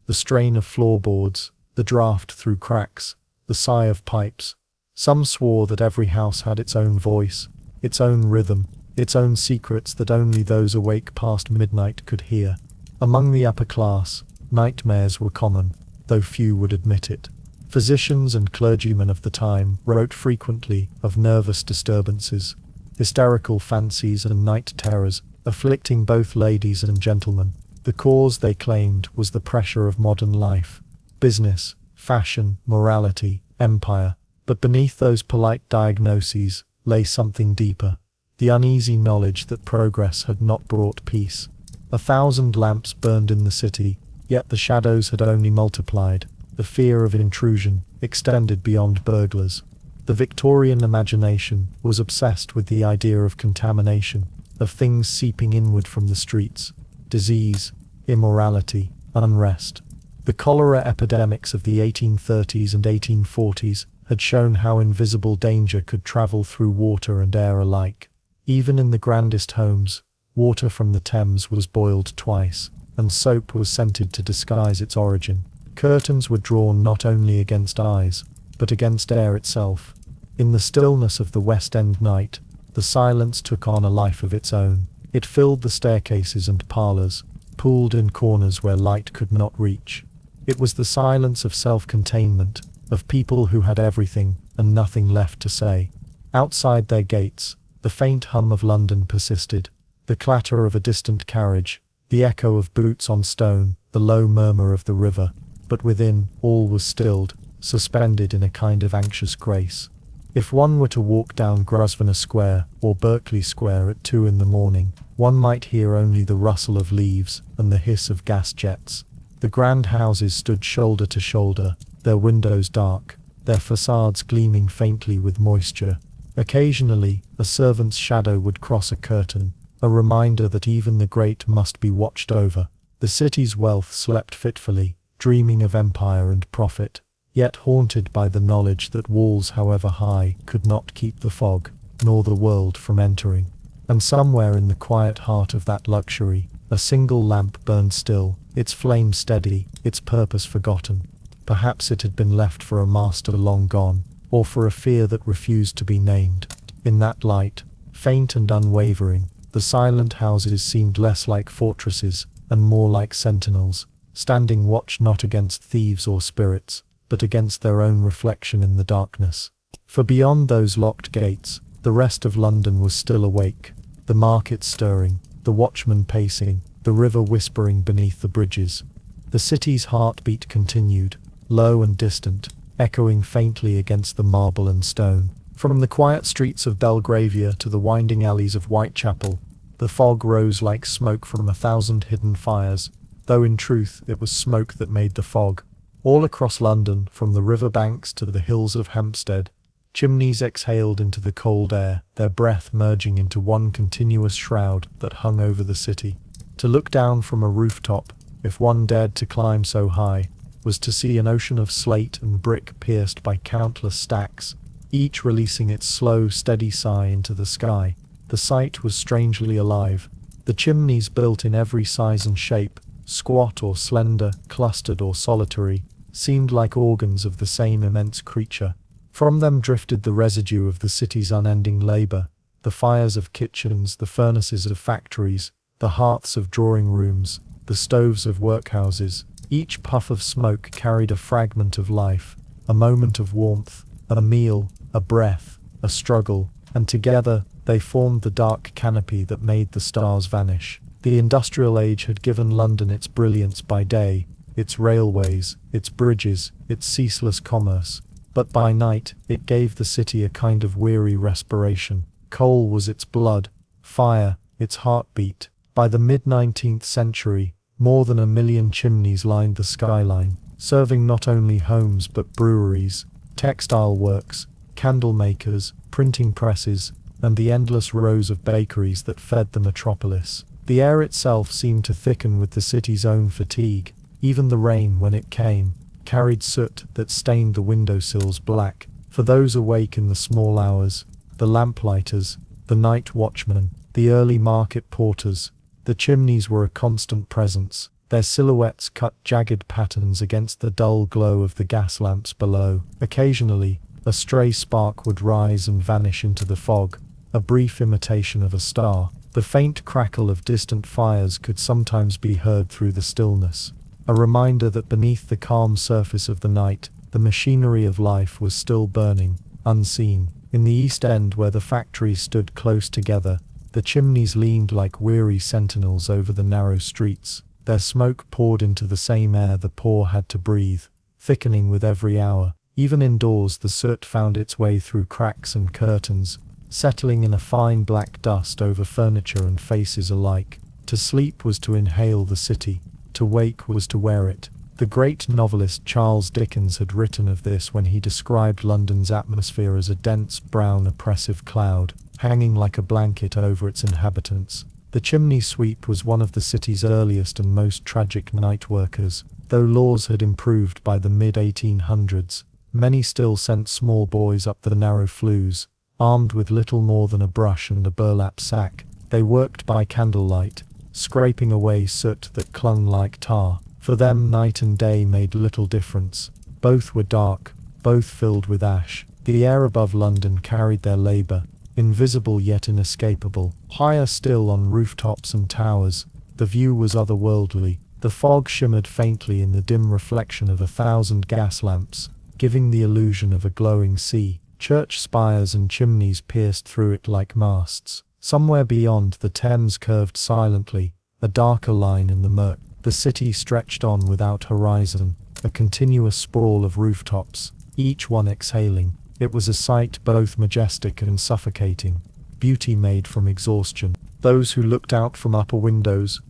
the strain of floorboards, the draught through cracks, the sigh of pipes. Some swore that every house had its own voice, its own rhythm, its own secrets that only those awake past midnight could hear. Among the upper class, nightmares were common, though few would admit it. Physicians and clergymen of the time wrote frequently of nervous disturbances, hysterical fancies and night terrors, afflicting both ladies and gentlemen. The cause, they claimed, was the pressure of modern life, business, fashion, morality, empire. But beneath those polite diagnoses lay something deeper, the uneasy knowledge that progress had not brought peace. 1,000 lamps burned in the city, yet the shadows had only multiplied. The fear of intrusion extended beyond burglars. The Victorian imagination was obsessed with the idea of contamination, of things seeping inward from the streets, disease, immorality, unrest. The cholera epidemics of the 1830s and 1840s had shown how invisible danger could travel through water and air alike. Even in the grandest homes, water from the Thames was boiled twice, and soap was scented to disguise its origin. Curtains were drawn not only against eyes, but against air itself. In the stillness of the West End night, the silence took on a life of its own. It filled the staircases and parlours, pooled in corners where light could not reach. It was the silence of self-containment, of people who had everything and nothing left to say. Outside their gates, the faint hum of London persisted, the clatter of a distant carriage, the echo of boots on stone, the low murmur of the river. But within, all was stilled, suspended in a kind of anxious grace. If one were to walk down Grosvenor Square or Berkeley Square at 2 in the morning, one might hear only the rustle of leaves and the hiss of gas jets. The grand houses stood shoulder to shoulder, their windows dark, their facades gleaming faintly with moisture. Occasionally, a servant's shadow would cross a curtain, a reminder that even the great must be watched over. The city's wealth slept fitfully, dreaming of empire and profit, yet haunted by the knowledge that walls, however high, could not keep the fog, nor the world from entering. And somewhere in the quiet heart of that luxury, a single lamp burned still, its flame steady, its purpose forgotten. Perhaps it had been left for a master long gone, or for a fear that refused to be named. In that light, faint and unwavering, the silent houses seemed less like fortresses, and more like sentinels, standing watch not against thieves or spirits, but against their own reflection in the darkness. For beyond those locked gates, the rest of London was still awake, the market stirring, the watchman pacing, the river whispering beneath the bridges. The city's heartbeat continued, low and distant, echoing faintly against the marble and stone. From the quiet streets of Belgravia to the winding alleys of Whitechapel, the fog rose like smoke from 1,000 hidden fires, though in truth it was smoke that made the fog. All across London, from the river banks to the hills of Hampstead, chimneys exhaled into the cold air, their breath merging into one continuous shroud that hung over the city. To look down from a rooftop, if one dared to climb so high, was to see an ocean of slate and brick pierced by countless stacks, each releasing its slow, steady sigh into the sky. The sight was strangely alive. The chimneys, built in every size and shape, squat or slender, clustered or solitary, seemed like organs of the same immense creature. From them drifted the residue of the city's unending labor, the fires of kitchens, the furnaces of factories, the hearths of drawing rooms, the stoves of workhouses. Each puff of smoke carried a fragment of life, a moment of warmth, a meal, a breath, a struggle, and together they formed the dark canopy that made the stars vanish. The industrial age had given London its brilliance by day, its railways, its bridges, its ceaseless commerce. But by night, it gave the city a kind of weary respiration. Coal was its blood, fire, its heartbeat. By the mid-19th century, more than 1 million chimneys lined the skyline, serving not only homes but breweries, textile works, candle makers, printing presses, and the endless rows of bakeries that fed the metropolis. The air itself seemed to thicken with the city's own fatigue. Even the rain, when it came, carried soot that stained the windowsills black. For those awake in the small hours, the lamplighters, the night watchmen, the early market porters, the chimneys were a constant presence. Their silhouettes cut jagged patterns against the dull glow of the gas lamps below. Occasionally, a stray spark would rise and vanish into the fog, a brief imitation of a star. The faint crackle of distant fires could sometimes be heard through the stillness, a reminder that beneath the calm surface of the night, the machinery of life was still burning, unseen. In the East End, where the factories stood close together, the chimneys leaned like weary sentinels over the narrow streets. Their smoke poured into the same air the poor had to breathe, thickening with every hour. Even indoors, the soot found its way through cracks and curtains, settling in a fine black dust over furniture and faces alike. To sleep was to inhale the city, to wake was to wear it. The great novelist Charles Dickens had written of this when he described London's atmosphere as a dense, brown, oppressive cloud, hanging like a blanket over its inhabitants. The chimney sweep was one of the city's earliest and most tragic night workers. Though laws had improved by the mid-1800s, many still sent small boys up the narrow flues, armed with little more than a brush and a burlap sack. They worked by candlelight, scraping away soot that clung like tar. For them, night and day made little difference. Both were dark, both filled with ash. The air above London carried their labor, invisible yet inescapable. Higher still, on rooftops and towers, The view was otherworldly. The fog shimmered faintly in the dim reflection of 1,000 gas lamps, giving the illusion of a glowing sea. Church spires and chimneys pierced through it like masts. Somewhere beyond, the Thames curved silently, a darker line in the murk. The city stretched on without horizon, a continuous sprawl of rooftops, each one exhaling. It was a sight both majestic and suffocating, beauty made from exhaustion. Those who looked out from upper windows,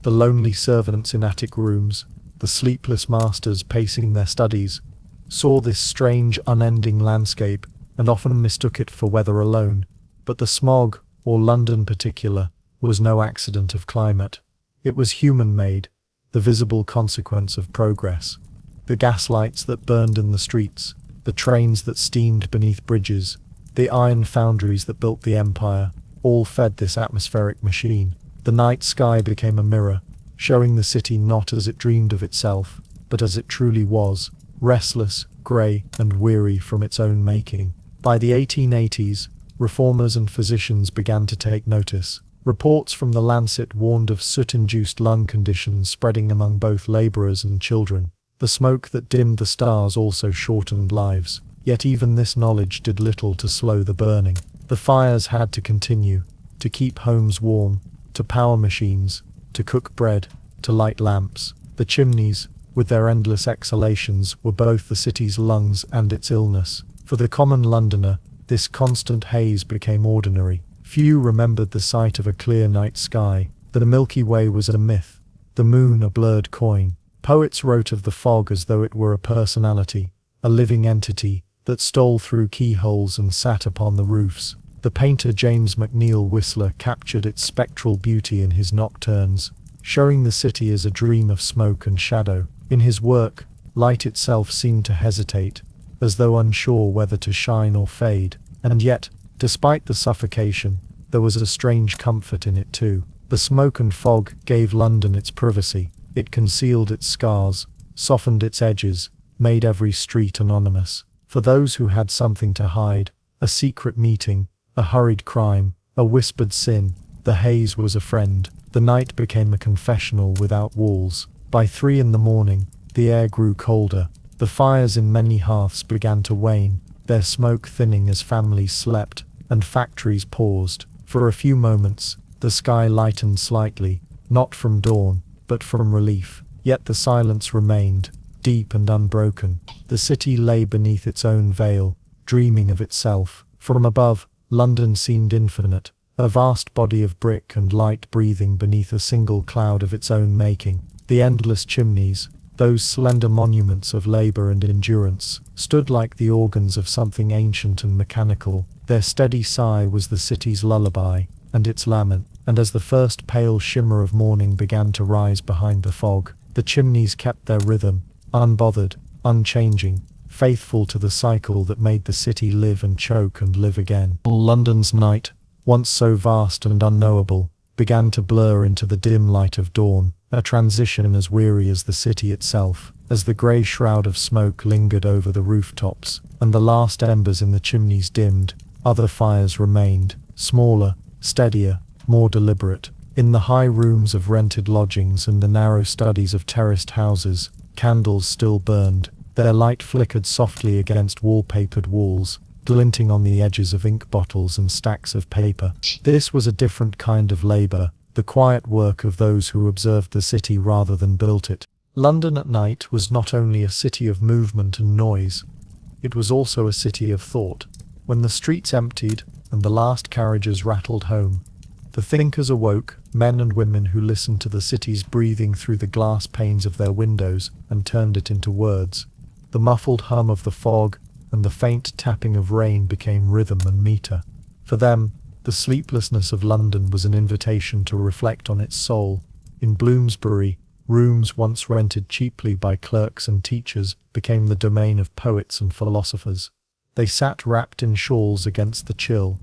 the lonely servants in attic rooms, the sleepless masters pacing their studies, saw this strange, unending landscape and often mistook it for weather alone. But the smog, or London particular, was no accident of climate. It was human-made, the visible consequence of progress. The gaslights that burned in the streets, the trains that steamed beneath bridges, the iron foundries that built the empire, all fed this atmospheric machine. The night sky became a mirror, showing the city not as it dreamed of itself, but as it truly was, restless, grey, and weary from its own making. By the 1880s, reformers and physicians began to take notice. Reports from the Lancet warned of soot-induced lung conditions spreading among both labourers and children. The smoke that dimmed the stars also shortened lives, yet even this knowledge did little to slow the burning. The fires had to continue, to keep homes warm, to power machines, to cook bread, to light lamps. The chimneys, with their endless exhalations, were both the city's lungs and its illness. For the common Londoner, this constant haze became ordinary. Few remembered the sight of a clear night sky. The Milky Way was a myth, the moon a blurred coin. Poets wrote of the fog as though it were a personality, a living entity, that stole through keyholes and sat upon the roofs. The painter James McNeill Whistler captured its spectral beauty in his nocturnes, showing the city as a dream of smoke and shadow. In his work, light itself seemed to hesitate, as though unsure whether to shine or fade. And yet, despite the suffocation, there was a strange comfort in it too. The smoke and fog gave London its privacy. It concealed its scars, softened its edges, made every street anonymous. For those who had something to hide, a secret meeting, a hurried crime, a whispered sin, the haze was a friend. The night became a confessional without walls. By 3 in the morning, the air grew colder. The fires in many hearths began to wane, their smoke thinning as families slept, and factories paused. For a few moments, the sky lightened slightly, not from dawn, but from relief. Yet the silence remained, deep and unbroken. The city lay beneath its own veil, dreaming of itself. From above, London seemed infinite, a vast body of brick and light breathing beneath a single cloud of its own making. The endless chimneys, those slender monuments of labour and endurance, stood like the organs of something ancient and mechanical. Their steady sigh was the city's lullaby, and its lament. And as the first pale shimmer of morning began to rise behind the fog, the chimneys kept their rhythm, unbothered, unchanging, faithful to the cycle that made the city live and choke and live again. London's night, once so vast and unknowable, began to blur into the dim light of dawn, a transition as weary as the city itself. As the grey shroud of smoke lingered over the rooftops, and the last embers in the chimneys dimmed, other fires remained, smaller, steadier, more deliberate. In the high rooms of rented lodgings and the narrow studies of terraced houses, candles still burned, their light flickered softly against wallpapered walls, glinting on the edges of ink bottles and stacks of paper. This was a different kind of labour, the quiet work of those who observed the city rather than built it. London at night was not only a city of movement and noise, it was also a city of thought. When the streets emptied and the last carriages rattled home, the thinkers awoke, men and women who listened to the city's breathing through the glass panes of their windows and turned it into words. The muffled hum of the fog and the faint tapping of rain became rhythm and metre. For them, the sleeplessness of London was an invitation to reflect on its soul. In Bloomsbury, rooms once rented cheaply by clerks and teachers became the domain of poets and philosophers. They sat wrapped in shawls against the chill,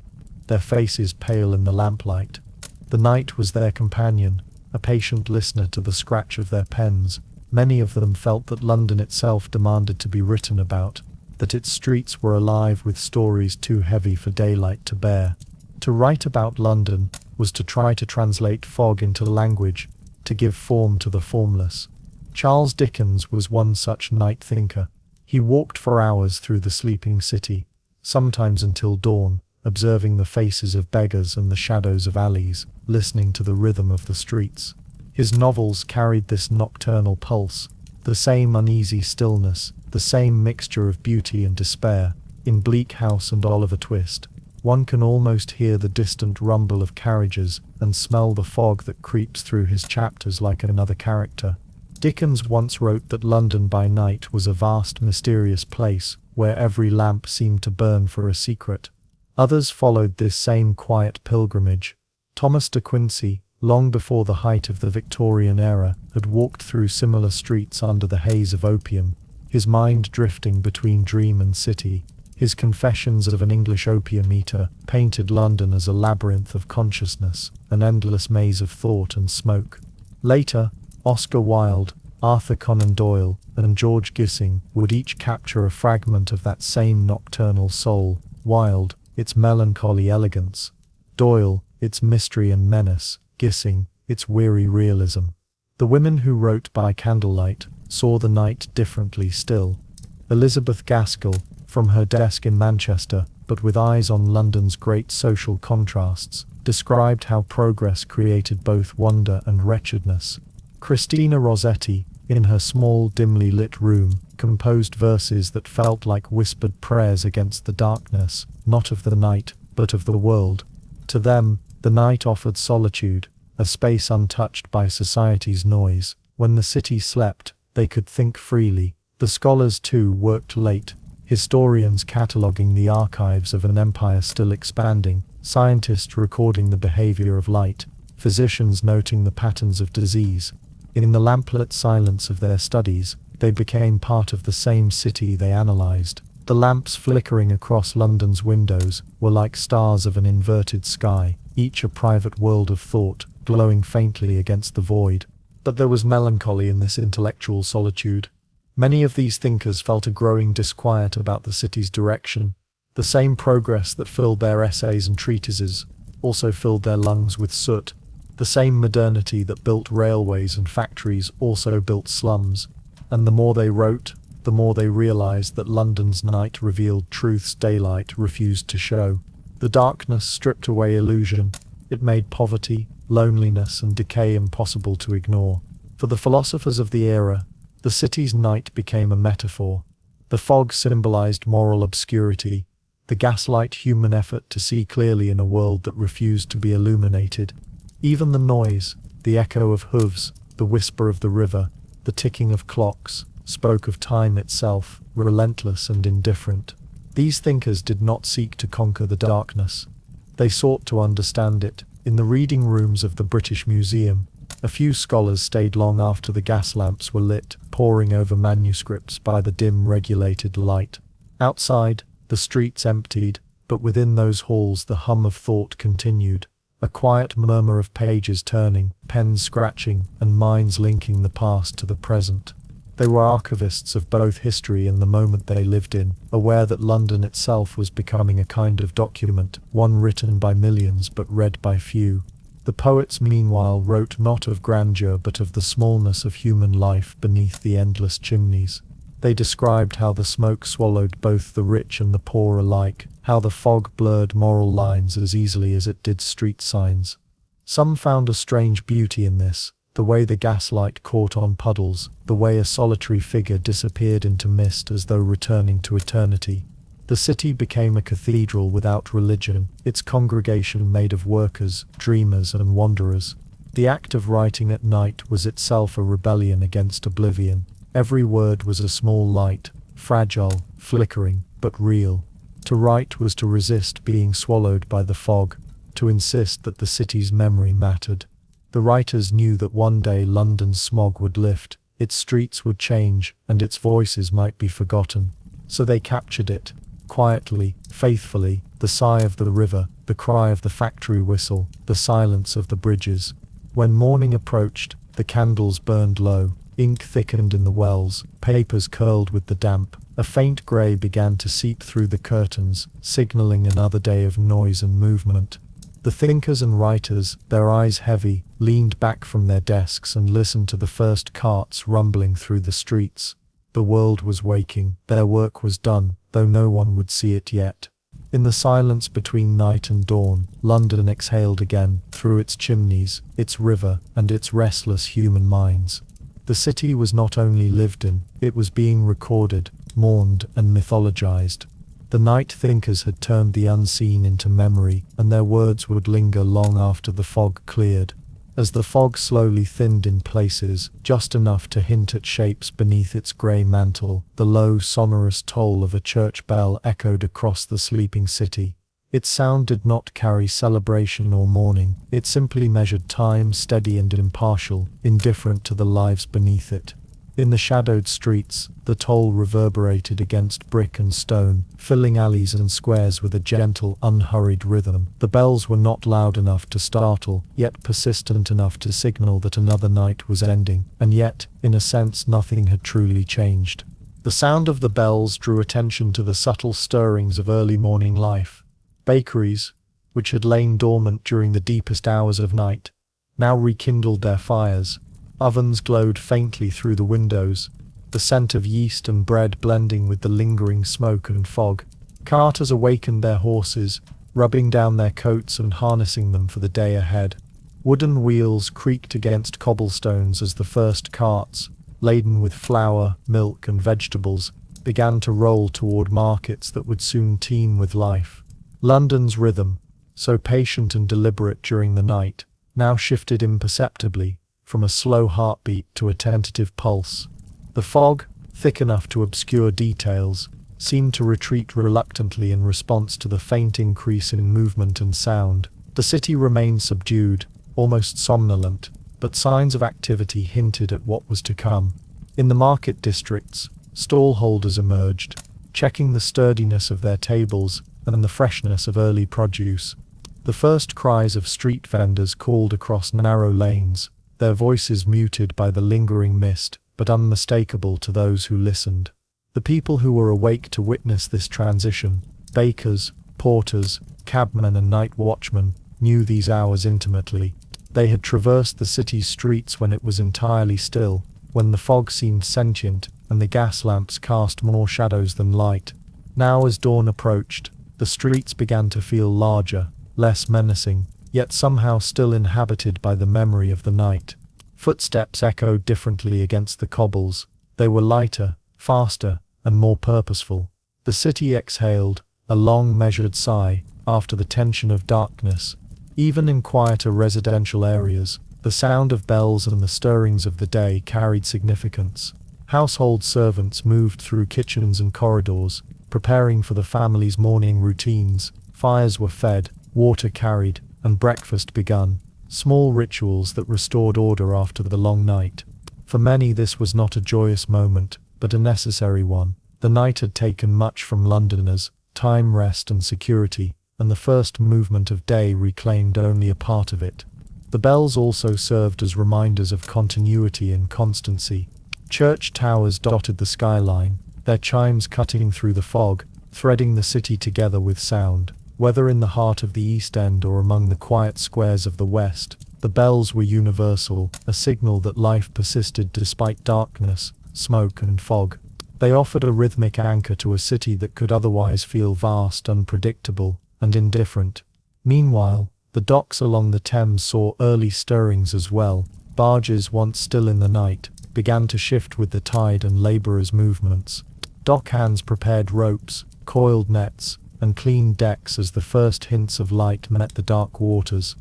their faces pale in the lamplight. The night was their companion, a patient listener to the scratch of their pens. Many of them felt that London itself demanded to be written about, that its streets were alive with stories too heavy for daylight to bear. To write about London was to try to translate fog into language, to give form to the formless. Charles Dickens was one such night thinker. He walked for hours through the sleeping city, sometimes until dawn, observing the faces of beggars and the shadows of alleys, listening to the rhythm of the streets. His novels carried this nocturnal pulse, the same uneasy stillness, the same mixture of beauty and despair. In Bleak House and Oliver Twist, one can almost hear the distant rumble of carriages and smell the fog that creeps through his chapters like another character. Dickens once wrote that London by night was a vast, mysterious place, where every lamp seemed to burn for a secret. Others followed this same quiet pilgrimage. Thomas de Quincey, long before the height of the Victorian era, had walked through similar streets under the haze of opium, his mind drifting between dream and city. His Confessions of an English Opium Eater painted London as a labyrinth of consciousness, an endless maze of thought and smoke. Later, Oscar Wilde, Arthur Conan Doyle, and George Gissing would each capture a fragment of that same nocturnal soul. Wilde, its melancholy elegance; Doyle, its mystery and menace; Gissing, its weary realism. The women who wrote by candlelight saw the night differently still. Elizabeth Gaskell, from her desk in Manchester, but with eyes on London's great social contrasts, described how progress created both wonder and wretchedness. Christina Rossetti, in her small, dimly lit room, composed verses that felt like whispered prayers against the darkness, not of the night, but of the world. To them, the night offered solitude, a space untouched by society's noise. When the city slept, they could think freely. The scholars too worked late, historians cataloguing the archives of an empire still expanding, scientists recording the behavior of light, physicians noting the patterns of disease. In the lamplit silence of their studies, they became part of the same city they analyzed. The lamps flickering across London's windows were like stars of an inverted sky, each a private world of thought, glowing faintly against the void. But there was melancholy in this intellectual solitude. Many of these thinkers felt a growing disquiet about the city's direction. The same progress that filled their essays and treatises also filled their lungs with soot. The same modernity that built railways and factories also built slums. And the more they wrote, the more they realized that London's night revealed truths daylight refused to show. The darkness stripped away illusion. It made poverty, loneliness, and decay impossible to ignore. For the philosophers of the era, the city's night became a metaphor. The fog symbolized moral obscurity, the gaslight human effort to see clearly in a world that refused to be illuminated. Even the noise, the echo of hooves, the whisper of the river, the ticking of clocks, spoke of time itself, relentless and indifferent. These thinkers did not seek to conquer the darkness. They sought to understand it. In the reading rooms of the British Museum, a few scholars stayed long after the gas lamps were lit, poring over manuscripts by the dim, regulated light. Outside, the streets emptied, but within those halls the hum of thought continued, a quiet murmur of pages turning, pens scratching, and minds linking the past to the present. They were archivists of both history and the moment they lived in, aware that London itself was becoming a kind of document, one written by millions but read by few. The poets, meanwhile, wrote not of grandeur but of the smallness of human life beneath the endless chimneys. They described how the smoke swallowed both the rich and the poor alike, how the fog blurred moral lines as easily as it did street signs. Some found a strange beauty in this, the way the gaslight caught on puddles, the way a solitary figure disappeared into mist as though returning to eternity. The city became a cathedral without religion, its congregation made of workers, dreamers, and wanderers. The act of writing at night was itself a rebellion against oblivion. Every word was a small light, fragile, flickering, but real. To write was to resist being swallowed by the fog, to insist that the city's memory mattered. The writers knew that one day London's smog would lift, its streets would change, and its voices might be forgotten. So they captured it. Quietly, faithfully, the sigh of the river, the cry of the factory whistle, the silence of the bridges. When morning approached, the candles burned low, ink thickened in the wells, papers curled with the damp. A faint grey began to seep through the curtains, signalling another day of noise and movement. The thinkers and writers, their eyes heavy, leaned back from their desks and listened to the first carts rumbling through the streets. The world was waking, their work was done, though no one would see it yet. In the silence between night and dawn, London exhaled again, through its chimneys, its river, and its restless human minds. The city was not only lived in, it was being recorded, mourned, and mythologized. The night thinkers had turned the unseen into memory, and their words would linger long after the fog cleared. As the fog slowly thinned in places, just enough to hint at shapes beneath its grey mantle, the low, sonorous toll of a church bell echoed across the sleeping city. Its sound did not carry celebration or mourning, it simply measured time, steady and impartial, indifferent to the lives beneath it. In the shadowed streets, the toll reverberated against brick and stone, filling alleys and squares with a gentle, unhurried rhythm. The bells were not loud enough to startle, yet persistent enough to signal that another night was ending, and yet, in a sense, nothing had truly changed. The sound of the bells drew attention to the subtle stirrings of early morning life. Bakeries, which had lain dormant during the deepest hours of night, now rekindled their fires. Ovens glowed faintly through the windows, the scent of yeast and bread blending with the lingering smoke and fog. Carters awakened their horses, rubbing down their coats and harnessing them for the day ahead. Wooden wheels creaked against cobblestones as the first carts, laden with flour, milk and vegetables, began to roll toward markets that would soon teem with life. London's rhythm, so patient and deliberate during the night, now shifted imperceptibly, from a slow heartbeat to a tentative pulse. The fog, thick enough to obscure details, seemed to retreat reluctantly in response to the faint increase in movement and sound. The city remained subdued, almost somnolent, but signs of activity hinted at what was to come. In the market districts, stallholders emerged, checking the sturdiness of their tables and the freshness of early produce. The first cries of street vendors called across narrow lanes, their voices muted by the lingering mist, but unmistakable to those who listened. The people who were awake to witness this transition, bakers, porters, cabmen and night watchmen, knew these hours intimately. They had traversed the city's streets when it was entirely still, when the fog seemed sentient and the gas lamps cast more shadows than light. Now as dawn approached, the streets began to feel larger, less menacing, yet somehow still inhabited by the memory of the night. Footsteps echoed differently against the cobbles. They were lighter, faster, and more purposeful. The city exhaled, a long measured sigh, after the tension of darkness. Even in quieter residential areas, the sound of bells and the stirrings of the day carried significance. Household servants moved through kitchens and corridors, preparing for the family's morning routines. Fires were fed, water carried, and breakfast begun, small rituals that restored order after the long night. For many this was not a joyous moment, but a necessary one. The night had taken much from Londoners, time, rest and security, and the first movement of day reclaimed only a part of it. The bells also served as reminders of continuity and constancy. Church towers dotted the skyline, their chimes cutting through the fog, threading the city together with sound. Whether in the heart of the East End or among the quiet squares of the West, the bells were universal, a signal that life persisted despite darkness, smoke and fog. They offered a rhythmic anchor to a city that could otherwise feel vast, unpredictable, and indifferent. Meanwhile, the docks along the Thames saw early stirrings as well. Barges, once still in the night, began to shift with the tide and labourers' movements. Dockhands prepared ropes, coiled nets, and cleaned decks as the first hints of light met the dark waters.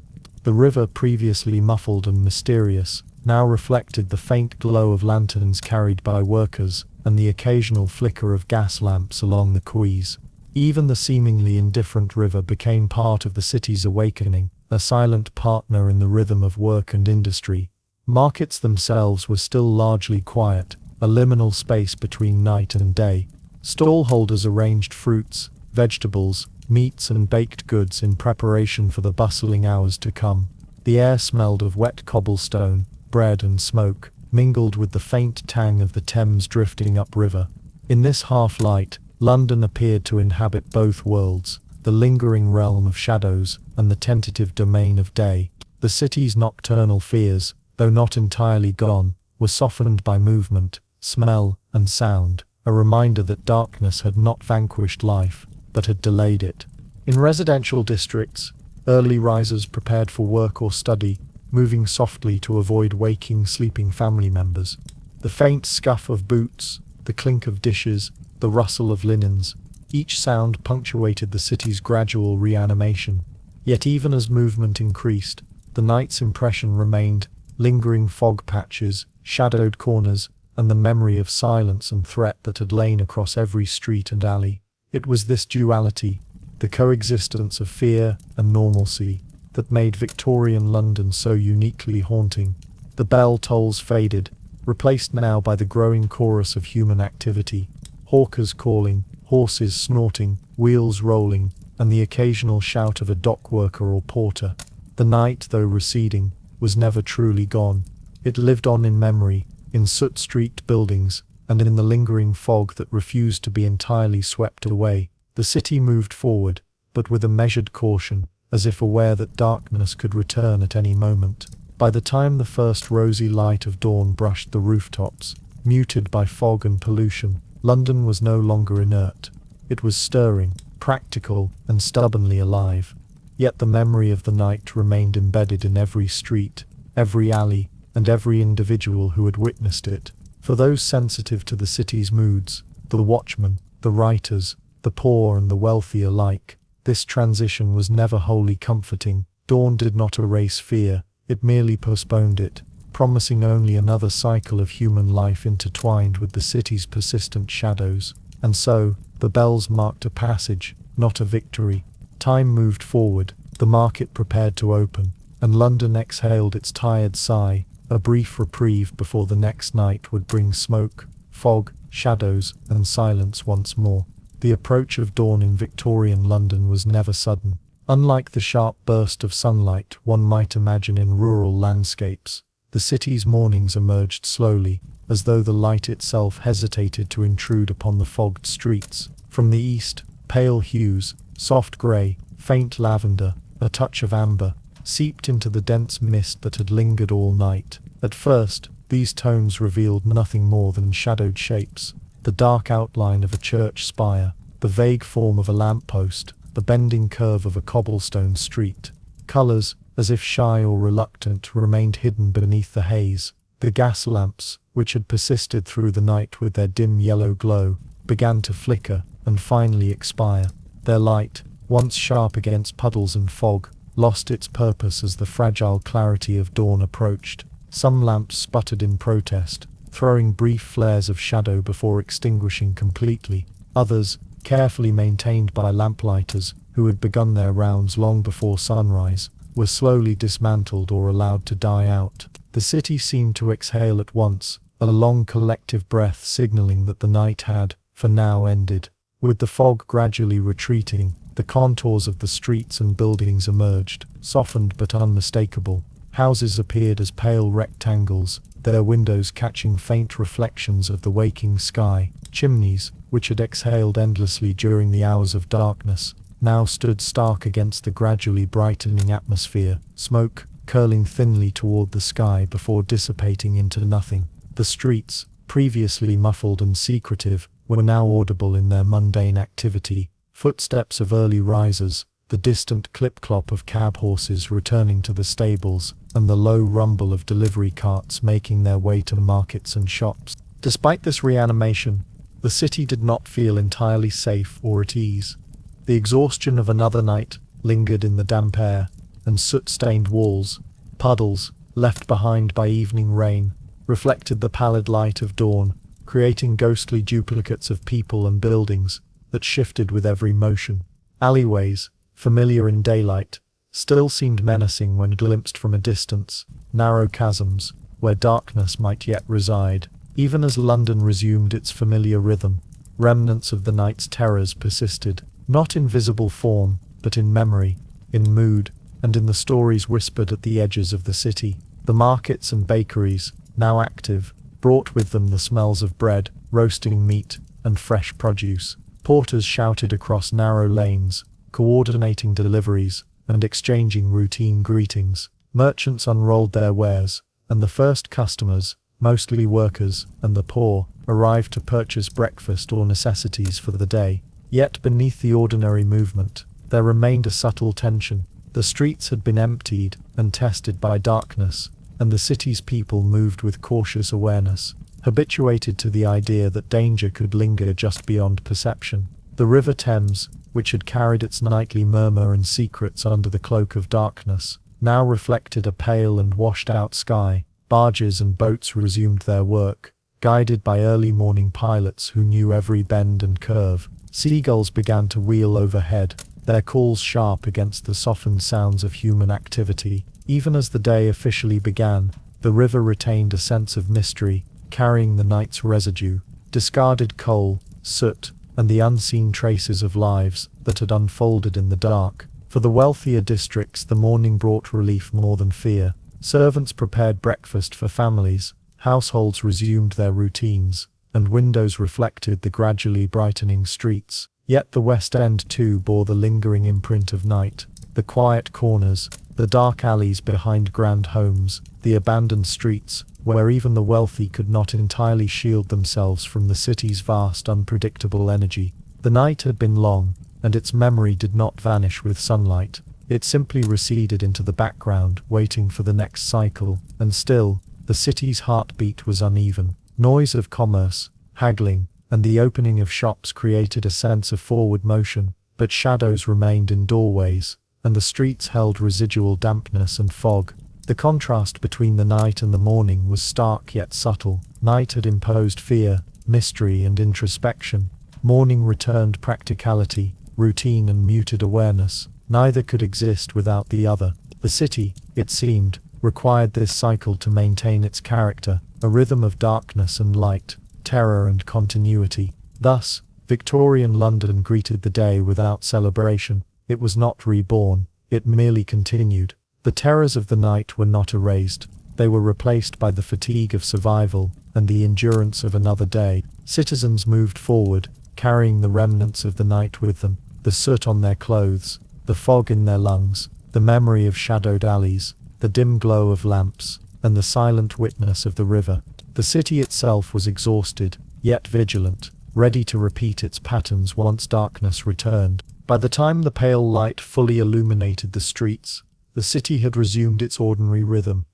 The river, previously muffled and mysterious, now reflected the faint glow of lanterns carried by workers, and the occasional flicker of gas lamps along the quays. Even the seemingly indifferent river became part of the city's awakening, a silent partner in the rhythm of work and industry. Markets themselves were still largely quiet, a liminal space between night and day. Stallholders arranged fruits, vegetables, meats and baked goods in preparation for the bustling hours to come. The air smelled of wet cobblestone, bread and smoke, mingled with the faint tang of the Thames drifting upriver. In this half-light, London appeared to inhabit both worlds, the lingering realm of shadows, and the tentative domain of day. The city's nocturnal fears, though not entirely gone, were softened by movement, smell, and sound, a reminder that darkness had not vanquished life, but had delayed it. In residential districts, early risers prepared for work or study, moving softly to avoid waking sleeping family members. The faint scuff of boots, the clink of dishes, the rustle of linens, each sound punctuated the city's gradual reanimation. Yet even as movement increased, the night's impression remained, lingering fog patches, shadowed corners, and the memory of silence and threat that had lain across every street and alley. It was this duality, the coexistence of fear and normalcy, that made Victorian London so uniquely haunting. The bell tolls faded, replaced now by the growing chorus of human activity. Hawkers calling, horses snorting, wheels rolling, and the occasional shout of a dock worker or porter. The night, though receding, was never truly gone. It lived on in memory, in soot-streaked buildings, and in the lingering fog that refused to be entirely swept away. The city moved forward, but with a measured caution, as if aware that darkness could return at any moment. By the time the first rosy light of dawn brushed the rooftops, muted by fog and pollution, London was no longer inert. It was stirring, practical, and stubbornly alive. Yet the memory of the night remained embedded in every street, every alley, and every individual who had witnessed it. For those sensitive to the city's moods, the watchmen, the writers, the poor and the wealthy alike, this transition was never wholly comforting. Dawn did not erase fear, it merely postponed it, promising only another cycle of human life intertwined with the city's persistent shadows. And so, the bells marked a passage, not a victory. Time moved forward, the market prepared to open, and London exhaled its tired sigh, a brief reprieve before the next night would bring smoke, fog, shadows, and silence once more. The approach of dawn in Victorian London was never sudden. Unlike the sharp burst of sunlight one might imagine in rural landscapes, the city's mornings emerged slowly, as though the light itself hesitated to intrude upon the fogged streets. From the east, pale hues, soft grey, faint lavender, a touch of amber, seeped into the dense mist that had lingered all night. At first, these tones revealed nothing more than shadowed shapes, the dark outline of a church spire, the vague form of a lamppost, the bending curve of a cobblestone street. Colours, as if shy or reluctant, remained hidden beneath the haze. The gas lamps, which had persisted through the night with their dim yellow glow, began to flicker and finally expire. Their light, once sharp against puddles and fog, lost its purpose as the fragile clarity of dawn approached. Some lamps sputtered in protest, throwing brief flares of shadow before extinguishing completely. Others, carefully maintained by lamplighters who had begun their rounds long before sunrise, were slowly dismantled or allowed to die out. The city seemed to exhale at once, a long collective breath signaling that the night had, for now, ended. With the fog gradually retreating, the contours of the streets and buildings emerged, softened but unmistakable. Houses appeared as pale rectangles, their windows catching faint reflections of the waking sky. Chimneys, which had exhaled endlessly during the hours of darkness, now stood stark against the gradually brightening atmosphere, smoke curling thinly toward the sky before dissipating into nothing. The streets, previously muffled and secretive, were now audible in their mundane activity. Footsteps of early risers, the distant clip-clop of cab horses returning to the stables, and the low rumble of delivery carts making their way to markets and shops. Despite this reanimation, the city did not feel entirely safe or at ease. The exhaustion of another night lingered in the damp air, and soot-stained walls, puddles, left behind by evening rain, reflected the pallid light of dawn, creating ghostly duplicates of people and buildings that shifted with every motion. Alleyways, familiar in daylight, still seemed menacing when glimpsed from a distance, narrow chasms, where darkness might yet reside. Even as London resumed its familiar rhythm, remnants of the night's terrors persisted, not in visible form, but in memory, in mood, and in the stories whispered at the edges of the city. The markets and bakeries, now active, brought with them the smells of bread, roasting meat, and fresh produce. Porters shouted across narrow lanes, coordinating deliveries, and exchanging routine greetings. Merchants unrolled their wares, and the first customers, mostly workers and the poor, arrived to purchase breakfast or necessities for the day. Yet beneath the ordinary movement, there remained a subtle tension. The streets had been emptied and tested by darkness, and the city's people moved with cautious awareness, habituated to the idea that danger could linger just beyond perception. The River Thames, which had carried its nightly murmur and secrets under the cloak of darkness, now reflected a pale and washed-out sky. Barges and boats resumed their work, guided by early morning pilots who knew every bend and curve. Seagulls began to wheel overhead, their calls sharp against the softened sounds of human activity. Even as the day officially began, the river retained a sense of mystery, carrying the night's residue, discarded coal, soot, and the unseen traces of lives that had unfolded in the dark. For the wealthier districts, the morning brought relief more than fear. Servants prepared breakfast for families, households resumed their routines, and windows reflected the gradually brightening streets. Yet the West End too bore the lingering imprint of night. The quiet corners, the dark alleys behind grand homes, the abandoned streets, where even the wealthy could not entirely shield themselves from the city's vast, unpredictable energy. The night had been long, and its memory did not vanish with sunlight. It simply receded into the background, waiting for the next cycle. And still, the city's heartbeat was uneven. Noise of commerce, haggling, and the opening of shops created a sense of forward motion, but shadows remained in doorways, and the streets held residual dampness and fog. The contrast between the night and the morning was stark yet subtle. Night had imposed fear, mystery, and introspection. Morning returned practicality, routine, and muted awareness. Neither could exist without the other. The city, it seemed, required this cycle to maintain its character, a rhythm of darkness and light, terror and continuity. Thus, Victorian London greeted the day without celebration. It was not reborn, it merely continued. The terrors of the night were not erased. They were replaced by the fatigue of survival and the endurance of another day. Citizens moved forward, carrying the remnants of the night with them, the soot on their clothes, the fog in their lungs, the memory of shadowed alleys, the dim glow of lamps, and the silent witness of the river. The city itself was exhausted, yet vigilant, ready to repeat its patterns once darkness returned. By the time the pale light fully illuminated the streets, the city had resumed its ordinary rhythm.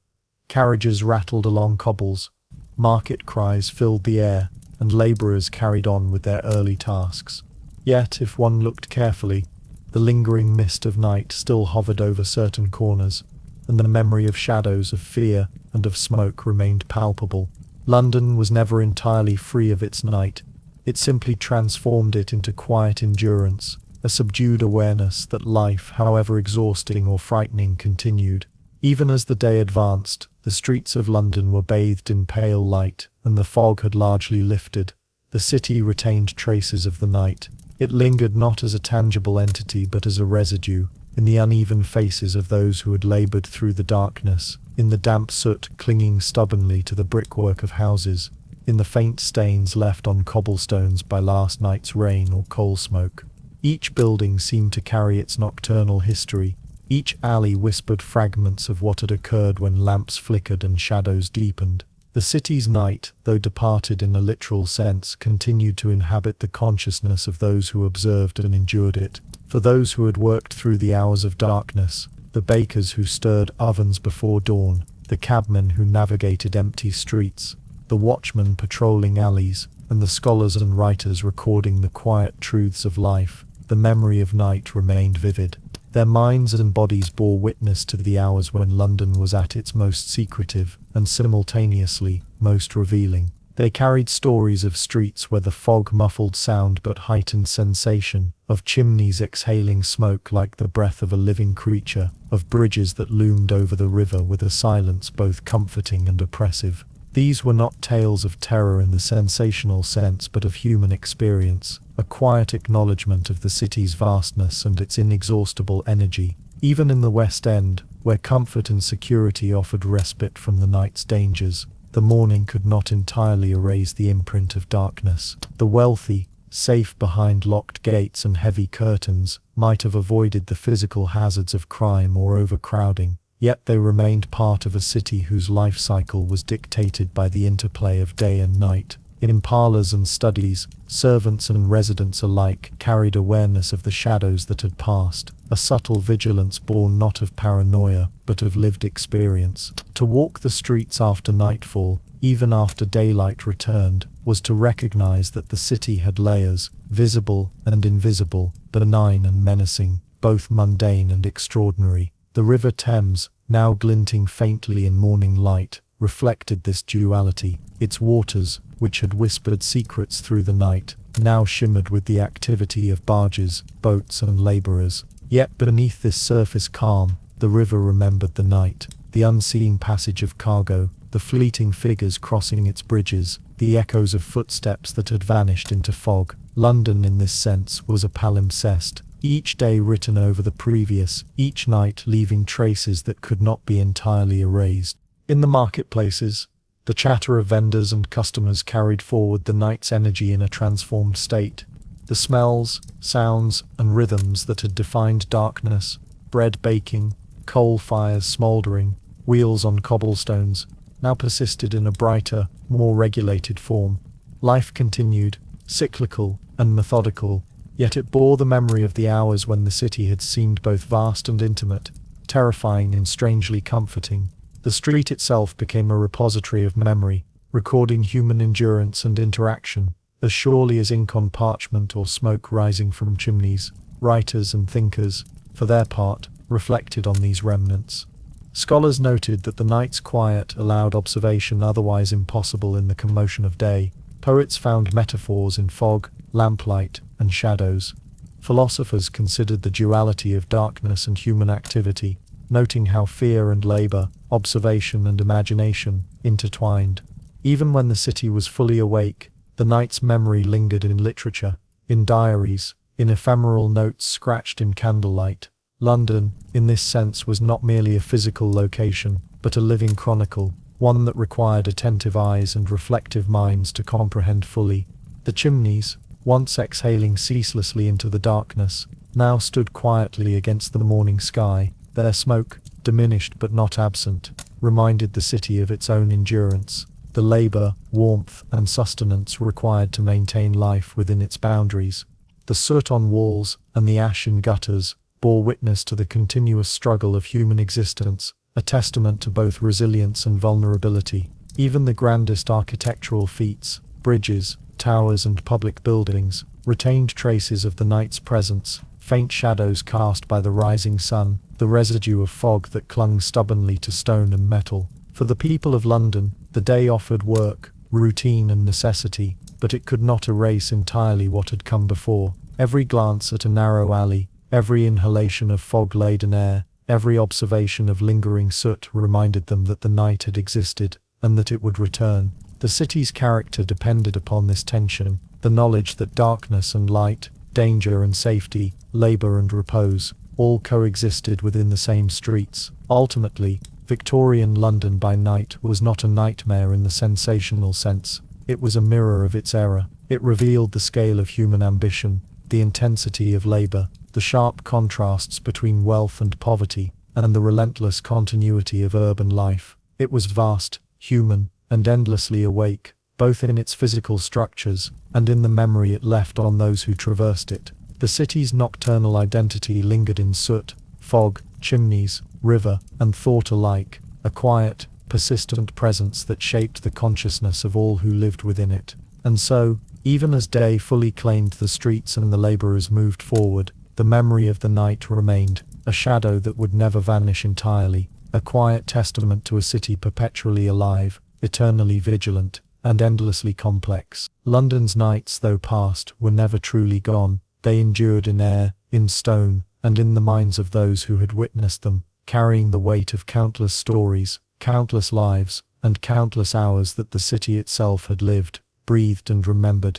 Carriages rattled along cobbles, market cries filled the air, and labourers carried on with their early tasks. Yet, if one looked carefully, the lingering mist of night still hovered over certain corners, and the memory of shadows of fear and of smoke remained palpable. London was never entirely free of its night. It simply transformed it into quiet endurance, a subdued awareness that life, however exhausting or frightening, continued. Even as the day advanced, the streets of London were bathed in pale light, and the fog had largely lifted. The city retained traces of the night. It lingered not as a tangible entity but as a residue, in the uneven faces of those who had laboured through the darkness, in the damp soot clinging stubbornly to the brickwork of houses, in the faint stains left on cobblestones by last night's rain or coal smoke. Each building seemed to carry its nocturnal history. Each alley whispered fragments of what had occurred when lamps flickered and shadows deepened. The city's night, though departed in a literal sense, continued to inhabit the consciousness of those who observed and endured it. For those who had worked through the hours of darkness, the bakers who stirred ovens before dawn, the cabmen who navigated empty streets, the watchmen patrolling alleys, and the scholars and writers recording the quiet truths of life, the memory of night remained vivid. Their minds and bodies bore witness to the hours when London was at its most secretive, and simultaneously, most revealing. They carried stories of streets where the fog muffled sound but heightened sensation, of chimneys exhaling smoke like the breath of a living creature, of bridges that loomed over the river with a silence both comforting and oppressive. These were not tales of terror in the sensational sense but of human experience, a quiet acknowledgement of the city's vastness and its inexhaustible energy. Even in the West End, where comfort and security offered respite from the night's dangers, the morning could not entirely erase the imprint of darkness. The wealthy, safe behind locked gates and heavy curtains, might have avoided the physical hazards of crime or overcrowding, yet they remained part of a city whose life cycle was dictated by the interplay of day and night. In parlours and studies, servants and residents alike carried awareness of the shadows that had passed, a subtle vigilance born not of paranoia, but of lived experience. To walk the streets after nightfall, even after daylight returned, was to recognize that the city had layers, visible and invisible, benign and menacing, both mundane and extraordinary. The River Thames, now glinting faintly in morning light, reflected this duality. Its waters, which had whispered secrets through the night, now shimmered with the activity of barges, boats and labourers. Yet beneath this surface calm, the river remembered the night, the unseen passage of cargo, the fleeting figures crossing its bridges, the echoes of footsteps that had vanished into fog. London in this sense was a palimpsest, each day written over the previous, each night leaving traces that could not be entirely erased. In the marketplaces, the chatter of vendors and customers carried forward the night's energy in a transformed state. The smells, sounds, and rhythms that had defined darkness, bread baking, coal fires smouldering, wheels on cobblestones, now persisted in a brighter, more regulated form. Life continued, cyclical and methodical, yet it bore the memory of the hours when the city had seemed both vast and intimate, terrifying and strangely comforting. The street itself became a repository of memory, recording human endurance and interaction, as surely as ink on parchment or smoke rising from chimneys. Writers and thinkers, for their part, reflected on these remnants. Scholars noted that the night's quiet allowed observation otherwise impossible in the commotion of day. Poets found metaphors in fog, lamplight, and shadows. Philosophers considered the duality of darkness and human activity, noting how fear and labour, observation and imagination, intertwined. Even when the city was fully awake, the night's memory lingered in literature, in diaries, in ephemeral notes scratched in candlelight. London, in this sense, was not merely a physical location, but a living chronicle, one that required attentive eyes and reflective minds to comprehend fully. The chimneys, once exhaling ceaselessly into the darkness, now stood quietly against the morning sky. Their smoke, diminished but not absent, reminded the city of its own endurance, the labour, warmth, and sustenance required to maintain life within its boundaries. The soot on walls and the ash in gutters bore witness to the continuous struggle of human existence, a testament to both resilience and vulnerability. Even the grandest architectural feats, bridges, towers, and public buildings, retained traces of the night's presence, faint shadows cast by the rising sun, the residue of fog that clung stubbornly to stone and metal. For the people of London, the day offered work, routine, and necessity, but it could not erase entirely what had come before. Every glance at a narrow alley, every inhalation of fog-laden air, every observation of lingering soot reminded them that the night had existed, and that it would return. The city's character depended upon this tension, the knowledge that darkness and light, danger and safety, labour and repose, all coexisted within the same streets. Ultimately, Victorian London by night was not a nightmare in the sensational sense. It was a mirror of its era. It revealed the scale of human ambition, the intensity of labour, the sharp contrasts between wealth and poverty, and the relentless continuity of urban life. It was vast, human, and endlessly awake, both in its physical structures and in the memory it left on those who traversed it. The city's nocturnal identity lingered in soot, fog, chimneys, river, and thought alike, a quiet, persistent presence that shaped the consciousness of all who lived within it. And so, even as day fully claimed the streets and the labourers moved forward, the memory of the night remained, a shadow that would never vanish entirely, a quiet testament to a city perpetually alive, eternally vigilant, and endlessly complex. London's nights, though past, were never truly gone. They endured in air, in stone, and in the minds of those who had witnessed them, carrying the weight of countless stories, countless lives, and countless hours that the city itself had lived, breathed, and remembered.